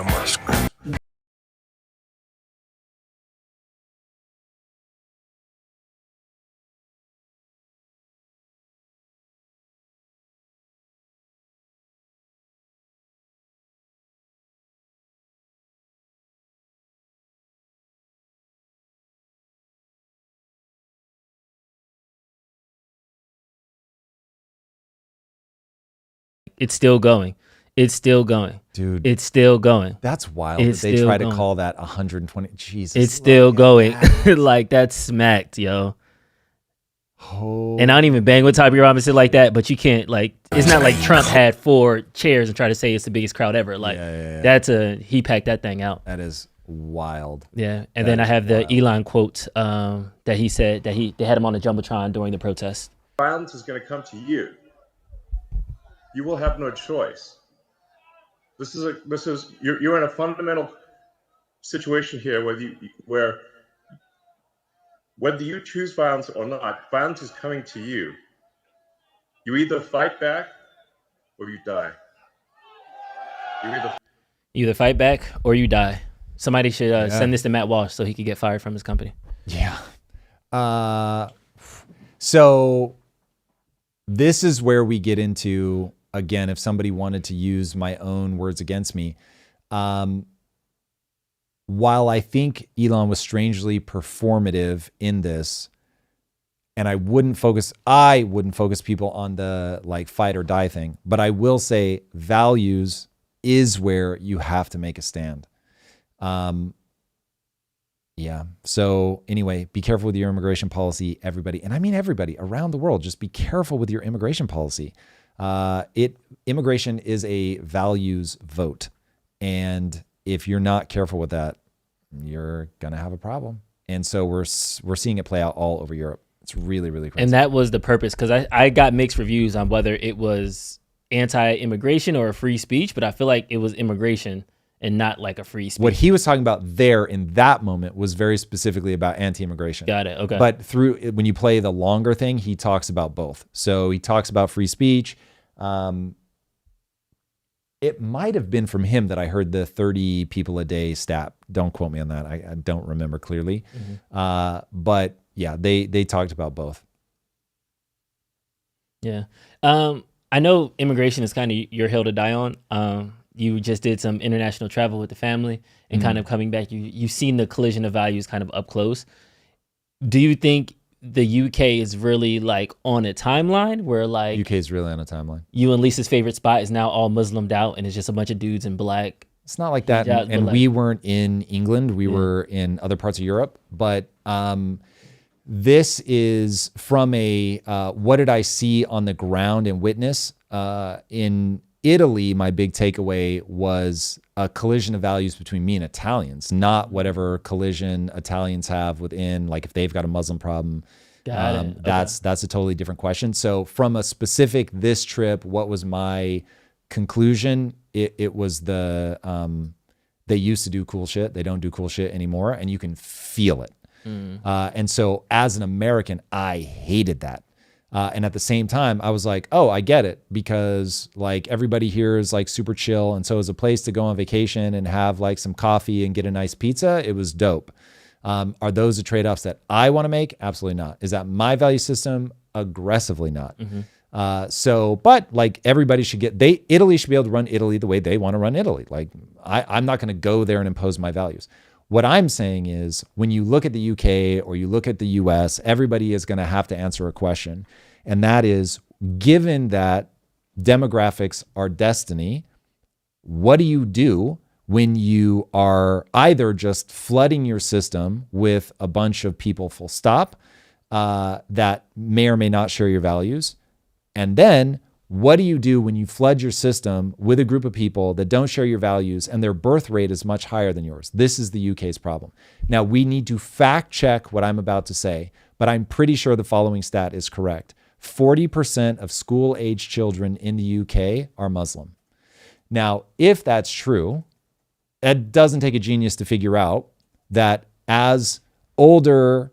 It's still going. It's still going. Dude. It's still going. That's wild It's that they still try to going. call that 120. Jesus. It's still going. Like, that's smacked, yo. And I don't even bang with Tommy Robinson like that, but you can't, like, it's not like Trump had 4 chairs and try to say it's the biggest crowd ever. Like, he packed that thing out. That is wild. Yeah. And then I have the Elon quote that he said that they had him on the Jumbotron during the protest. Violence is going to come to you. You will have no choice. You're in a fundamental situation here where whether you choose violence or not, violence is coming to you. You either fight back or you die. You either fight back or you die. Somebody should send this to Matt Walsh so he could get fired from his company. Yeah. So this is where we get into, again, if somebody wanted to use my own words against me, while I think Elon was strangely performative in this, and I wouldn't focus people on the like fight or die thing, but I will say values is where you have to make a stand. Yeah. So anyway, be careful with your immigration policy, everybody. And I mean, everybody around the world, just be careful with your immigration policy. Immigration is a values vote. And if you're not careful with that, you're going to have a problem. And so we're seeing it play out all over Europe. It's really, really crazy. And that was the purpose, because I got mixed reviews on whether it was anti-immigration or free speech, but I feel like it was immigration. and not like a free speech. What he was talking about there in that moment was very specifically about anti-immigration. Got it. Okay. But when you play the longer thing, he talks about both. So he talks about free speech. It might have been from him that I heard the 30 people a day stat. Don't quote me on that. I don't remember clearly. But yeah, they talked about both. Yeah. I know immigration is kind of your hill to die on. You just did some international travel with the family and kind of coming back, you've seen the collision of values kind of up close. Do you think the UK is really like on a timeline where like UK is really on a timeline? You and Lisa's favorite spot is now all Muslimed out and it's just a bunch of dudes in black. It's not like that. And we weren't in England. We were in other parts of Europe. But this is from a what did I see on the ground and witness? In Italy, my big takeaway was a collision of values between me and Italians, not whatever collision Italians have within, like if they've got a Muslim problem. That's a totally different question. So from a specific this trip, what was my conclusion? It was they used to do cool shit. They don't do cool shit anymore, and you can feel it. And so as an American, I hated that. And at the same time, I was like, oh, I get it, because like everybody here is like super chill. And so as a place to go on vacation and have like some coffee and get a nice pizza, it was dope. Are those the trade-offs that I want to make? Absolutely not. Is that my value system? Aggressively not. But like everybody should Italy should be able to run Italy the way they want to run Italy. Like I'm not going to go there and impose my values. What I'm saying is when you look at the UK or you look at the US, everybody is going to have to answer a question. And that is, given that demographics are destiny, what do you do when you are either just flooding your system with a bunch of people full stop that may or may not share your values? And then what do you do when you flood your system with a group of people that don't share your values and their birth rate is much higher than yours? This is the UK's problem. Now, we need to fact check what I'm about to say, but I'm pretty sure the following stat is correct. 40% of school-age children in the UK are Muslim. Now, if that's true, it doesn't take a genius to figure out that as older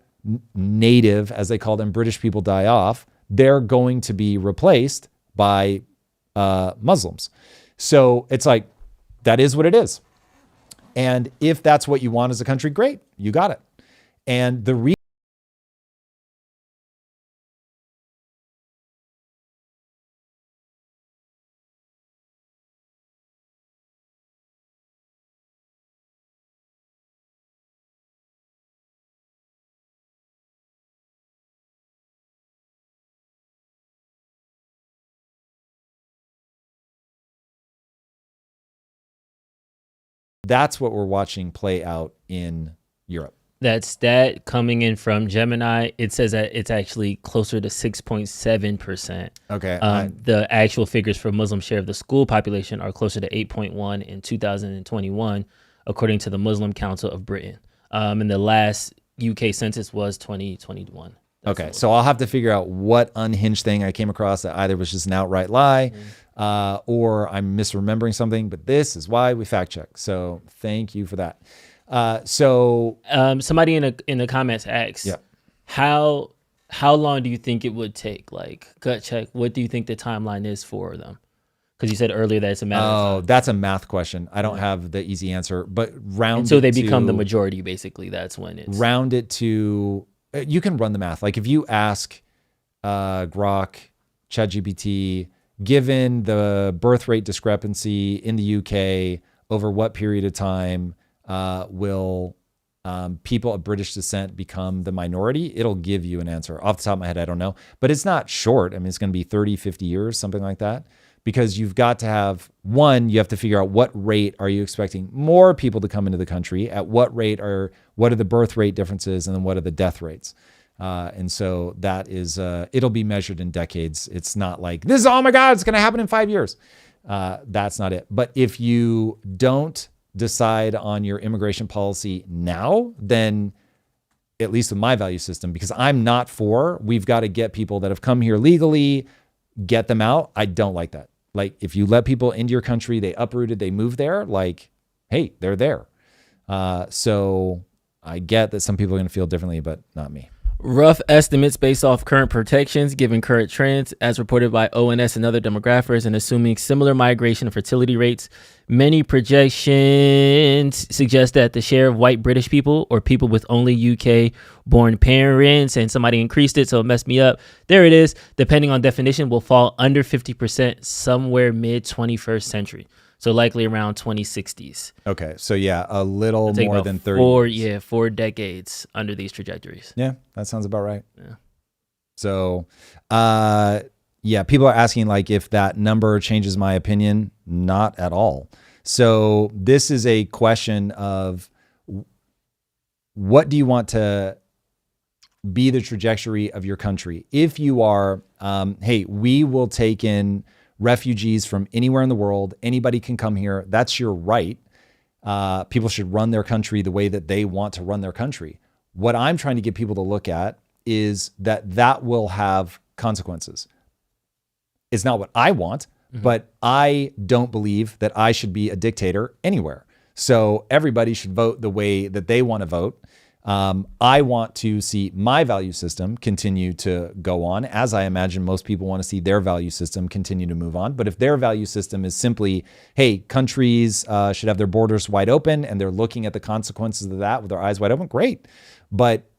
native, as they call them, British people die off, they're going to be replaced by Muslims. So it's like, that is what it is. And if that's what you want as a country, great, you got it. And the that's what we're watching play out in Europe. That stat coming in from Gemini, it says that it's actually closer to 6.7%. Okay. The actual figures for Muslim share of the school population are closer to 8.1 in 2021, according to the Muslim Council of Britain. And the last UK census was 2021. Okay, so I'll have to figure out what unhinged thing I came across that either was just an outright lie or I'm misremembering something, but this is why we fact check. So thank you for that. Somebody in the comments asks, how long do you think it would take? Like, gut check, what do you think the timeline is for them? Because you said earlier that it's a matter of time. That's a math question. I don't have the easy answer, but until they become the majority, basically, that's when it's... Round it to... You can run the math. Like if you ask Grok, ChatGPT, given the birth rate discrepancy in the UK, over what period of time will people of British descent become the minority? It'll give you an answer. Off the top of my head, I don't know. But it's not short. I mean, it's going to be 30, 50 years, something like that. Because you've got to have, you have to figure out what rate are you expecting more people to come into the country, at what rate what are the birth rate differences, and then what are the death rates? And so that is, it'll be measured in decades. It's not like, oh my God, it's going to happen in 5 years. That's not it. But if you don't decide on your immigration policy now, then at least with my value system, because I'm not we've got to get people that have come here legally, get them out. I don't like that. Like if you let people into your country, they uprooted, they moved there, like hey, they're there. So I get that some people are going to feel differently, but not me. Rough estimates based off current protections, given current trends, as reported by ONS and other demographers, and assuming similar migration and fertility rates. Many projections suggest that the share of white British people or people with only UK-born parents, and somebody increased it, so it messed me up. There it is. Depending on definition, will fall under 50% somewhere mid-21st century. So likely around 2060s. Okay, so yeah, a little more than 30 years. 4 decades under these trajectories. Yeah, that sounds about right. Yeah. So, yeah, people are asking like if that number changes my opinion. Not at all. So this is a question of what do you want to be the trajectory of your country? If you are, hey, we will take in refugees from anywhere in the world. Anybody can come here. That's your right. People should run their country the way that they want to run their country. What I'm trying to get people to look at is that will have consequences. It's not what I want, but I don't believe that I should be a dictator anywhere. So everybody should vote the way that they want to vote. I want to see my value system continue to go on, as I imagine most people want to see their value system continue to move on. But if their value system is simply, hey, countries should have their borders wide open and they're looking at the consequences of that with their eyes wide open, great. But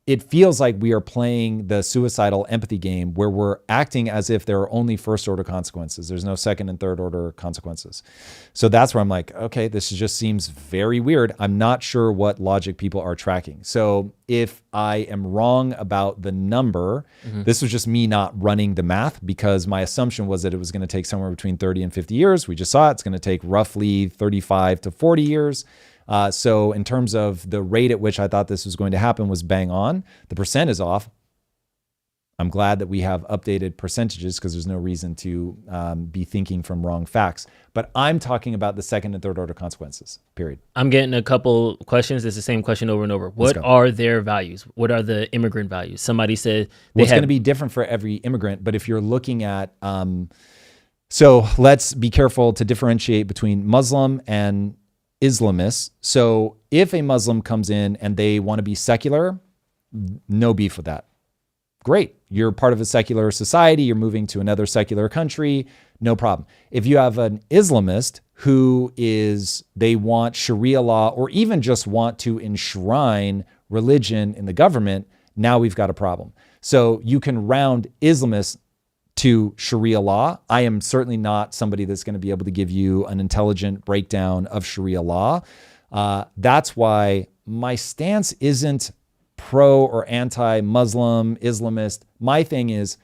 it feels like we are playing the suicidal empathy game where we're acting as if there are only first order consequences. There's no second and third order consequences. So that's where I'm like, okay, this just seems very weird. I'm not sure what logic people are tracking. So if I am wrong about the number, this was just me not running the math because my assumption was that it was going to take somewhere between 30 and 50 years. We just saw it's going to take roughly 35 to 40 years. So in terms of the rate at which I thought this was going to happen was bang on. The percent is off. I'm glad that we have updated percentages because there's no reason to be thinking from wrong facts. But I'm talking about the second and third order consequences, period. I'm getting a couple questions. It's the same question over and over. What are their values? What are the immigrant values? Somebody said it's going to be different for every immigrant. But if you're looking at, so let's be careful to differentiate between Muslim and Islamists. So if a Muslim comes in and they want to be secular, no beef with that. Great. You're part of a secular society. You're moving to another secular country. No problem. If you have an Islamist who they want Sharia law or even just want to enshrine religion in the government, now we've got a problem. So you can round Islamists to Sharia law. I am certainly not somebody that's going to be able to give you an intelligent breakdown of Sharia law. That's why my stance isn't pro or anti-Muslim, Islamist. My thing is,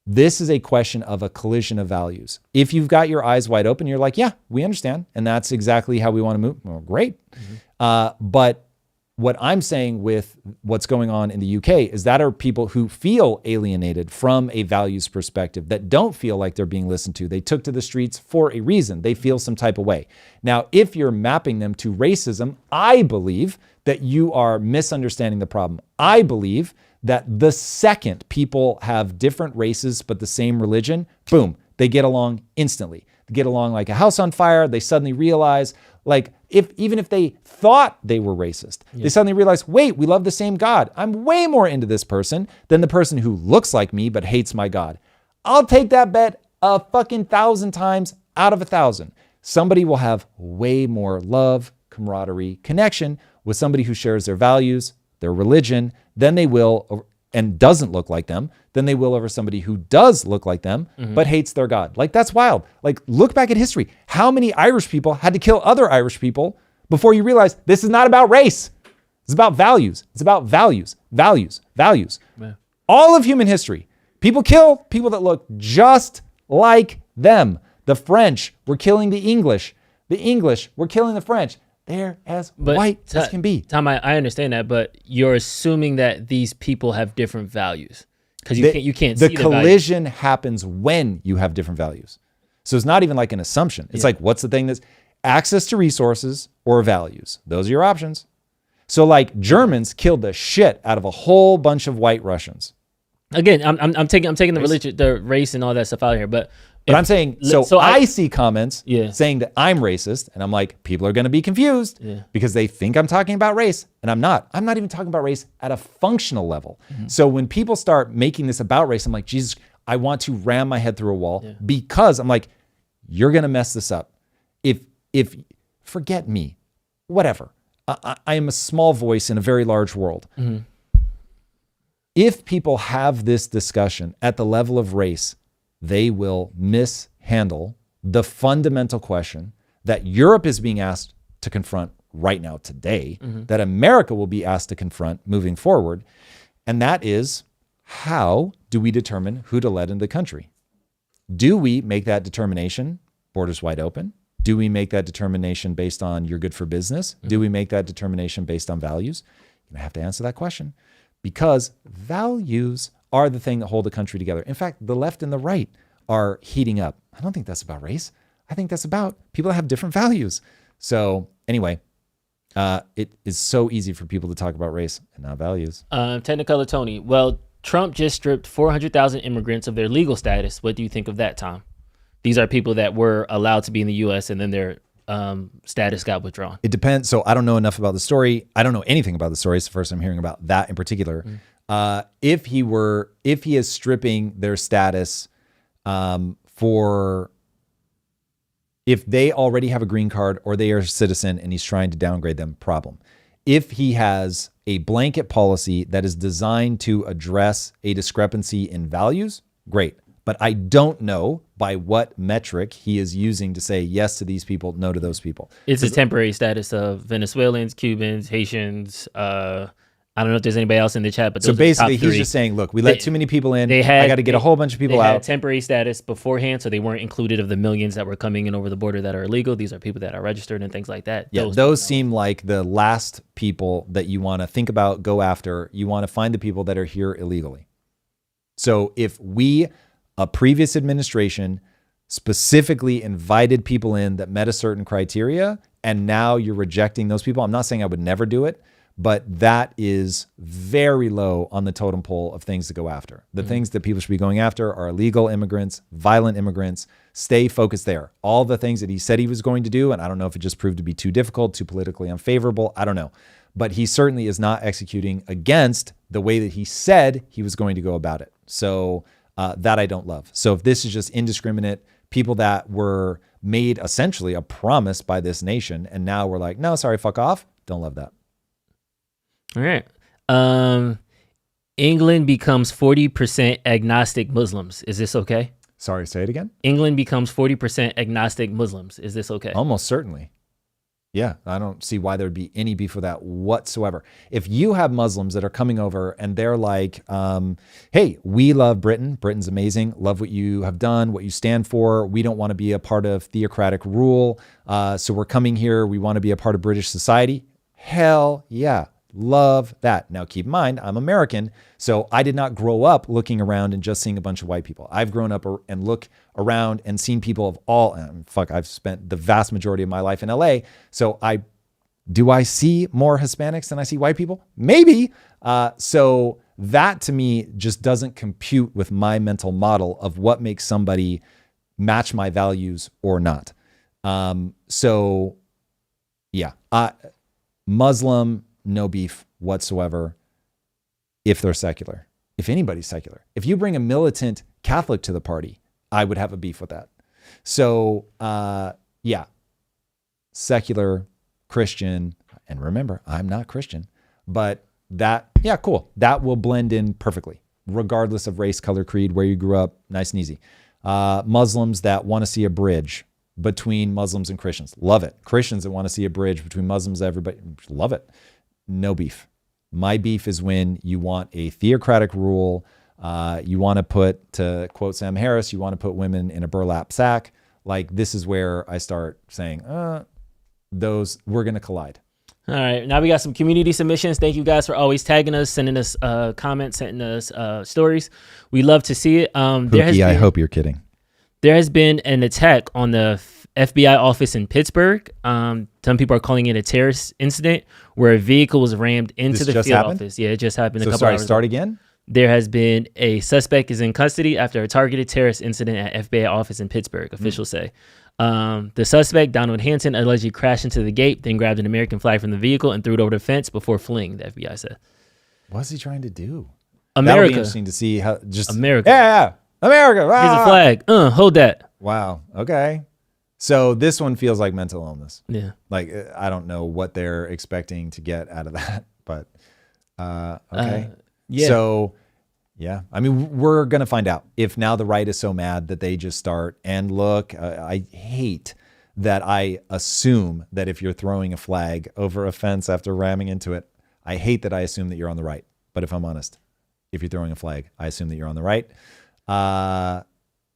this is a question of a collision of values. If you've got your eyes wide open, you're like, yeah, we understand. And that's exactly how we want to move. Well, great. But what I'm saying with what's going on in the UK is that are people who feel alienated from a values perspective, that don't feel like they're being listened to. They took to the streets for a reason. They feel some type of way. Now, if you're mapping them to racism, I believe that you are misunderstanding the problem. I believe that the second people have different races but the same religion, boom, they get along instantly. They get along like a house on fire. They suddenly realize, like, even if they thought they were racist, they suddenly realize, wait, we love the same God. I'm way more into this person than the person who looks like me but hates my God. I'll take that bet a fucking 1,000 times out of 1,000. Somebody will have way more love, camaraderie, connection with somebody who shares their values, their religion, than they will and doesn't look like them, than they will over somebody who does look like them, but hates their God. Like, that's wild. Like, look back at history. How many Irish people had to kill other Irish people before you realize this is not about race? It's about values. It's about values, values, values. Yeah. All of human history. People kill people that look just like them. The French were killing the English. The English were killing the French. They're as white as can be. Tom, I understand that, but you're assuming that these people have different values because you can't see the collision happens when you have different values. So it's not even like an assumption. It's like, what's the thing that's access to resources or values? Those are your options. So like Germans killed the shit out of a whole bunch of white Russians. Again, I'm taking the religion, the race, and all that stuff out of here. But But I'm saying, so I see comments saying that I'm racist, and I'm like, people are going to be confused because they think I'm talking about race, and I'm not. I'm not even talking about race at a functional level. So when people start making this about race, I'm like, Jesus, I want to ram my head through a wall because I'm like, you're going to mess this up. If forget me, whatever. I am a small voice in a very large world. If people have this discussion at the level of race, they will mishandle the fundamental question that Europe is being asked to confront right now today, that America will be asked to confront moving forward. And that is, how do we determine who to let into the country? Do we make that determination, borders wide open? Do we make that determination based on you're good for business? Do we make that determination based on values? You have to answer that question, because values are the thing that hold the country together. In fact, the left and the right are heating up. I don't think that's about race. I think that's about people that have different values. So anyway, it is so easy for people to talk about race and not values. Technicolor Tony, well, Trump just stripped 400,000 immigrants of their legal status. What do you think of that, Tom? These are people that were allowed to be in the U.S. and then their status got withdrawn. It depends. So I don't know enough about the story. I don't know anything about the story. It's the first time hearing about that in particular. If he is stripping their status if they already have a green card or they are a citizen and he's trying to downgrade them, problem. If he has a blanket policy that is designed to address a discrepancy in values, great. But I don't know by what metric he is using to say yes to these people, no to those people. It's a temporary status of Venezuelans, Cubans, Haitians. I don't know if there's anybody else in the chat, but so basically he's just saying, look, we let too many people in. I got to get a whole bunch of people out. They had temporary status beforehand, so they weren't included of the millions that were coming in over the border that are illegal. These are people that are registered and things like that. Yeah, those seem like the last people that you want to think about, go after. You want to find the people that are here illegally. So if a previous administration specifically invited people in that met a certain criteria, and now you're rejecting those people, I'm not saying I would never do it, but that is very low on the totem pole of things to go after. The things that people should be going after are illegal immigrants, violent immigrants. Stay focused there. All the things that he said he was going to do, and I don't know if it just proved to be too difficult, too politically unfavorable, I don't know. But he certainly is not executing against the way that he said he was going to go about it. So that I don't love. So if this is just indiscriminate, people that were made essentially a promise by this nation, and now we're like, no, sorry, fuck off, don't love that. All right. England becomes 40% agnostic Muslims. Is this okay? Sorry, say it again. England becomes 40% agnostic Muslims. Is this okay? Almost certainly. Yeah, I don't see why there'd be any beef with that whatsoever. If you have Muslims that are coming over and they're like, hey, we love Britain. Britain's amazing. Love what you have done, what you stand for. We don't want to be a part of theocratic rule. So we're coming here. We want to be a part of British society. Hell yeah. Love that. Now, keep in mind, I'm American, so I did not grow up looking around and just seeing a bunch of white people. I've grown up and look around and seen people of all, I've spent the vast majority of my life in LA. So do I see more Hispanics than I see white people? Maybe. So that to me just doesn't compute with my mental model of what makes somebody match my values or not. So yeah, Muslim, no beef whatsoever if they're secular. If anybody's secular. If you bring a militant Catholic to the party, I would have a beef with that. So, yeah, secular, Christian, and remember, I'm not Christian, but that, yeah, cool. That will blend in perfectly, regardless of race, color, creed, where you grew up, nice and easy. Muslims that want to see a bridge between Muslims and Christians, love it. Christians that want to see a bridge between Muslims, everybody, love it. No beef. My beef is when you want a theocratic rule. You want to put, to quote Sam Harris, you want to put women in a burlap sack. Like, this is where I start saying, we're going to collide. All right. Now we got some community submissions. Thank you guys for always tagging us, sending us comments, sending us stories. We love to see it. I hope you're kidding. There has been an attack on the FBI office in Pittsburgh. Some people are calling it a terrorist incident where a vehicle was rammed into the field office. Yeah, it just happened a couple hours ago. Start again? There has been a suspect is in custody after a targeted terrorist incident at FBI office in Pittsburgh, officials say. The suspect, Donald Hanson, allegedly crashed into the gate, then grabbed an American flag from the vehicle and threw it over the fence before fleeing, the FBI said. What's he trying to do? America. That'll be interesting to see how just America. Yeah. America. Here's a flag. Hold that. Wow. Okay. So this one feels like mental illness. Yeah. Like, I don't know what they're expecting to get out of that, but okay. Yeah. So, yeah. I mean, we're going to find out if now the right is so mad that they just start. And look, I hate that I assume that if you're throwing a flag over a fence after ramming into it, I hate that I assume that you're on the right. But if I'm honest, if you're throwing a flag, I assume that you're on the right.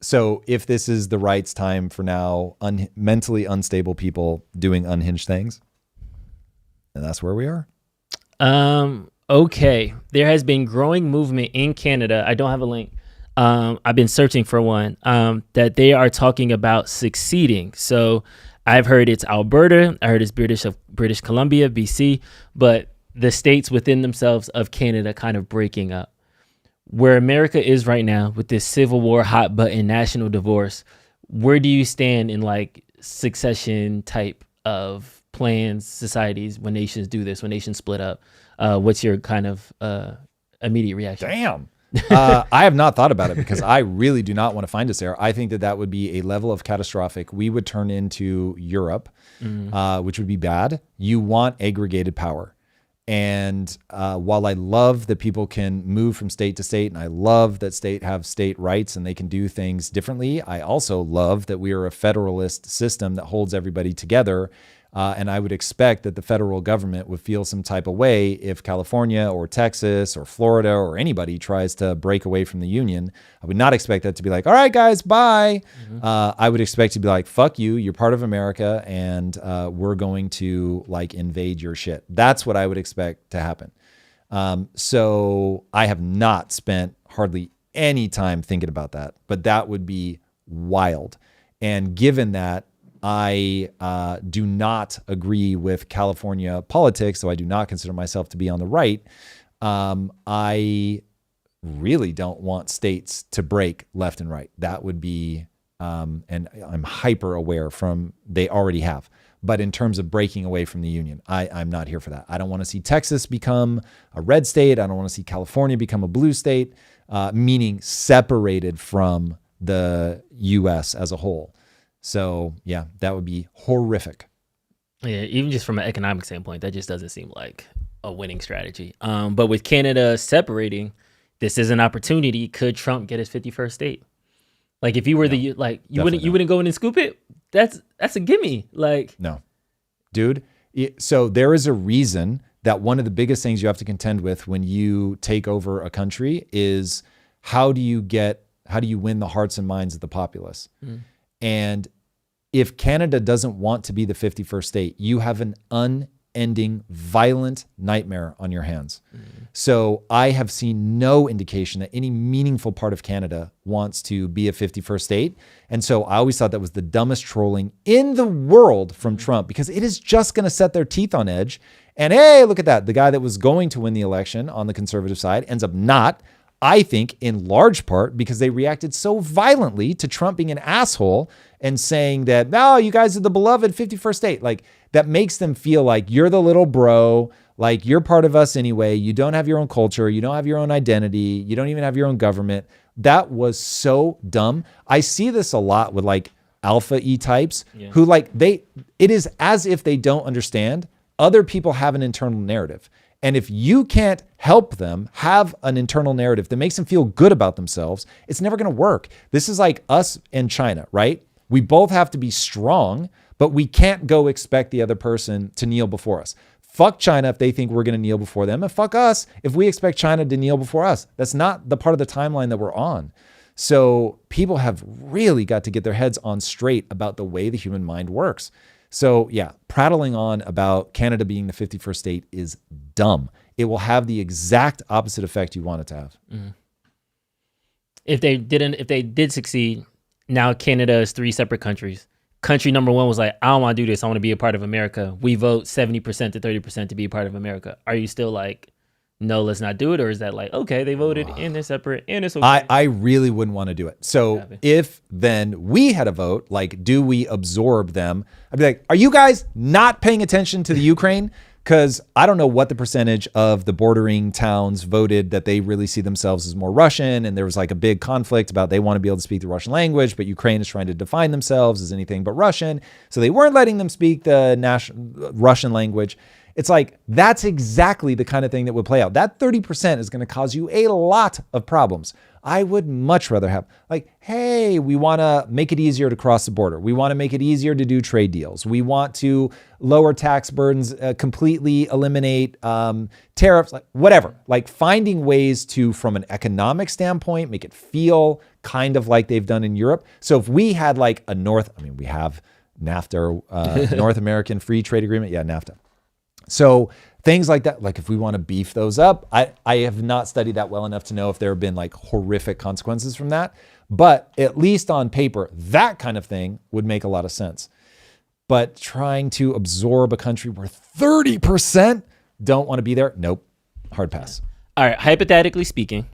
So if this is the right's time for now, mentally unstable people doing unhinged things, and that's where we are. Okay. There has been growing movement in Canada. I don't have a link. I've been searching for one, that they are talking about succeeding. So I've heard it's Alberta. I heard it's British Columbia, BC, but the states within themselves of Canada kind of breaking up. Where America is right now with this civil war, hot button, national divorce, where do you stand in like succession type of plans, societies, when nations do this, when nations split up? What's your kind of immediate reaction? Damn. I have not thought about it because I really do not want to find us there. I think that that would be a level of catastrophic. We would turn into Europe, which would be bad. You want aggregated power. And while I love that people can move from state to state, and I love that state have state rights and they can do things differently, I also love that we are a federalist system that holds everybody together. And I would expect that the federal government would feel some type of way if California or Texas or Florida or anybody tries to break away from the union. I would not expect that to be like, all right, guys, bye. I would expect to be like, fuck you, you're part of America, and we're going to like invade your shit. That's what I would expect to happen. So I have not spent hardly any time thinking about that, but that would be wild. And given that, I do not agree with California politics, so I do not consider myself to be on the right. I really don't want states to break left and right. That would be, and I'm hyper aware from they already have. But in terms of breaking away from the union, I'm not here for that. I don't want to see Texas become a red state. I don't want to see California become a blue state, meaning separated from the U.S. as a whole. So, yeah, that would be horrific. Yeah, even just from an economic standpoint, that just doesn't seem like a winning strategy. But with Canada separating, this is an opportunity. Could Trump get his 51st state? Like, if you were you wouldn't go in and scoop it? That's a gimme. Like, no. Dude, so there is a reason that one of the biggest things you have to contend with when you take over a country is how do you win the hearts and minds of the populace? And if Canada doesn't want to be the 51st state, you have an unending, violent nightmare on your hands. So I have seen no indication that any meaningful part of Canada wants to be a 51st state. And so I always thought that was the dumbest trolling in the world from Trump, because it is just going to set their teeth on edge. And hey, look at that. The guy that was going to win the election on the conservative side ends up not. I think in large part because they reacted so violently to Trump being an asshole and saying that, no, you guys are the beloved 51st state. Like, that makes them feel like you're the little bro, like you're part of us anyway. You don't have your own culture. You don't have your own identity. You don't even have your own government. That was so dumb. I see this a lot with like alpha E types who like it is as if they don't understand other people have an internal narrative. And if you can't help them have an internal narrative that makes them feel good about themselves, it's never going to work. This is like us and China, right? We both have to be strong, but we can't go expect the other person to kneel before us. Fuck China if they think we're going to kneel before them, and fuck us if we expect China to kneel before us. That's not the part of the timeline that we're on. So people have really got to get their heads on straight about the way the human mind works. So yeah, prattling on about Canada being the 51st state is dumb. It will have the exact opposite effect you want it to have. If they did succeed, now Canada is 3 separate countries. Country number 1 was like, I don't want to do this. I want to be a part of America. We vote 70% to 30% to be a part of America. Are you still like, no, let's not do it? Or is that like, okay, they voted and they're separate and it's okay? I really wouldn't want to do it. So if then we had a vote, like, do we absorb them? I'd be like, are you guys not paying attention to the Ukraine? Because I don't know what the percentage of the bordering towns voted that they really see themselves as more Russian. And there was like a big conflict about they want to be able to speak the Russian language, but Ukraine is trying to define themselves as anything but Russian. So they weren't letting them speak the Russian language. It's like, that's exactly the kind of thing that would play out. That 30% is going to cause you a lot of problems. I would much rather have like, hey, we want to make it easier to cross the border. We want to make it easier to do trade deals. We want to lower tax burdens, completely eliminate tariffs, like whatever, like finding ways to, from an economic standpoint, make it feel kind of like they've done in Europe. So if we had like we have NAFTA, North American Free Trade Agreement. Yeah, NAFTA. So things like that, like if we want to beef those up, I have not studied that well enough to know if there have been like horrific consequences from that. But at least on paper, that kind of thing would make a lot of sense. But trying to absorb a country where 30% don't want to be there, nope, hard pass. All right, hypothetically speaking,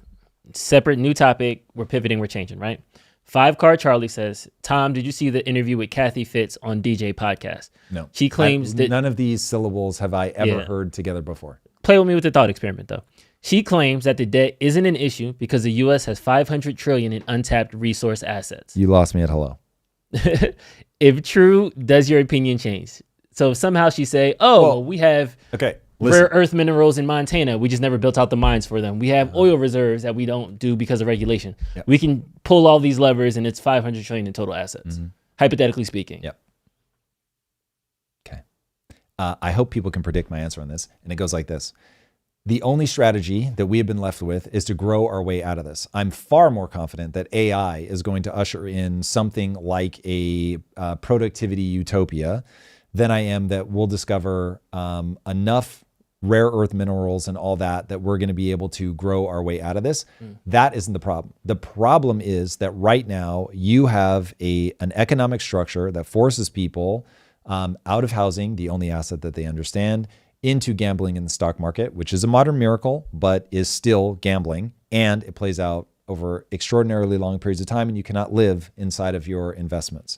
separate new topic, we're pivoting, we're changing, right? 5-Car Charlie says, Tom, did you see the interview with Kathy Fitz on DJ Podcast? No. She claims that none of these syllables have I ever heard together before. Play with me with the thought experiment, though. She claims that the debt isn't an issue because the U.S. has $500 trillion in untapped resource assets. You lost me at hello. If true, does your opinion change? So somehow she say, we have rare earth minerals in Montana. We just never built out the mines for them. We have oil reserves that we don't do because of regulation. Yep. We can pull all these levers and it's $500 trillion in total assets, hypothetically speaking. Yep. Okay. I hope people can predict my answer on this. And it goes like this. The only strategy that we have been left with is to grow our way out of this. I'm far more confident that AI is going to usher in something like a productivity utopia than I am that we'll discover enough rare earth minerals and all that we're going to be able to grow our way out of this. That isn't the problem. The problem is that right now you have an economic structure that forces people out of housing, the only asset that they understand, into gambling in the stock market, which is a modern miracle, but is still gambling. And it plays out over extraordinarily long periods of time, and you cannot live inside of your investments.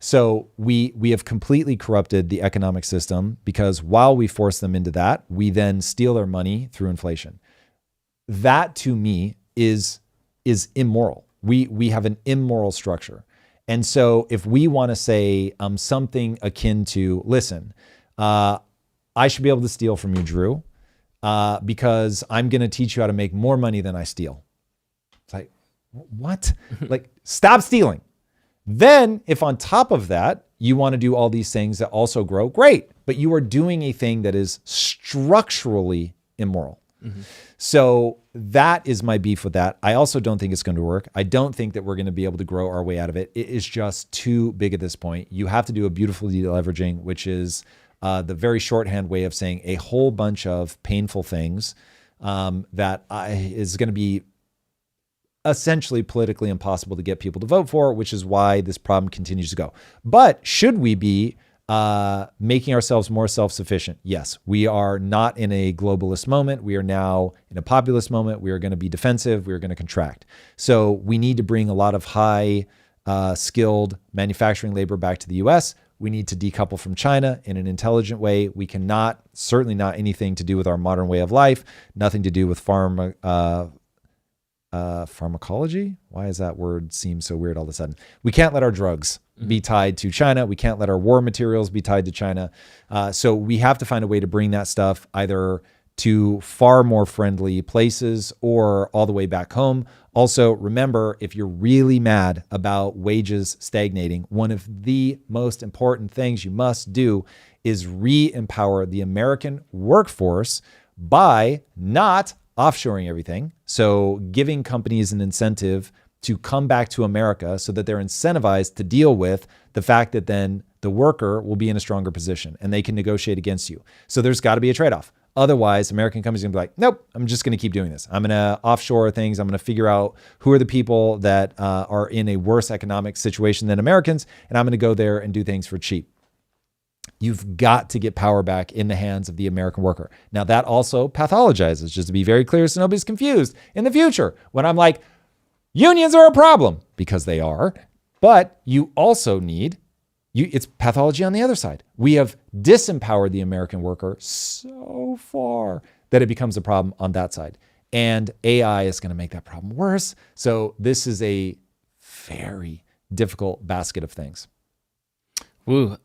So we have completely corrupted the economic system because while we force them into that, we then steal their money through inflation. That to me is immoral. We have an immoral structure. And so if we want to say something akin to, listen, I should be able to steal from you, Drew, because I'm going to teach you how to make more money than I steal. It's like, what? Like, stop stealing. Then if on top of that, you want to do all these things that also grow, great. But you are doing a thing that is structurally immoral. So that is my beef with that. I also don't think it's going to work. I don't think that we're going to be able to grow our way out of it. It is just too big at this point. You have to do a beautiful deleveraging, which is the very shorthand way of saying a whole bunch of painful things that is going to be essentially politically impossible to get people to vote for, which is why this problem continues to go. But should we be making ourselves more self-sufficient? Yes, we are not in a globalist moment. We are now in a populist moment. We are going to be defensive. We are going to contract. So we need to bring a lot of high skilled manufacturing labor back to the US. We need to decouple from China in an intelligent way. We cannot, certainly not anything to do with our modern way of life, nothing to do with pharmacology. Why does that word seem so weird all of a sudden? We can't let our drugs be tied to China. We can't let our war materials be tied to China. So we have to find a way to bring that stuff either to far more friendly places or all the way back home. Also, remember, if you're really mad about wages stagnating, one of the most important things you must do is re-empower the American workforce by not offshoring everything. So giving companies an incentive to come back to America so that they're incentivized to deal with the fact that then the worker will be in a stronger position and they can negotiate against you. So there's got to be a trade-off. Otherwise, American companies are going to be like, nope, I'm just going to keep doing this. I'm going to offshore things. I'm going to figure out who are the people that are in a worse economic situation than Americans, and I'm going to go there and do things for cheap. You've got to get power back in the hands of the American worker. Now, that also pathologizes, just to be very clear so nobody's confused, in the future when I'm like, unions are a problem, because they are, but you also need, it's pathology on the other side. We have disempowered the American worker so far that it becomes a problem on that side. And AI is going to make that problem worse. So this is a very difficult basket of things. Woo.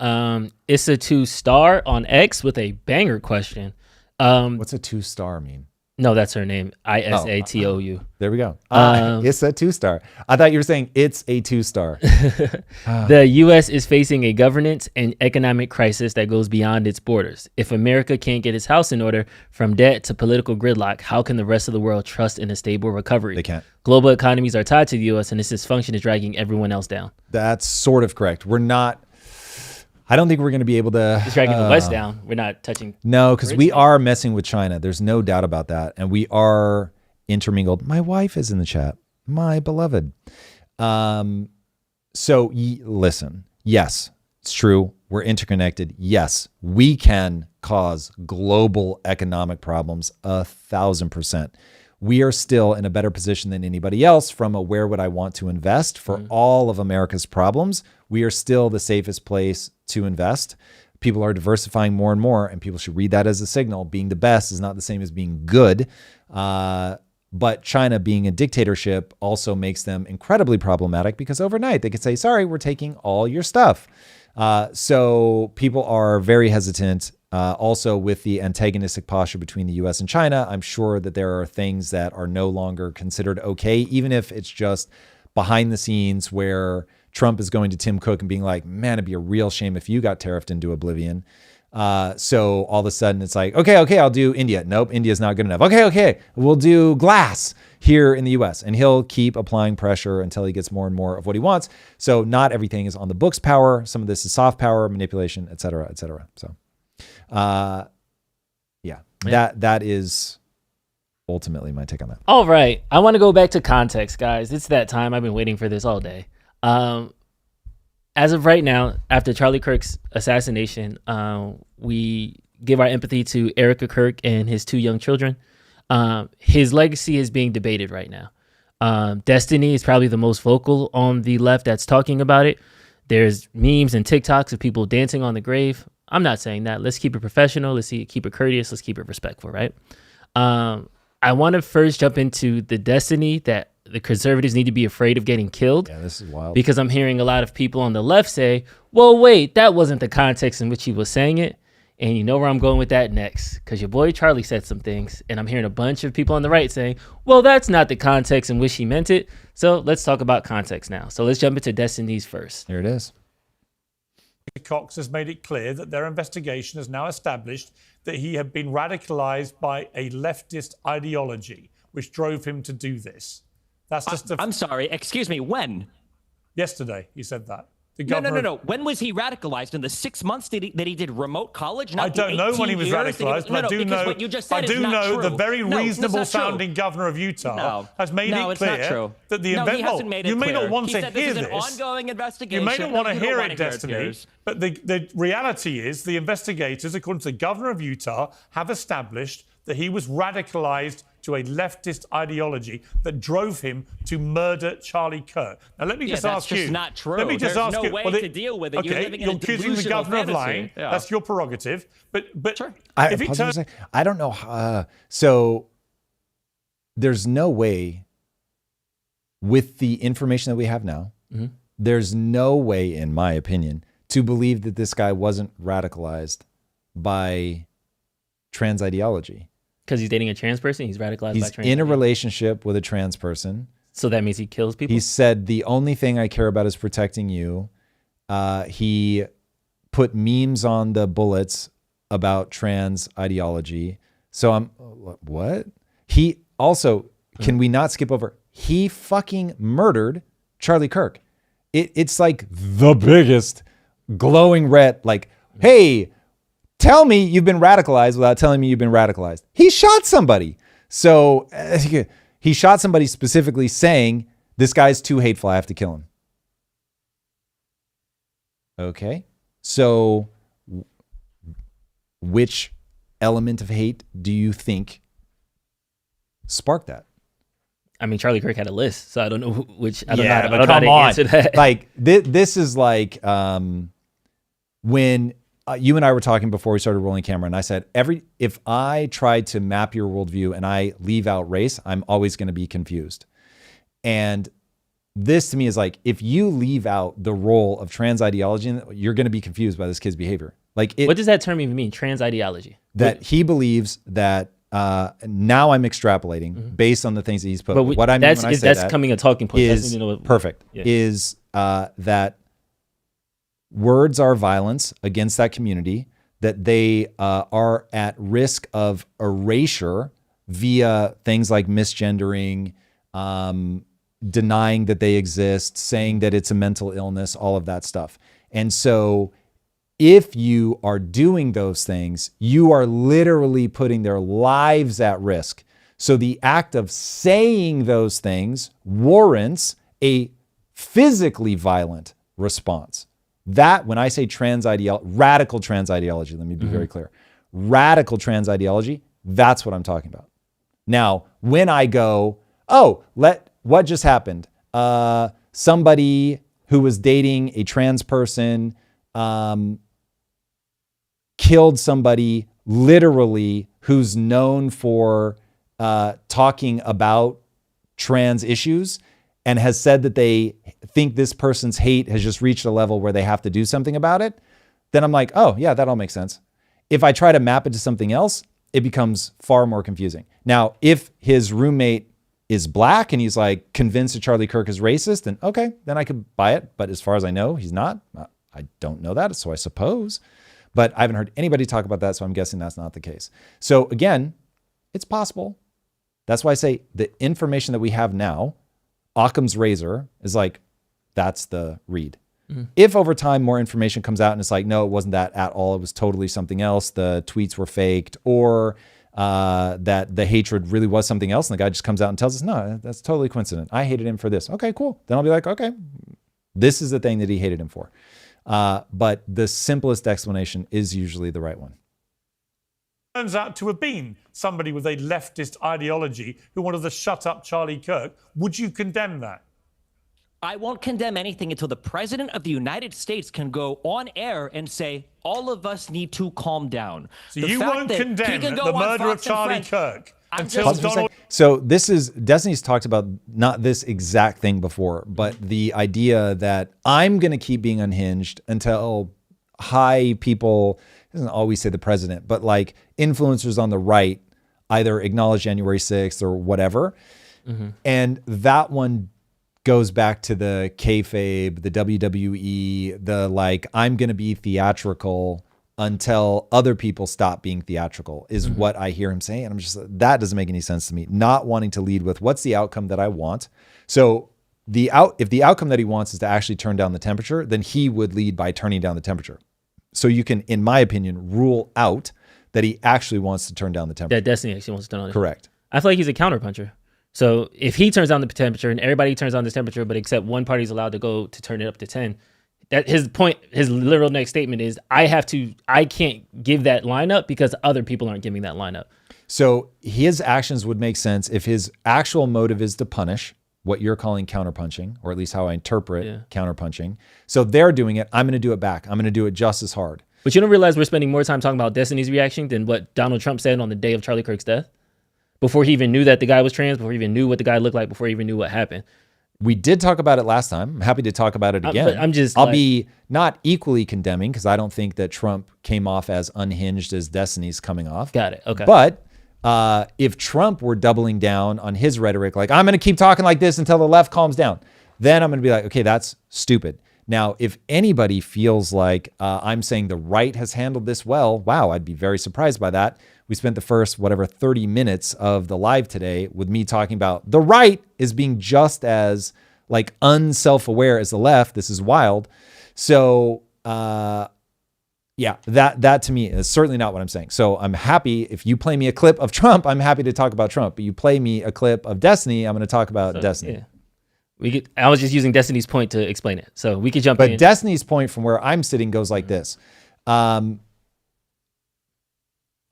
It's a 2-star on X with a banger question. What's a 2-star mean? No, that's her name. ISATOU. There we go. It's a 2-star. I thought you were saying it's a 2-star. The U.S. is facing a governance and economic crisis that goes beyond its borders. If America can't get its house in order, from debt to political gridlock, how can the rest of the world trust in a stable recovery? They can't. Global economies are tied to the U.S., and this dysfunction is dragging everyone else down. That's sort of correct. I don't think we're going to be able to... It's dragging the West down. We're not touching... No, because we are messing with China. There's no doubt about that. And we are intermingled. My wife is in the chat. My beloved. So listen. Yes, it's true. We're interconnected. Yes, we can cause global economic problems 1,000%. We are still in a better position than anybody else from a where would I want to invest for all of America's problems. We are still the safest place to invest. People are diversifying more and more, and people should read that as a signal. Being the best is not the same as being good. But China being a dictatorship also makes them incredibly problematic because overnight they could say, sorry, we're taking all your stuff. So people are very hesitant. Also with the antagonistic posture between the US and China, I'm sure that there are things that are no longer considered okay, even if it's just behind the scenes where Trump is going to Tim Cook and being like, man, it'd be a real shame if you got tariffed into oblivion. So all of a sudden it's like, okay, I'll do India. Nope, India's not good enough. Okay, we'll do glass here in the US. And he'll keep applying pressure until he gets more and more of what he wants. So not everything is on the books power. Some of this is soft power, manipulation, et cetera, et cetera. So that is ultimately my take on that. All right. I want to go back to context, guys. It's that time. I've been waiting for this all day. As of right now, after Charlie Kirk's assassination, we give our empathy to Erica Kirk and his 2 young children. His legacy is being debated right now. Destiny is probably the most vocal on the left that's talking about it. There's memes and TikToks of people dancing on the grave. I'm not saying that. Let's keep it professional. Let's keep it courteous. Let's keep it respectful, right? I want to first jump into the destiny that the conservatives need to be afraid of getting killed. Yeah, this is wild. Because I'm hearing a lot of people on the left say, well, wait, that wasn't the context in which he was saying it. And you know where I'm going with that next, because your boy Charlie said some things, and I'm hearing a bunch of people on the right saying, well, that's not the context in which he meant it. So let's talk about context now. So let's jump into destinies first. Here it is. Cox has made it clear that their investigation has now established that he had been radicalized by a leftist ideology, which drove him to do this. That's just I'm sorry, excuse me, when? Yesterday, he said that. No. When was he radicalized? In the 6 months that he did remote college? Not I don't know when he was radicalized, but I do know. What you just said I do is not know true. the very reasonable sounding governor of Utah has made it clear that the he hasn't made it you may clear. not want he to said hear this is this. an ongoing investigation. You may not want to hear it, hear Destiny. But the reality is, the investigators, according to the governor of Utah, have established that he was radicalized to a leftist ideology that drove him to murder Charlie Kirk. Now, let me just ask you. That's just not true. Let me just There's ask no you. way to deal with it. Okay, You're living in a accusing the delusional governor fantasy. of lying. Yeah. That's your prerogative. But sure. I don't know. So there's no way, with the information that we have now, there's no way, in my opinion, to believe that this guy wasn't radicalized by trans ideology. Because he's dating a trans person, he's radicalized by trans. He's in a relationship with a trans person. So that means he kills people? He said, the only thing I care about is protecting you. He put memes on the bullets about trans ideology. So what? He also, can we not skip over? He fucking murdered Charlie Kirk. It's like the biggest glowing red, like, hey, tell me you've been radicalized without telling me you've been radicalized. He shot somebody. So he shot somebody specifically saying, this guy's too hateful, I have to kill him. Okay. So which element of hate do you think sparked that? I mean, Charlie Kirk had a list, so I don't know which. I don't Yeah, know, but I don't know how come to on. answer that. Like this is like when you and I were talking before we started rolling camera, and I said if I try to map your worldview and I leave out race, I'm always going to be confused. And this to me is like, if you leave out the role of trans ideology, you're going to be confused by this kid's behavior. Like, what does that term even mean? Trans ideology. That he believes that. Now I'm extrapolating based on the things that he's put. But What I mean when I say that's that coming a talking point. is perfect. Yeah. Is that words are violence against that community, that they are at risk of erasure via things like misgendering, denying that they exist, saying that it's a mental illness, all of that stuff. And so if you are doing those things, you are literally putting their lives at risk. So the act of saying those things warrants a physically violent response. That, when I say radical trans ideology, let me be very clear. Radical trans ideology, that's what I'm talking about. Now, when I go, what just happened? Somebody who was dating a trans person killed somebody literally who's known for talking about trans issues and has said that they think this person's hate has just reached a level where they have to do something about it, then I'm like, oh yeah, that all makes sense. If I try to map it to something else, it becomes far more confusing. Now, if his roommate is black and he's like convinced that Charlie Kirk is racist, then okay, then I could buy it. But as far as I know, he's not. I don't know that, so I suppose. But I haven't heard anybody talk about that, so I'm guessing that's not the case. So again, it's possible. That's why I say the information that we have now, Occam's razor, is like, that's the read. If over time more information comes out and it's like, no, it wasn't that at all, it was totally something else, the tweets were faked, or that the hatred really was something else, and the guy just comes out and tells us, no, that's totally coincident. I hated him for this. Okay, cool. Then I'll be like, okay, this is the thing that he hated him for. But the simplest explanation is usually the right one. Turns out to have been somebody with a leftist ideology who wanted to shut up Charlie Kirk. Would you condemn that? I won't condemn anything until the president of the United States can go on air and say, all of us need to calm down. So you won't condemn the murder of Charlie Kirk until Donald... So this is, Destiny's talked about not this exact thing before, but the idea that I'm going to keep being unhinged until high people, doesn't always say the president, but like influencers on the right either acknowledge January 6th or whatever. And that one goes back to the kayfabe, the WWE, the like, I'm going to be theatrical until other people stop being theatrical is what I hear him saying. And I'm just, that doesn't make any sense to me. Not wanting to lead with what's the outcome that I want. So if the outcome that he wants is to actually turn down the temperature, then he would lead by turning down the temperature. So you can, in my opinion, rule out that he actually wants to turn down the temperature. That Destiny actually wants to turn on it. Correct. I feel like he's a counterpuncher. So if he turns down the temperature and everybody turns on the temperature, but except one party's allowed to go to turn it up to 10, that his point, his literal next statement is, I can't give that lineup because other people aren't giving that lineup. So his actions would make sense if his actual motive is to punish, what you're calling counterpunching, or at least how I interpret counterpunching. So they're doing it. I'm going to do it back. I'm going to do it just as hard. But you don't realize we're spending more time talking about Destiny's reaction than what Donald Trump said on the day of Charlie Kirk's death? Before he even knew that the guy was trans, before he even knew what the guy looked like, before he even knew what happened. We did talk about it last time. I'm happy to talk about it again. I'll be not equally condemning because I don't think that Trump came off as unhinged as Destiny's coming off. Got it. Okay. But if Trump were doubling down on his rhetoric, like, I'm going to keep talking like this until the left calms down, then I'm going to be like, okay, that's stupid. Now, if anybody feels like I'm saying the right has handled this well, wow, I'd be very surprised by that. We spent the first, 30 minutes of the live today with me talking about the right is being just as like unself-aware as the left. This is wild. So yeah, that to me is certainly not what I'm saying. So I'm happy if you play me a clip of Trump, I'm happy to talk about Trump. But you play me a clip of Destiny, I'm going to talk about Destiny. Yeah. I was just using Destiny's point to explain it. So we could jump in. But Destiny's point from where I'm sitting goes like this.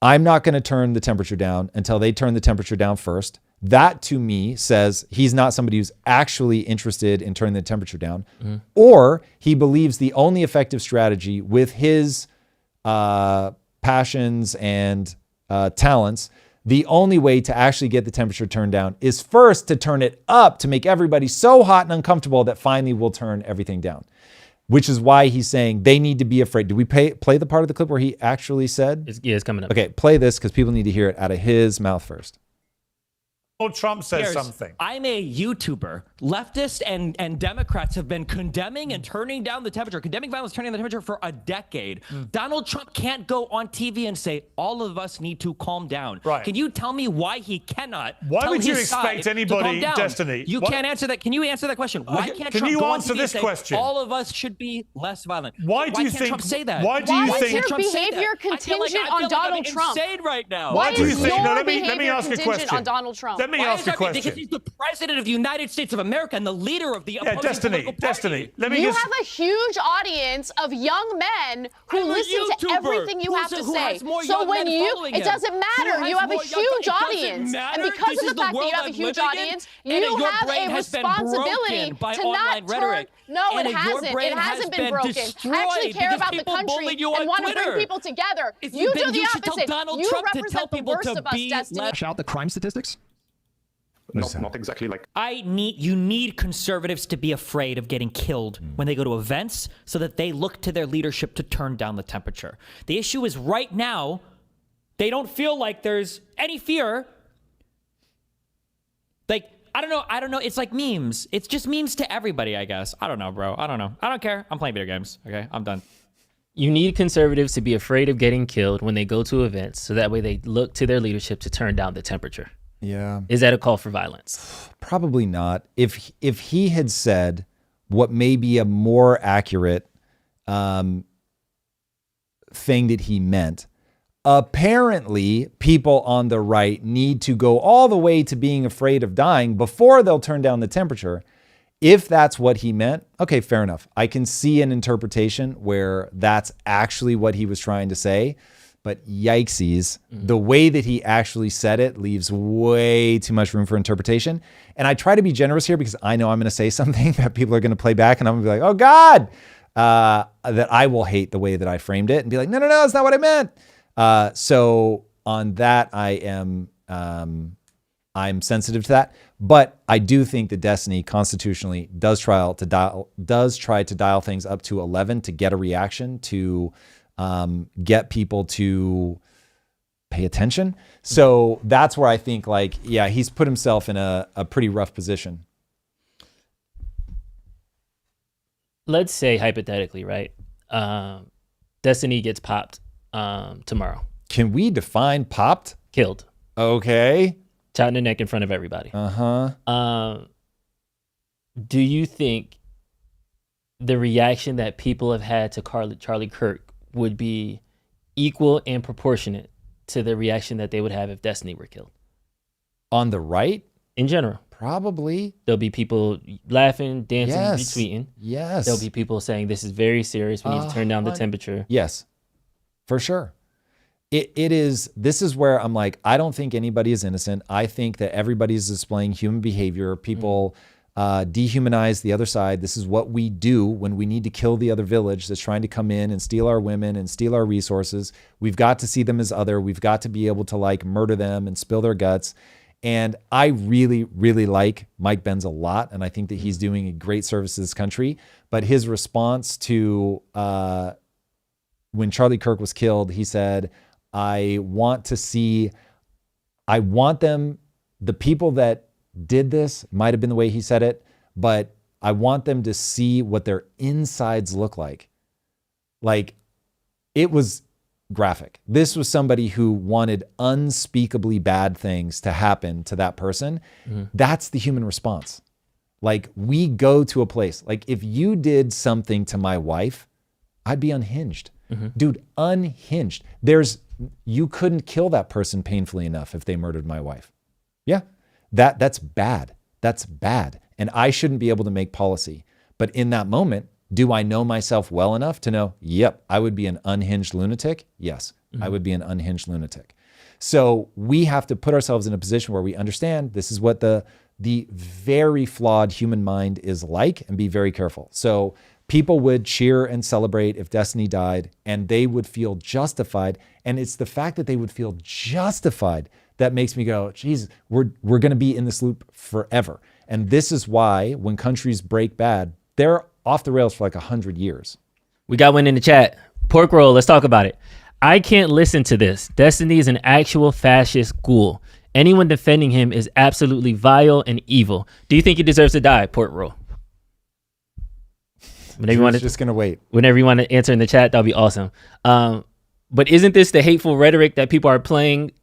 I'm not going to turn the temperature down until they turn the temperature down first. That to me says he's not somebody who's actually interested in turning the temperature down, or he believes the only effective strategy with his passions and talents, the only way to actually get the temperature turned down is first to turn it up to make everybody so hot and uncomfortable that finally we'll turn everything down. Which is why he's saying they need to be afraid. Do we play the part of the clip where he actually said? It's coming up. Okay, play this because people need to hear it out of his mouth first. Donald Trump says something. I'm a YouTuber. Leftists and Democrats have been condemning and turning down the temperature, condemning violence, turning down the temperature for a decade. Donald Trump can't go on TV and say, all of us need to calm down. Right. Can you tell me why he cannot? Why tell would you his expect side to calm anybody, down? Destiny? You can't answer that. Can you answer that question? Why can't Can Trump you go answer on TV this and say, question? all of us should be less violent? Why do you can't think? Trump say that? Why do you Why think? is your behavior contingent on Donald Trump? Insane right now. Why do you think? Your No, let me behavior ask a contingent question. on Donald Trump? Let me Why ask is a that? question. Because he's the president of the United States of America and the leader of the opposing Destiny. political party. Destiny. Let me You just. have a huge audience of young men who I'm a listen to YouTuber everything you have to who say. has more So young when men you, following it him. doesn't Who matter. has You have a more young- huge it doesn't audience, matter. and because This of is the fact that world you have a I'm huge living in, audience, and you your have brain a has been responsibility broken by to online not rhetoric. turn. No, And it your hasn't. brain It has hasn't been been broken. I destroyed actually care because about the people country bullied you on and want to Twitter. bring people together. If You do then the you should tell opposite. Donald You Trump to tell represent the people worst to of us, be Destiny. Flash out the crime statistics? Not exactly like. You need conservatives to be afraid of getting killed when they go to events so that they look to their leadership to turn down the temperature. The issue is right now, they don't feel like there's any fear. Like, I don't know. It's like memes. It's just memes to everybody, I guess. I don't know, bro. I don't know. I don't care. I'm playing video games. Okay, I'm done. You need conservatives to be afraid of getting killed when they go to events, so that way they look to their leadership to turn down the temperature. Yeah. Is that a call for violence? Probably not. If he had said what may be a more accurate thing that he meant, apparently people on the right need to go all the way to being afraid of dying before they'll turn down the temperature. If that's what he meant, okay, fair enough. I can see an interpretation where that's actually what he was trying to say. But yikesies, the way that he actually said it leaves way too much room for interpretation. And I try to be generous here because I know I'm going to say something that people are going to play back and I'm going to be like, oh God, that I will hate the way that I framed it and be like, no, that's not what I meant. So on that, I'm sensitive to that. But I do think that Destiny constitutionally does try to dial things up to 11 to get a reaction, to get people to pay attention. So that's where I think, like, yeah, he's put himself in a pretty rough position. Let's say hypothetically, right? Destiny gets popped tomorrow. Can we define popped? Killed. Okay. Shot in the neck in front of everybody. Do you think the reaction that people have had to Charlie Kirk would be equal and proportionate to the reaction that they would have if Destiny were killed? On the right? In general. Probably. There'll be people laughing, dancing, Yes. retweeting. Yes. There'll be people saying this is very serious. We need to turn down the temperature. Yes, for sure. This is where I'm like, I don't think anybody is innocent. I think that everybody is displaying human behavior. People dehumanize the other side. This is what we do when we need to kill the other village that's trying to come in and steal our women and steal our resources. We've got to see them as other. We've got to be able to like murder them and spill their guts. And I really, really like Mike Benz a lot. And I think that he's doing a great service to this country. But his response to when Charlie Kirk was killed, he said, I want them, the people that did this, might have been the way he said it, but I want them to see what their insides look like. Like, it was graphic. This was somebody who wanted unspeakably bad things to happen to that person. That's the human response. Like, we go to a place, like if you did something to my wife, I'd be unhinged. Dude, unhinged. You couldn't kill that person painfully enough if they murdered my wife. Yeah, that's bad. That's bad. And I shouldn't be able to make policy. But in that moment, Do I know myself well enough to know, yep, I would be an unhinged lunatic? Yes, I would be an unhinged lunatic. So we have to put ourselves in a position where we understand this is what the very flawed human mind is like, and be very careful. So people would cheer and celebrate if Destiny died, and they would feel justified. And it's the fact that they would feel justified that makes me go, geez, we're going to be in this loop forever. And this is why when countries break bad, they're off the rails for like 100 years. We got one in the chat. Pork roll, let's talk about it. I can't listen to this. Destiny is an actual fascist ghoul. Anyone defending him is absolutely vile and evil. Do you think he deserves to die, Pork roll? Whenever you want to, just gonna wait. Whenever you want to answer in the chat, that'll be awesome. But isn't this the hateful rhetoric that people are playing?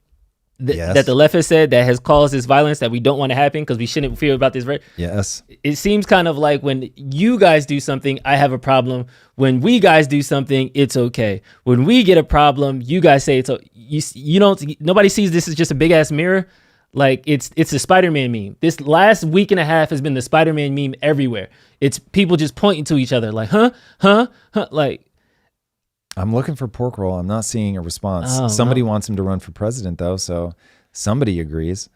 Yes. That the left has said that has caused this violence that we don't want to happen because we shouldn't feel about this. Yes. It seems kind of like when you guys do something, I have a problem. When we guys do something, it's okay. When we get a problem, you guys say it's okay. You don't. Nobody sees this as just a big ass mirror. Like it's a Spider-Man meme. This last week and a half has been the Spider-Man meme everywhere. It's people just pointing to each other like, huh? Like. I'm looking for Pork roll. I'm not seeing a response. Oh, Somebody wants him to run for president, though, so somebody agrees.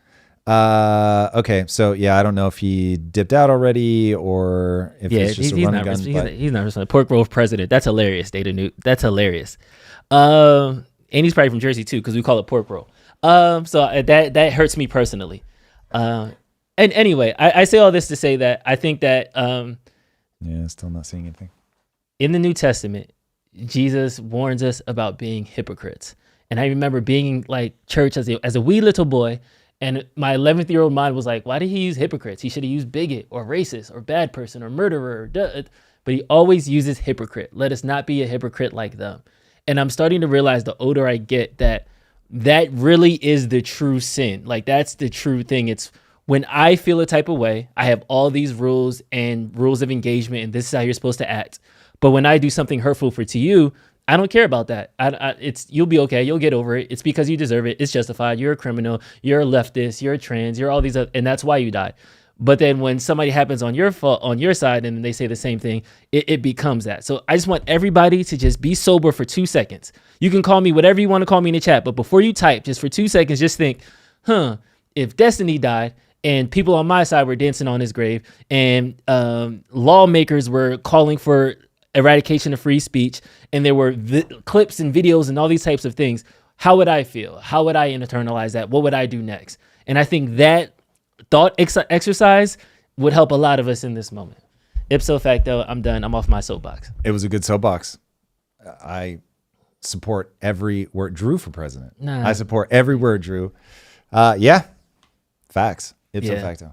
Okay, so yeah, I don't know if he dipped out already or if it's just a run and gun. He's not responding. Pork roll president. That's hilarious. Data Newt. That's hilarious. And he's probably from Jersey too, because we call it pork roll. So that hurts me personally. And anyway, I say all this to say that I think that yeah, still not seeing anything in the New Testament. Jesus warns us about being hypocrites. And I remember being in like church as a wee little boy, and my 11th-year-old mind was like, why did he use hypocrites? He should have used bigot or racist or bad person or murderer. But he always uses hypocrite. Let us not be a hypocrite like them. And I'm starting to realize the older I get that really is the true sin. Like that's the true thing. It's when I feel a type of way, I have all these rules and rules of engagement, and this is how you're supposed to act. But when I do something hurtful to you, I don't care about that. You'll be okay. You'll get over it. It's because you deserve it. It's justified. You're a criminal. You're a leftist. You're a trans. You're all these other, and that's why you die. But then when somebody happens on your fault, on your side, and they say the same thing, it becomes that. So I just want everybody to just be sober for 2 seconds. You can call me whatever you want to call me in the chat, but before you type, just for 2 seconds, just think, if Destiny died and people on my side were dancing on his grave and lawmakers were calling for eradication of free speech, and there were clips and videos and all these types of things, how would I feel? How would I internalize that? What would I do next? And I think that thought exercise would help a lot of us in this moment. Ipso facto, I'm done. I'm off my soapbox. It was a good soapbox. I support every word. Drew for president. Nah. I support every word, Drew. Yeah, facts. Ipso facto.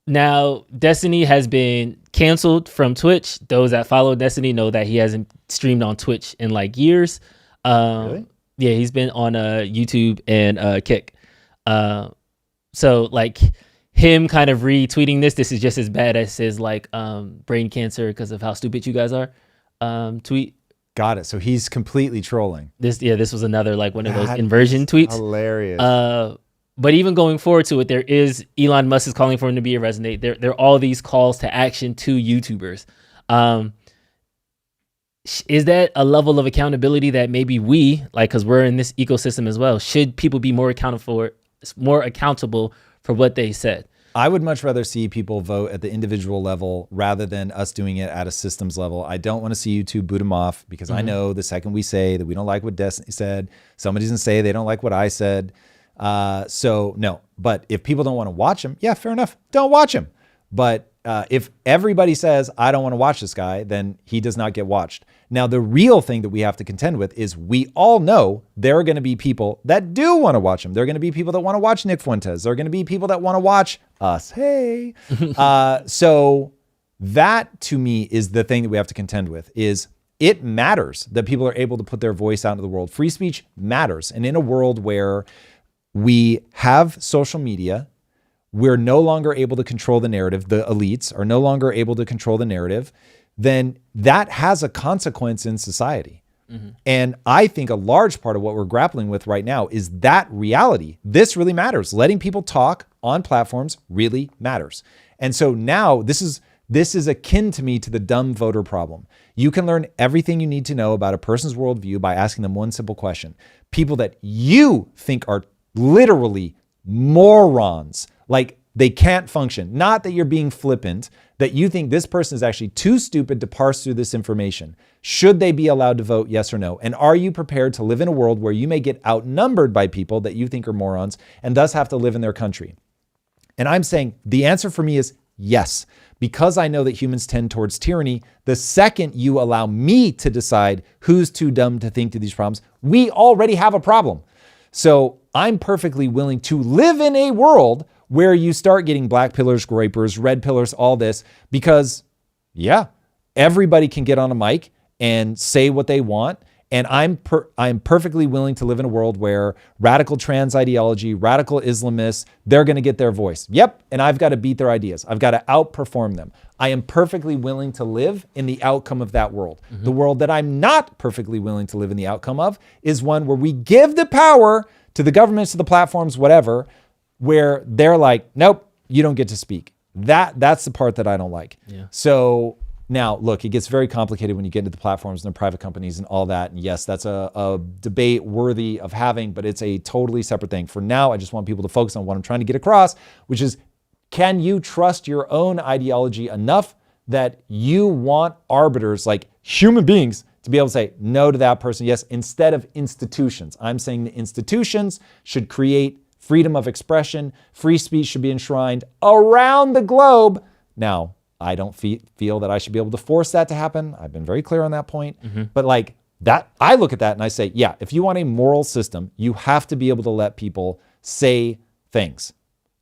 Now, Destiny has been canceled from Twitch. Those that follow Destiny know that he hasn't streamed on Twitch in like years. Really? Yeah, he's been on YouTube and Kick. So like him kind of retweeting this is just as bad as his like brain cancer because of how stupid you guys are tweet. Got it. So he's completely trolling. This was another like one of those inversion tweets. Hilarious. But even going forward to it, there is Elon Musk is calling for him to be a resonate. There are all these calls to action to YouTubers. Is that a level of accountability that maybe we, like, because we're in this ecosystem as well, should people be more accountable for what they said? I would much rather see people vote at the individual level rather than us doing it at a systems level. I don't want to see YouTube boot them off because I know the second we say that we don't like what Destiny said, somebody's going to say they don't like what I said. So no, but if people don't want to watch him, yeah, fair enough. Don't watch him. But if everybody says, I don't want to watch this guy, then he does not get watched. Now, the real thing that we have to contend with is we all know there are going to be people that do want to watch him. There are going to be people that want to watch Nick Fuentes. There are going to be people that want to watch us. Hey. So that to me is the thing that we have to contend with is it matters that people are able to put their voice out into the world. Free speech matters. And in a world where we have social media, we're no longer able to control the narrative. The elites are no longer able to control the narrative. Then that has a consequence in society. Mm-hmm. And I think a large part of what we're grappling with right now is that reality. This really matters. Letting people talk on platforms really matters. And so now this This is akin to me to the dumb voter problem. You can learn everything you need to know about a person's worldview by asking them one simple question. People that you think are literally morons, like they can't function. Not that you're being flippant, that you think this person is actually too stupid to parse through this information. Should they be allowed to vote, yes or no? And are you prepared to live in a world where you may get outnumbered by people that you think are morons and thus have to live in their country? And I'm saying the answer for me is yes, because I know that humans tend towards tyranny. The second you allow me to decide who's too dumb to think through these problems, we already have a problem. So I'm perfectly willing to live in a world where you start getting black pillars, groypers, red pillars, all this, because yeah, everybody can get on a mic and say what they want. And I'm perfectly willing to live in a world where radical trans ideology, radical Islamists, they're going to get their voice. Yep. And I've got to beat their ideas. I've got to outperform them. I am perfectly willing to live in the outcome of that world. The world that I'm not perfectly willing to live in the outcome of is one where we give the power to the governments, to the platforms, whatever, where they're like, nope, you don't get to speak. That's the part that I don't like. Yeah. So now, look, it gets very complicated when you get into the platforms and the private companies and all that. And yes, that's a debate worthy of having, but it's a totally separate thing. For now, I just want people to focus on what I'm trying to get across, which is, can you trust your own ideology enough that you want arbiters, like human beings, to be able to say no to that person, yes, instead of institutions? I'm saying the institutions should create freedom of expression. Free speech should be enshrined around the globe. Now, I don't feel that I should be able to force that to happen. I've been very clear on that point. But like that, I look at that and I say, yeah, if you want a moral system, you have to be able to let people say things.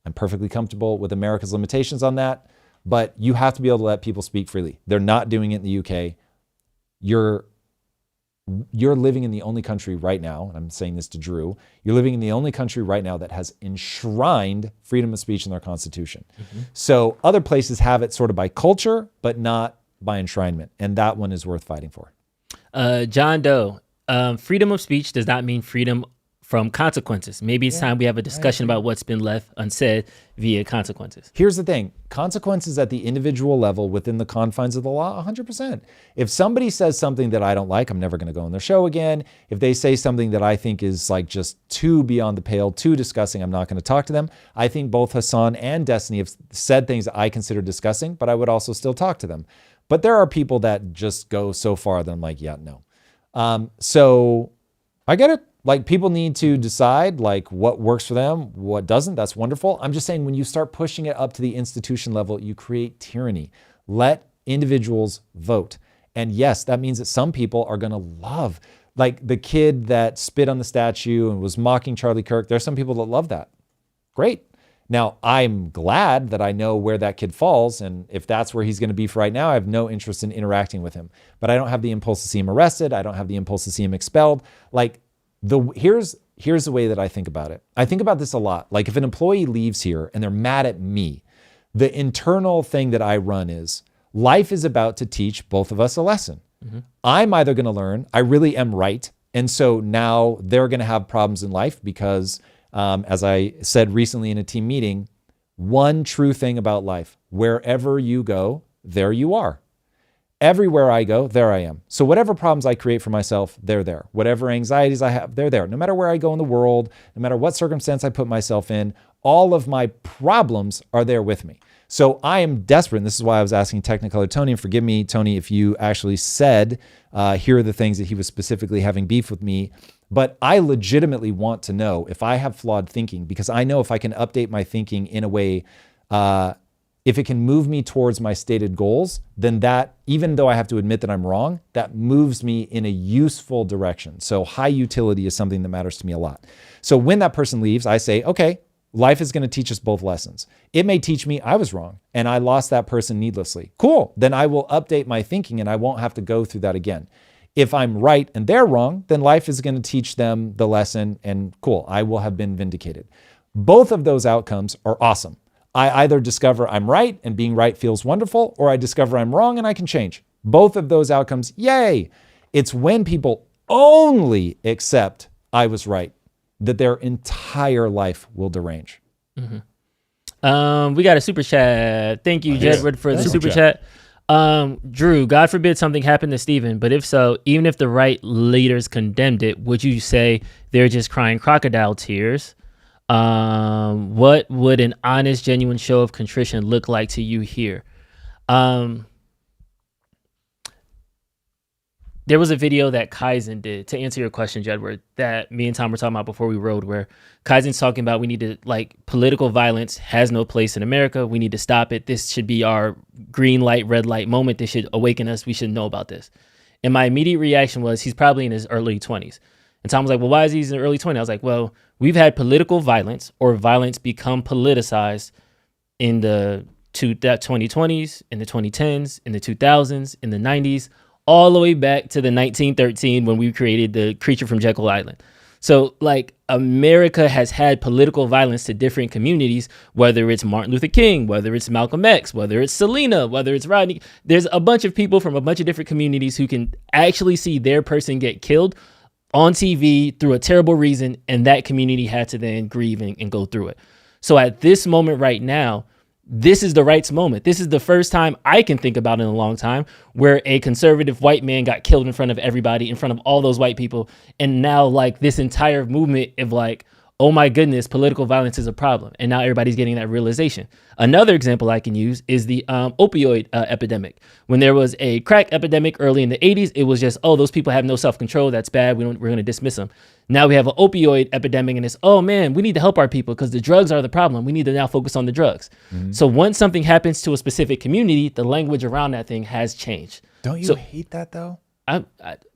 I'm perfectly comfortable with America's limitations on that, but you have to be able to let people speak freely. They're not doing it in the UK. You're living in the only country right now, and I'm saying this to Drew, you're living in the only country right now that has enshrined freedom of speech in their constitution. So other places have it sort of by culture, but not by enshrinement. And that one is worth fighting for. John Doe, freedom of speech does not mean freedom from consequences. Maybe it's time we have a discussion about what's been left unsaid via consequences. Here's the thing. Consequences at the individual level within the confines of the law, 100%. If somebody says something that I don't like, I'm never going to go on their show again. If they say something that I think is like just too beyond the pale, too disgusting, I'm not going to talk to them. I think both Hassan and Destiny have said things that I consider disgusting, but I would also still talk to them. But there are people that just go so far that I'm like, yeah, no. So I get it. Like, people need to decide like what works for them, what doesn't. That's wonderful. I'm just saying, when you start pushing it up to the institution level, you create tyranny. Let individuals vote. And yes, that means that some people are going to love, like the kid that spit on the statue and was mocking Charlie Kirk. There's some people that love that. Great. Now, I'm glad that I know where that kid falls. And if that's where he's going to be for right now, I have no interest in interacting with him. But I don't have the impulse to see him arrested. I don't have the impulse to see him expelled. Like, here's the way that I think about it. I think about this a lot. Like, if an employee leaves here and they're mad at me, the internal thing that I run is, life is about to teach both of us a lesson. I'm either going to learn, I really am right. And so now they're going to have problems in life because, as I said recently in a team meeting, one true thing about life, wherever you go, there you are. Everywhere I go, there I am. So whatever problems I create for myself, they're there. Whatever anxieties I have, they're there. No matter where I go in the world, no matter what circumstance I put myself in, all of my problems are there with me. So I am desperate. And this is why I was asking Technicolor Tony, and forgive me, Tony, if you actually said, here are the things that he was specifically having beef with me. But I legitimately want to know if I have flawed thinking, because I know if I can update my thinking in a way, if it can move me towards my stated goals, then that, even though I have to admit that I'm wrong, that moves me in a useful direction. So high utility is something that matters to me a lot. So when that person leaves, I say, okay, life is going to teach us both lessons. It may teach me I was wrong and I lost that person needlessly. Cool. Then I will update my thinking and I won't have to go through that again. If I'm right and they're wrong, then life is going to teach them the lesson, and cool, I will have been vindicated. Both of those outcomes are awesome. I either discover I'm right and being right feels wonderful, or I discover I'm wrong and I can change. Both of those outcomes, yay. It's when people only accept I was right that their entire life will derange. We got a super chat. Thank you, Jedward, for the super chat. Drew, God forbid something happened to Stephen, but if so, even if the right leaders condemned it, would you say they're just crying crocodile tears? What would an honest, genuine show of contrition look like to you here? There was a video that Kaizen did, to answer your question, Jedward, that me and Tom were talking about before we rode, where Kaizen's talking about we need to, like, political violence has no place in America. We need to stop it. This should be our green light, red light moment. This should awaken us. We should know about this. And my immediate reaction was, he's probably in his early 20s. And Tom was like, well, why is he in his early 20s? I was like, well, we've had political violence or violence become politicized in the 2020s, in the 2010s, in the 2000s, in the 90s, all the way back to the 1913 when we created the Creature from Jekyll Island. So, like, America has had political violence to different communities, whether it's Martin Luther King, whether it's Malcolm X, whether it's Selena, whether it's Rodney. There's a bunch of people from a bunch of different communities who can actually see their person get killed on TV through a terrible reason, and that community had to then grieve and go through it. So at this moment right now, this is the rights moment. This is the first time I can think about in a long time where a conservative white man got killed in front of everybody, in front of all those white people. And now, like, this entire movement of, like, oh my goodness, political violence is a problem. And now everybody's getting that realization. Another example I can use is the opioid epidemic. When there was a crack epidemic early in the 80s, it was just, oh, those people have no self-control. That's bad. We're going to dismiss them. Now we have an opioid epidemic, and it's, oh man, we need to help our people because the drugs are the problem. We need to now focus on the drugs. Mm-hmm. So once something happens to a specific community, the language around that thing has changed. Don't you hate that though?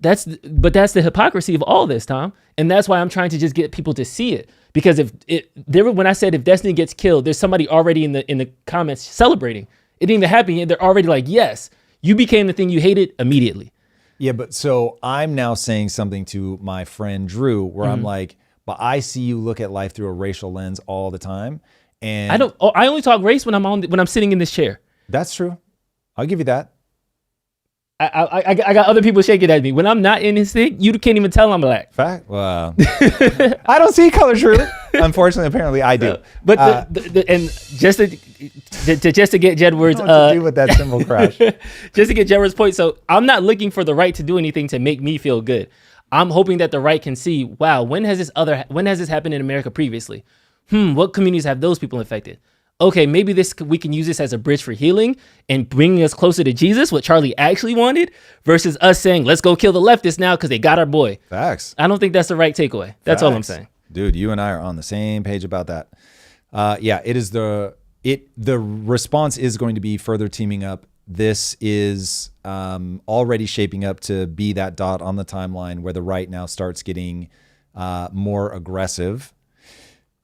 That's the hypocrisy of all this, Tom. And that's why I'm trying to just get people to see it. Because when I said if Destiny gets killed, there's somebody already in the comments celebrating. It didn't even happen yet. They're already like, yes, you became the thing you hated immediately. Yeah, but so I'm now saying something to my friend Drew where I'm like, but I see you look at life through a racial lens all the time. And I only talk race when I'm sitting in this chair. That's true. I'll give you that. I got other people shaking at me. When I'm not in this thing, you can't even tell I'm black. Fact? Well, I don't see color, Drew. Unfortunately, apparently I do. But and just to get Jedward's to do with that symbol crash. Just to get Jedward's point. So I'm not looking for the right to do anything to make me feel good. I'm hoping that the right can see, wow, when has this happened in America previously? What communities have those people affected? Okay, maybe we can use this as a bridge for healing and bringing us closer to Jesus, what Charlie actually wanted, versus us saying, let's go kill the leftists now because they got our boy. Facts. I don't think that's the right takeaway. That's all I'm saying. Dude, you and I are on the same page about that. Yeah, it is the response is going to be further teaming up. This is already shaping up to be that dot on the timeline where the right now starts getting more aggressive.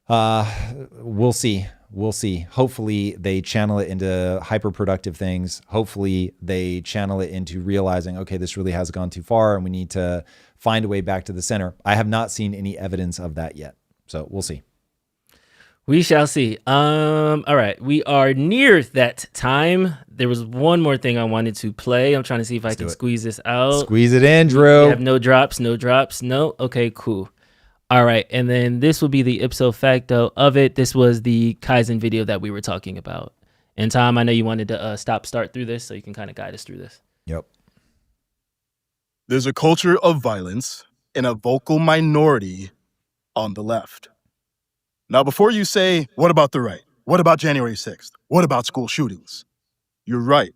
We'll see. We'll see. Hopefully they channel it into hyper-productive things. Hopefully they channel it into realizing, okay, this really has gone too far and we need to find a way back to the center. I have not seen any evidence of that yet. So we'll see. We shall see. All right. We are near that time. There was one more thing I wanted to play. I'm trying to see if I can squeeze this out. Squeeze it in, Drew. We have no drops. No? Okay, cool. All right, and then this will be the ipso facto of it. This was the Kaizen video that we were talking about. And Tom, I know you wanted to start through this, so you can kind of guide us through this. Yep. There's a culture of violence in a vocal minority on the left. Now, before you say, what about the right? What about January 6th? What about school shootings? You're right.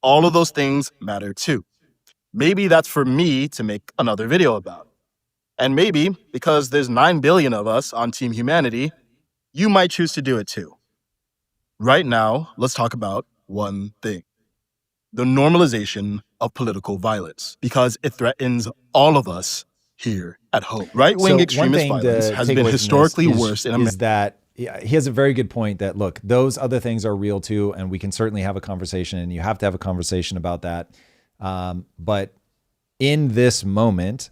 All of those things matter too. Maybe that's for me to make another video about. And maybe, because there's 9 billion of us on Team Humanity, you might choose to do it too. Right now, let's talk about one thing. The normalization of political violence, because it threatens all of us here at home. Right-wing extremist violence has been historically worse in America. Is that he has a very good point that, look, those other things are real too, and we can certainly have a conversation, and you have to have a conversation about that. But in this moment,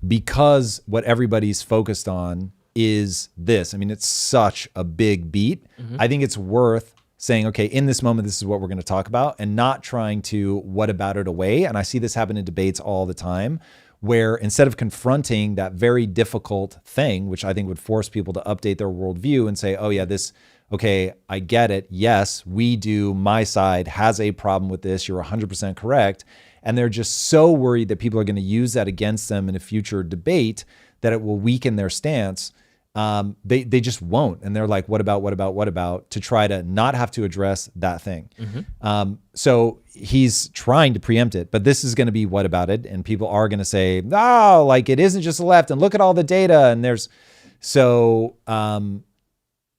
because what everybody's focused on is this. I mean, it's such a big beat. Mm-hmm. I think it's worth saying, okay, in this moment, this is what we're going to talk about, and not trying to what about it away. And I see this happen in debates all the time, where instead of confronting that very difficult thing, which I think would force people to update their worldview and say, oh yeah, this okay, I get it. Yes, we do. My side has a problem with this. You're 100% correct. And they're just so worried that people are going to use that against them in a future debate that it will weaken their stance. They just won't. And they're like, what about, to try to not have to address that thing. So he's trying to preempt it, but this is going to be what about it? And people are going to say, no, like it isn't just the left and look at all the data. And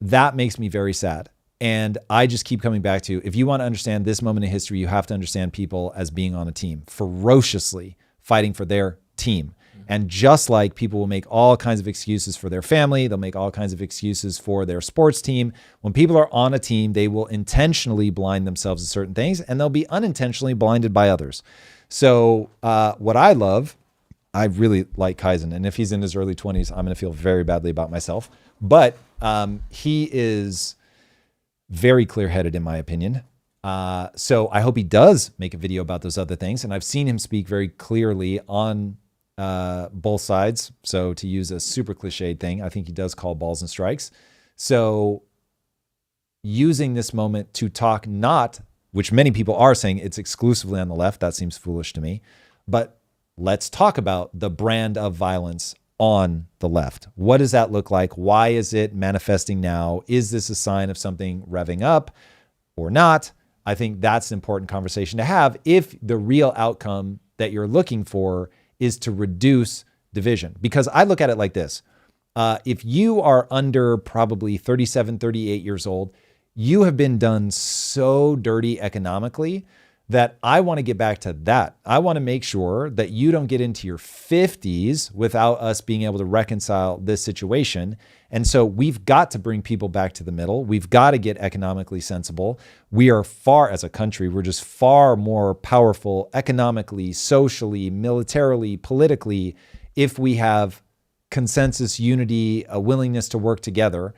that makes me very sad. And I just keep coming back to, if you want to understand this moment in history, you have to understand people as being on a team, ferociously fighting for their team. And just like people will make all kinds of excuses for their family, they'll make all kinds of excuses for their sports team. When people are on a team, they will intentionally blind themselves to certain things, and they'll be unintentionally blinded by others. So what I love, I really like Kaizen. And if he's in his early 20s, I'm going to feel very badly about myself. But he is very clear-headed, in my opinion. So I hope he does make a video about those other things. And I've seen him speak very clearly on both sides. So to use a super cliched thing, I think he does call balls and strikes. So using this moment to talk not, which many people are saying it's exclusively on the left, that seems foolish to me, but let's talk about the brand of violence on the left. What does that look like? Why is it manifesting now? Is this a sign of something revving up or not? I think that's an important conversation to have if the real outcome that you're looking for is to reduce division. Because I look at it like this. If you are under probably 37, 38 years old, you have been done so dirty economically that I want to get back to that. I want to make sure that you don't get into your 50s without us being able to reconcile this situation. And so we've got to bring people back to the middle. We've got to get economically sensible. We are as a country, we're just far more powerful economically, socially, militarily, politically, if we have consensus, unity, a willingness to work together.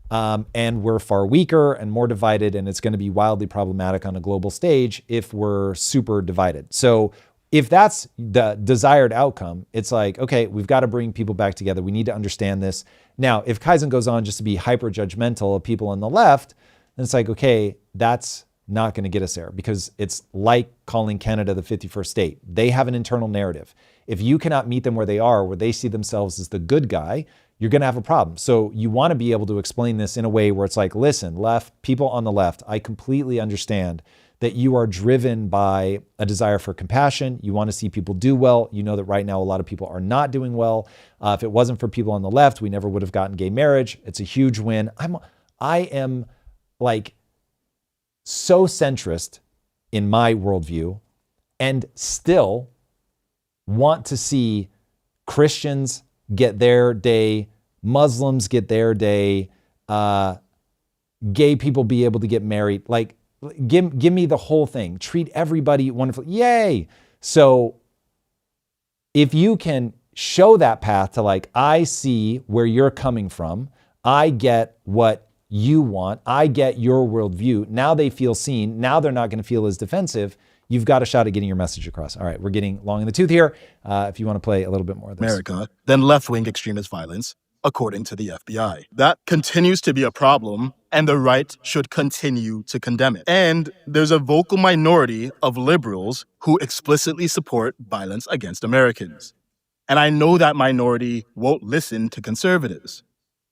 And we're far weaker and more divided, and it's going to be wildly problematic on a global stage if we're super divided. So if that's the desired outcome, it's like, okay, we've got to bring people back together. We need to understand this. Now, if Kaizen goes on just to be hyper judgmental of people on the left, then it's like, okay, that's not going to get us there, because it's like calling Canada the 51st state. They have an internal narrative. If you cannot meet them where they are, where they see themselves as the good guy, you're going to have a problem. So you want to be able to explain this in a way where it's like, listen, people on the left, I completely understand that you are driven by a desire for compassion. You want to see people do well. You know that right now a lot of people are not doing well. If it wasn't for people on the left, we never would have gotten gay marriage. It's a huge win. I am like so centrist in my worldview, and still want to see Christians get their day, Muslims get their day, gay people be able to get married. Like, give me the whole thing. Treat everybody wonderfully. Yay. So if you can show that path to like, I see where you're coming from. I get what you want. I get your worldview. Now they feel seen. Now they're not going to feel as defensive. You've got a shot at getting your message across. All right, we're getting long in the tooth here. If you want to play a little bit more of this. America, then left-wing extremist violence, according to the FBI. That continues to be a problem, and the right should continue to condemn it. And there's a vocal minority of liberals who explicitly support violence against Americans. And I know that minority won't listen to conservatives.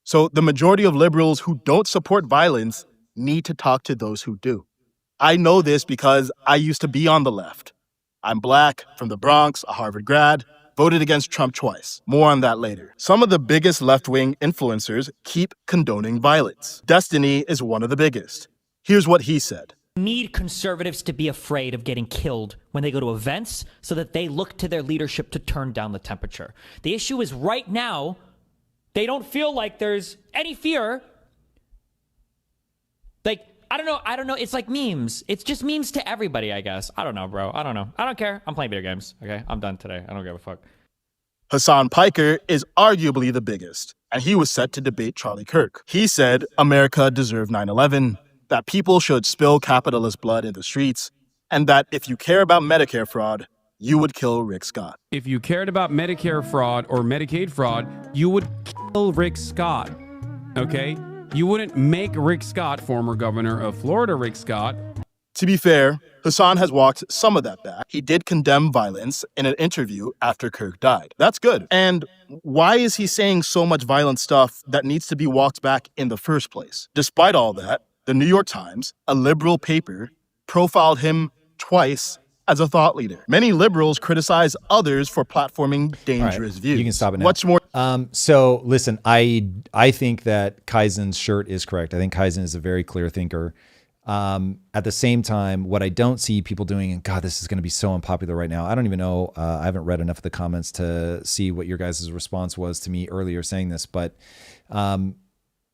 So the majority of liberals who don't support violence need to talk to those who do. I know this because I used to be on the left. I'm black, from the Bronx, a Harvard grad, voted against Trump twice. More on that later. Some of the biggest left-wing influencers keep condoning violence. Destiny is one of the biggest. Here's what he said. Need conservatives to be afraid of getting killed when they go to events so that they look to their leadership to turn down the temperature. The issue is right now, they don't feel like there's any fear. Like, I don't know. It's like memes. It's just memes to everybody, I guess. I don't know, bro. I don't know. I don't care. I'm playing video games. Okay, I'm done today. I don't give a fuck. Hassan Piker is arguably the biggest, and he was set to debate Charlie Kirk. He said America deserved 9/11, that people should spill capitalist blood in the streets, and that if you care about Medicare fraud, you would kill Rick Scott. If you cared about Medicare fraud or Medicaid fraud, you would kill Rick Scott. Okay? You wouldn't make Rick Scott, former governor of Florida, Rick Scott. To be fair, Hassan has walked some of that back. He did condemn violence in an interview after Kirk died. That's good. And why is he saying so much violent stuff that needs to be walked back in the first place? Despite all that, the New York Times, a liberal paper, profiled him twice as a thought leader. Many liberals criticize others for platforming dangerous views. You can stop it now. What's more? So listen, I think that Kaizen's shirt is correct. I think Kaizen is a very clear thinker. At the same time, what I don't see people doing, and God, this is going to be so unpopular right now. I don't even know. I haven't read enough of the comments to see what your guys' response was to me earlier saying this, but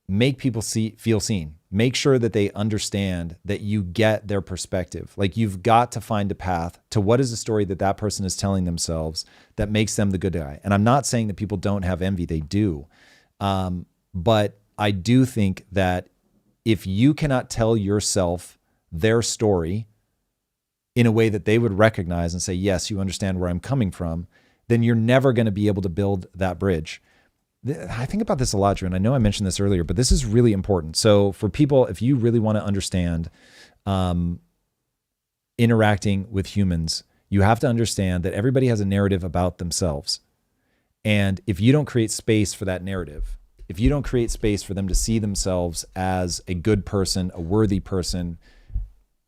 make people feel seen. Make sure that they understand that you get their perspective. Like, you've got to find a path to what is the story that that person is telling themselves that makes them the good guy. And I'm not saying that people don't have envy. They do. But I do think that if you cannot tell yourself their story in a way that they would recognize and say, yes, you understand where I'm coming from, then you're never going to be able to build that bridge. I think about this a lot, Drew, and I know I mentioned this earlier, but this is really important. So for people, if you really want to understand interacting with humans, you have to understand that everybody has a narrative about themselves. And if you don't create space for that narrative, if you don't create space for them to see themselves as a good person, a worthy person,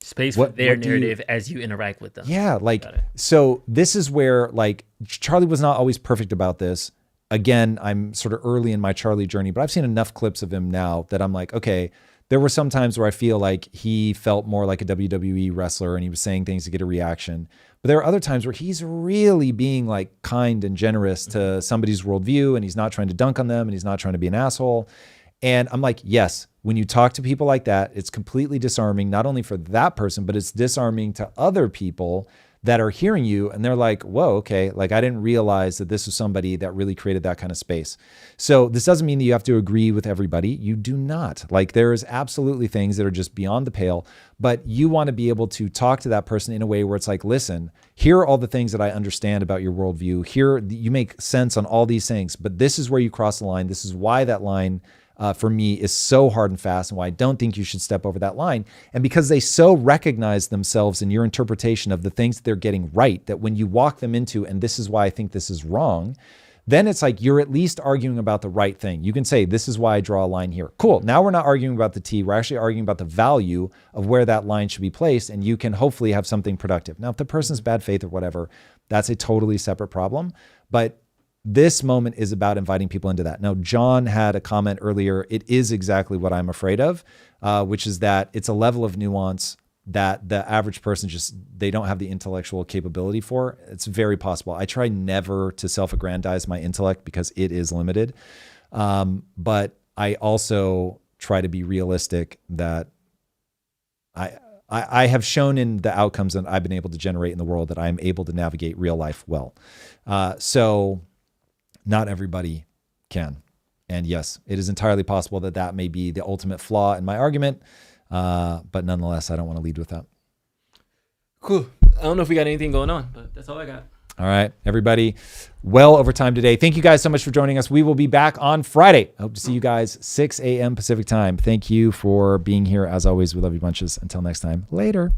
space for their narrative as you interact with them. Yeah, like, so this is where, like, Charlie was not always perfect about this. Again, I'm sort of early in my Charlie journey, but I've seen enough clips of him now that I'm like, okay, there were some times where I feel like he felt more like a WWE wrestler and he was saying things to get a reaction. But there are other times where he's really being like kind and generous to somebody's worldview, and he's not trying to dunk on them, and he's not trying to be an asshole. And I'm like, yes, when you talk to people like that, it's completely disarming, not only for that person, but it's disarming to other people that are hearing you, and they're like, whoa, okay, like I didn't realize that this was somebody that really created that kind of space. So this doesn't mean that you have to agree with everybody. You do not. Like, there's absolutely things that are just beyond the pale, but you want to be able to talk to that person in a way where it's like, listen, here are all the things that I understand about your worldview. Here, you make sense on all these things, but this is where you cross the line. This is why that line for me is so hard and fast, and why I don't think you should step over that line. And because they so recognize themselves in your interpretation of the things that they're getting right, that when you walk them into, and this is why I think this is wrong, then it's like you're at least arguing about the right thing. You can say, this is why I draw a line here. Cool. Now we're not arguing about the T. We're actually arguing about the value of where that line should be placed, and you can hopefully have something productive. Now, if the person's bad faith or whatever, that's a totally separate problem. But this moment is about inviting people into that. Now, John had a comment earlier. It is exactly what I'm afraid of, which is that it's a level of nuance that the average person they don't have the intellectual capability for. It's very possible. I try never to self-aggrandize my intellect because it is limited. But I also try to be realistic that I have shown in the outcomes that I've been able to generate in the world that I'm able to navigate real life well. So not everybody can. And yes, it is entirely possible that that may be the ultimate flaw in my argument. But nonetheless, I don't want to lead with that. Cool. I don't know if we got anything going on, but that's all I got. All right, everybody. Well over time today. Thank you guys so much for joining us. We will be back on Friday. I hope to see you guys 6 a.m. Pacific time. Thank you for being here. As always, we love you bunches. Until next time, later.